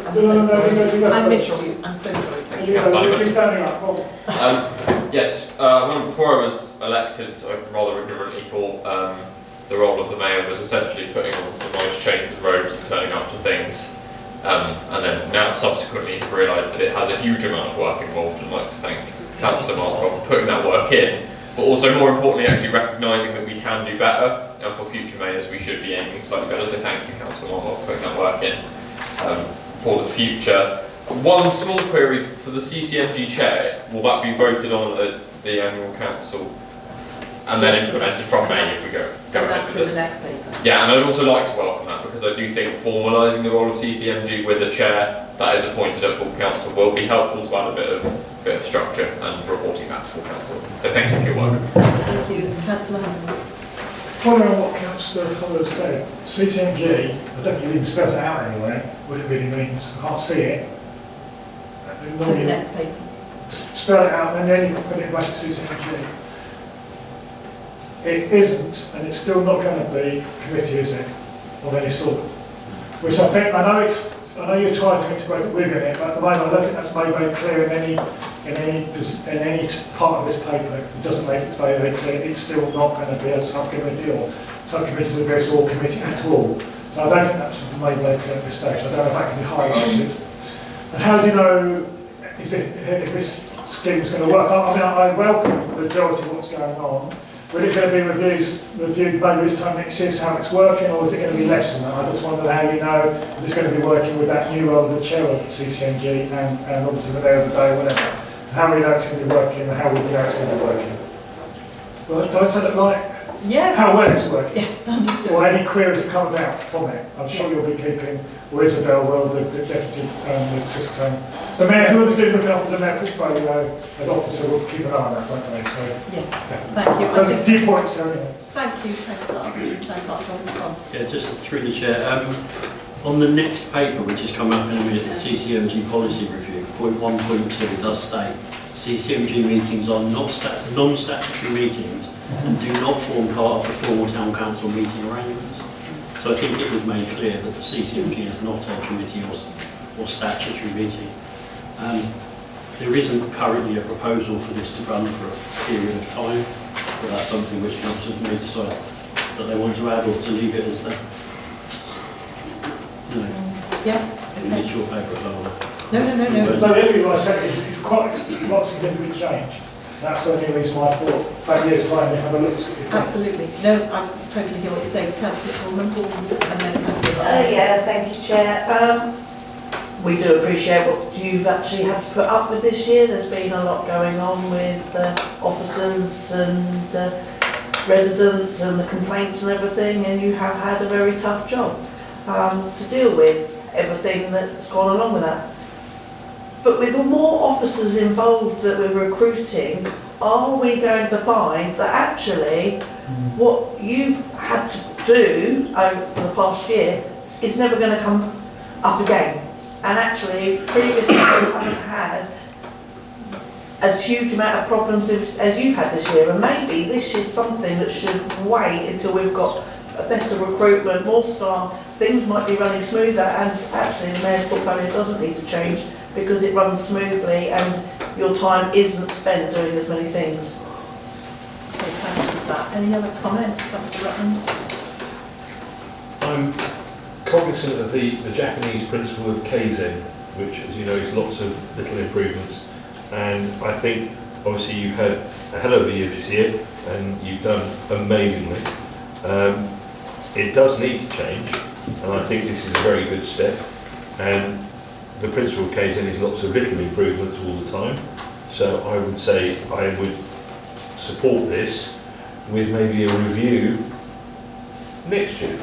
Councillor, I'm so sorry. I missed you. I'm so sorry. Yes, before I was elected, I rather ignorantly thought the role of the mayor was essentially putting on some nice chains and robes and turning up to things. And then now subsequently realised that it has a huge amount of work involved, and I'd like to thank Councillor Markov for putting that work in, but also more importantly actually recognising that we can do better, and for future mayors we should be aiming slightly better, so thank you Councillor Markov for putting that work in for the future. One small query for the CCNG chair: will that be voted on at the annual council and then implemented from May if we go ahead with this? The next paper. Yeah, and I'd also like to welcome that, because I do think formalising the role of CCMG with a chair that is appointed at full council will be helpful to add a bit of structure and reporting that to full council. So thank you for your work. Thank you, Councillor Hammond. Following on what Councillor Hollow said, CCMG, I don't think you even spelled it out anywhere, what it really means. I can't see it. So the next paper. Spell it out and then you put it back to CCMG. It isn't, and it's still not going to be committee, is it, of any sort? Which I think, I know you're trying to integrate it within it, but at the moment I don't think that's made very clear in any part of this paper. It doesn't make it very clear. It's still not going to be a subcommittee or subcommittee that goes to all committee at all. So I don't think that's made very clear at this stage. I don't know if that can be highlighted. And how do you know if this scheme is going to work? I mean, I welcome the majority of what's going on. When it's going to be reviewed maybe this time next year, how it's working, or is it going to be less than that? I just wonder how you know if it's going to be working with that new role of the chair of CCMG and obviously the mayor of the day, whatever. So how we know it's going to be working and how we know it's going to be working. Well, do I say that right? Yes. How well it's working? Yes, understood. Or any queries that come about from it. I'm sure you'll be keeping, or Isabel will, the deputy, the assistant. The mayor, whoever's doing looking after the mayor portfolio as officer will keep an eye on that, won't they? So, yes, thank you. There's a few points there anyway. Thank you, thanks a lot. Yeah, just through the chair. On the next paper, which has come up in a minute, the CCMG policy review, point 1.2 does state CCMG meetings are not non-statutory meetings and do not form part of the formal town council meeting arrangements. So I think it was made clear that the CCMG is not a committee or statutory meeting. There isn't currently a proposal for this to run for a period of time, but that's something which councillors may decide that they want to add or to leave it as the. No. Yeah. Okay. It's your favourite level. No. So the only reason I said it is it's quite a significant change. That's the only reason why I thought 5 years' time we have a look at it. Absolutely. No, I totally hear what you're saying. Councillor Coleman, and then Councillor Yeah, thank you, Chair. We do appreciate what you've actually had to put up with this year. There's been a lot going on with officers and residents and the complaints and everything, and you have had a very tough job to deal with everything that's gone along with that. But with the more officers involved that we're recruiting, are we going to find that actually what you've had to do over the past year is never going to come up again? And actually, previous years haven't had as huge amount of problems as you've had this year. And maybe this is something that should wait until we've got a better recruitment, more staff, things might be running smoother, and actually the mayor's portfolio doesn't need to change because it runs smoothly and your time isn't spent doing as many things. Okay, thank you for that. Any other comments, Councillor Rutland? I'm cognizant of the Japanese principle of Kaizen, which, as you know, is lots of little improvements. And I think, obviously, you've had a hell of a year this year, and you've done amazingly. It does need to change, and I think this is a very good step. And the principle of Kaizen is lots of little improvements all the time. So I would say I would support this with maybe a review next year.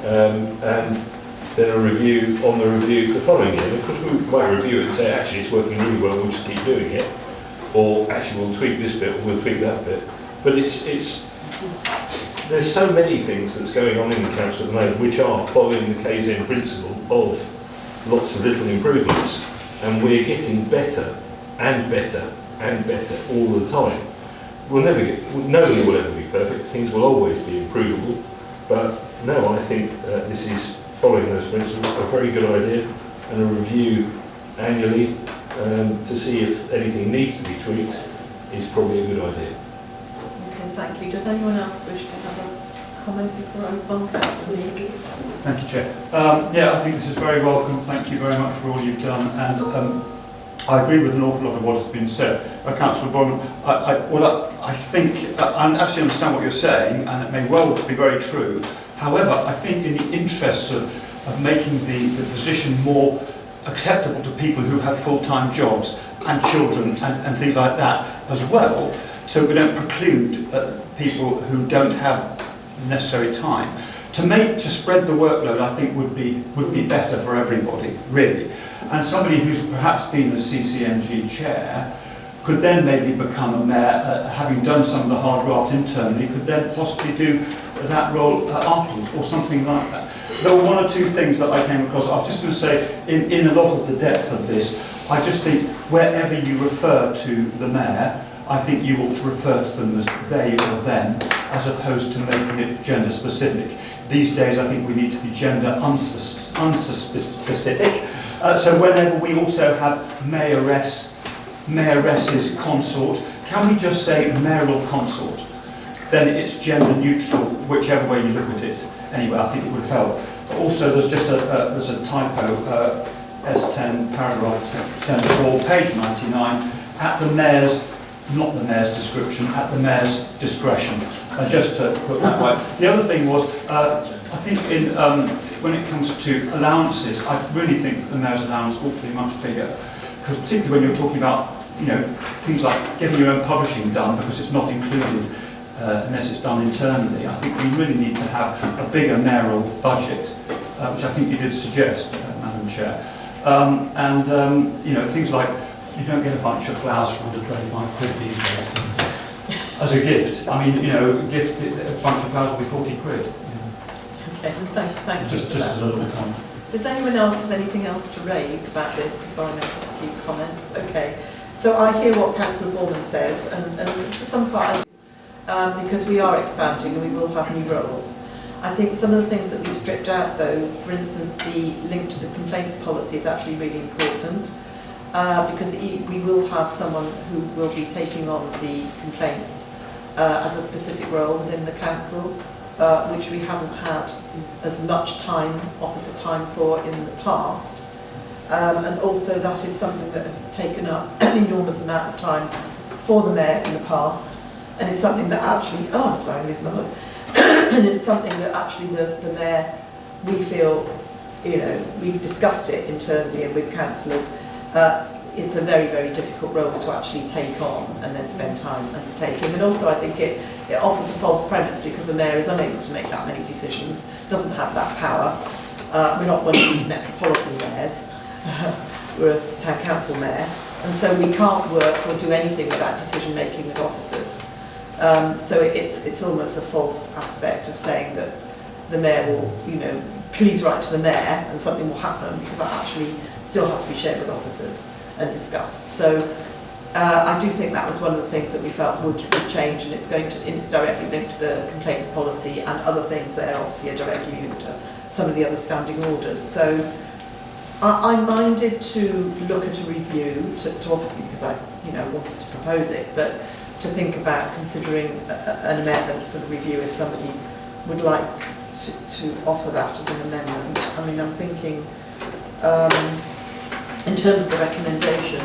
And then a review on the review the following year. Of course, we might review it and say, actually, it's working really well, we'll just keep doing it. Or actually, we'll tweak this bit, or we'll tweak that bit. But there's so many things that's going on in the council at the moment which are following the Kaizen principle of lots of little improvements. And we're getting better and better and better all the time. Nobody will ever be perfect, things will always be improvable. But no, I think this is following those principles, a very good idea, and a review annually to see if anything needs to be tweaked is probably a good idea. Okay, thank you. Does anyone else wish to have a comment before I respond, Councillor Lee? Thank you, Chair. Yeah, I think this is very welcome. Thank you very much for all you've done, and I agree with an awful lot of what has been said. Councillor Bournemouth, I think I actually understand what you're saying, and it may well be very true. However, I think in the interests of making the position more acceptable to people who have full-time jobs and children and things like that as well, so we don't preclude people who don't have necessary time. To spread the workload, I think would be better for everybody, really. And somebody who's perhaps been the CCMG chair could then maybe become a mayor, having done some of the hard graft internally, could then possibly do that role afterwards, or something like that. There were one or two things that I came across. I was just going to say, in a lot of the depth of this, I just think wherever you refer to the mayor, I think you ought to refer to them as they or them, as opposed to making it gender specific. These days, I think we need to be gender unspecific. So whenever we also have mayoress's consort, can we just say mayoral consort? Then it's gender neutral, whichever way you look at it. Anyway, I think it would help. But also, there's just there's a typo, S10 paragraph 74, page 99, at the mayor's not the mayor's description, at the mayor's discretion. Just to put that way. The other thing was, I think when it comes to allowances, I really think the mayor's allowance ought to be much bigger, because particularly when you're talking about, things like getting your own publishing done, because it's not included unless it's done internally. I think we really need to have a bigger mayoral budget, which I think you did suggest, Madam Chair. Things like you don't get a bunch of flowers for under 25 quid these days as a gift. I mean, a bunch of flowers will be 40 quid. Okay, thank you. Just as a little point. Does anyone else have anything else to raise about this before I make a few comments? Okay, so I hear what Councillor Borman says, and to some part I do, because we are expanding and we will have new roles. I think some of the things that we've stripped out, though, for instance, the link to the complaints policy is actually really important, because we will have someone who will be taking on the complaints as a specific role within the council, which we haven't had as much officer time for in the past. And also that is something that has taken up an enormous amount of time for the mayor in the past, and is something that actually, I'm losing my voice. And it's something that actually the mayor, we feel, we've discussed it internally and with councillors, it's a very, very difficult role to actually take on and then spend time undertaking. And also I think it offers a false premise, because the mayor is unable to make that many decisions, doesn't have that power. We're not one of these metropolitan mayors, we're a town council mayor, and so we can't work or do anything without decision making with officers. So it's almost a false aspect of saying that the mayor will, please write to the mayor and something will happen, because that actually still has to be shared with officers and discussed. So I do think that was one of the things that we felt would change, and it's directly linked to the complaints policy, and other things there obviously are directly linked to some of the other standing orders. So I'm minded to look at a review, to obviously, because I wanted to propose it, but to think about considering an amendment for the review if somebody would like to offer that as an amendment. I mean, I'm thinking in terms of the recommendation.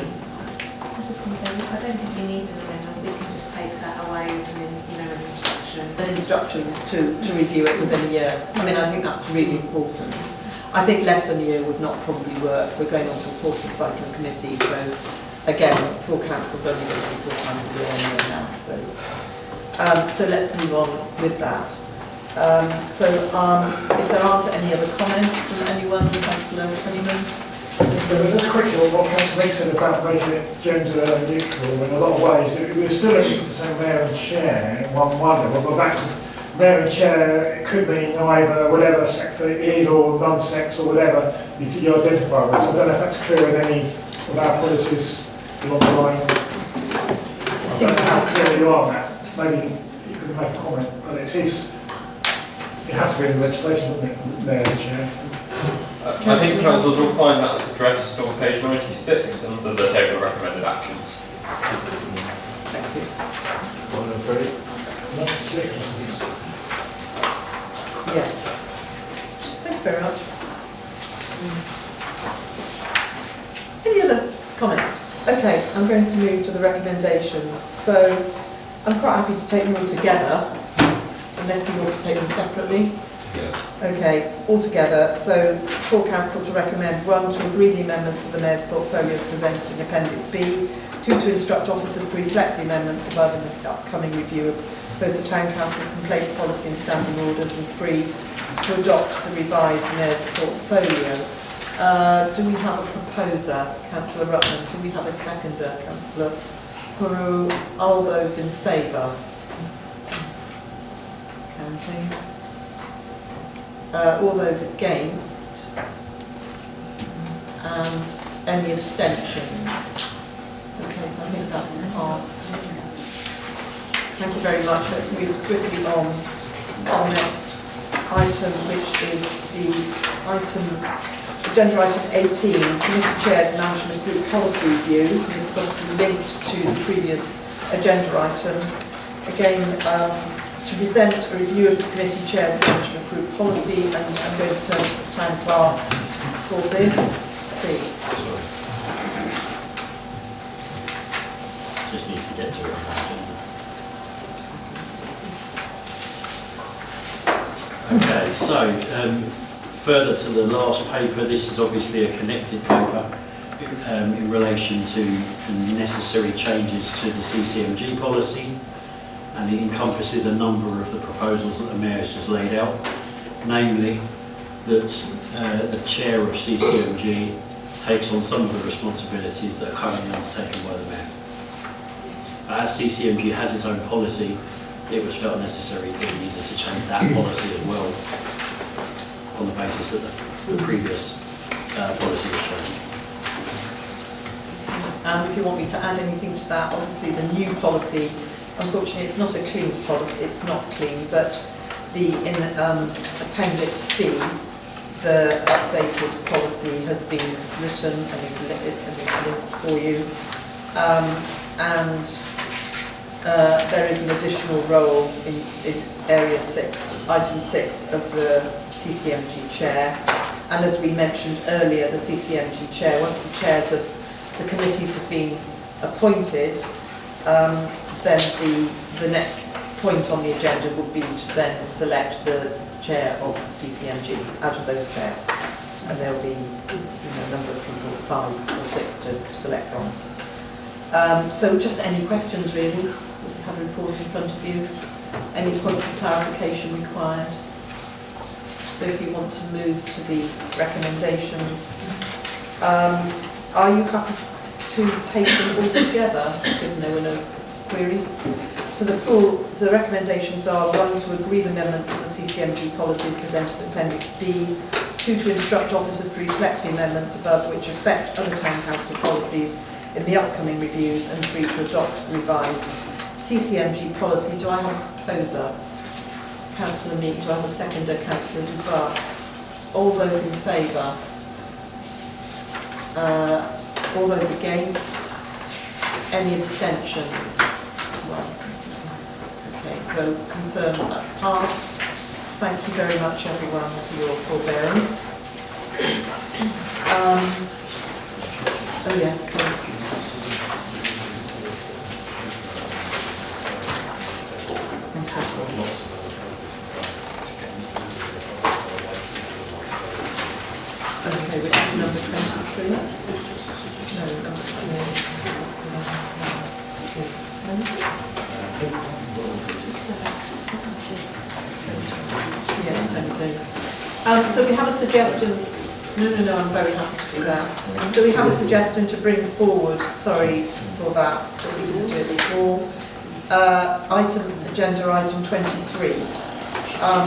I'm just going to say, I don't think we need an amendment. We can just take that away as an instruction. An instruction to review it within a year. I mean, I think that's really important. I think less than a year would not probably work. We're going on to a quarterly cycle committee, so again, full council's only going to be 4 times a year anyway now. So let's move on with that. If there aren't any other comments from anyone, Councillor Honeyman. Just quickly on what Councillor Meek said about making it gender neutral. In a lot of ways, we're still looking for the same mayor and chair in one level, but back to mayor and chair, it could mean either whatever sex it is or non-sex or whatever you identify with. So I don't know if that's clear in any of our policies along the line. I don't know how clear you are on that. Maybe you could make a comment, but it has to be in the legislation, doesn't it, mayor and chair? I think councils will find that it's addressed on page 96 under the table of recommended actions. Thank you. 96. Yes. Thank you very much. Any other comments? Okay, I'm going to move to the recommendations. So I'm quite happy to take them all together, unless you want to take them separately. Okay, all together. So for council to recommend 1, to agree the amendments of the mayor's portfolio as presented in Appendix B, 2, to instruct officers to reflect the amendments above in the upcoming review of both the town council's complaints policy and standing orders, and 3, to adopt the revised mayor's portfolio. Do we have a proposer, Councillor Rutland? Do we have a seconder, Councillor Puru? All those in favour? Counting. All those against? And any abstentions? Okay, so I think that's passed. Thank you very much. Let's move swiftly on to the next item, which is agenda item 18, Committee Chairs Management Group Policy Review. This is obviously linked to the previous agenda item. Again, to present a review of the Committee Chairs Management Group Policy, and I'm going to turn to the Town Clerk for this, please. just need to get to it. Okay, so further to the last paper, this is obviously a connected paper in relation to necessary changes to the CCMG policy, and it encompasses a number of the proposals that the Mayor has just laid out, namely that the chair of CCMG takes on some of the responsibilities that are currently undertaken by the Mayor. As CCMG has its own policy, it was felt necessary that we needed to change that policy as well on the basis that the previous policy was changed. And if you want me to add anything to that, obviously the new policy, unfortunately it's not a clean policy, it's not clean, but in Appendix C, the updated policy has been written and is linked for you. There is an additional role in Area 6, Item 6 of the CCMG Chair. And as we mentioned earlier, the CCMG Chair, once the chairs of the committees have been appointed, then the next point on the agenda would be to then select the chair of CCMG out of those chairs. And there'll be a number of people, 5 or 6 to select from. So just any questions really? You have a report in front of you. Any points of clarification required? So if you want to move to the recommendations, are you happy to take them all together, given there were no queries? So the recommendations are: 1, to agree the amendments of the CCMG policy presented in Appendix B; 2, to instruct officers to reflect the amendments above which affect other town council policies in the upcoming reviews; and 3, to adopt revised CCMG policy. Do I have a proposer? Councillor Meek. Do I have a seconder? Councillor Dubois. All those in favour? All those against? Any abstentions? Okay, vote confirmed that that's passed. Thank you very much everyone for your forbearance. Oh yeah, sorry. I'm so sorry. Okay, which is number 23? No, number 23. So we have a suggestion. No, I'm very happy to do that. So we have a suggestion to bring forward, sorry for that, but we didn't do it before. Agenda item 23,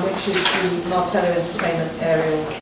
which is the Martello Entertainment Aerial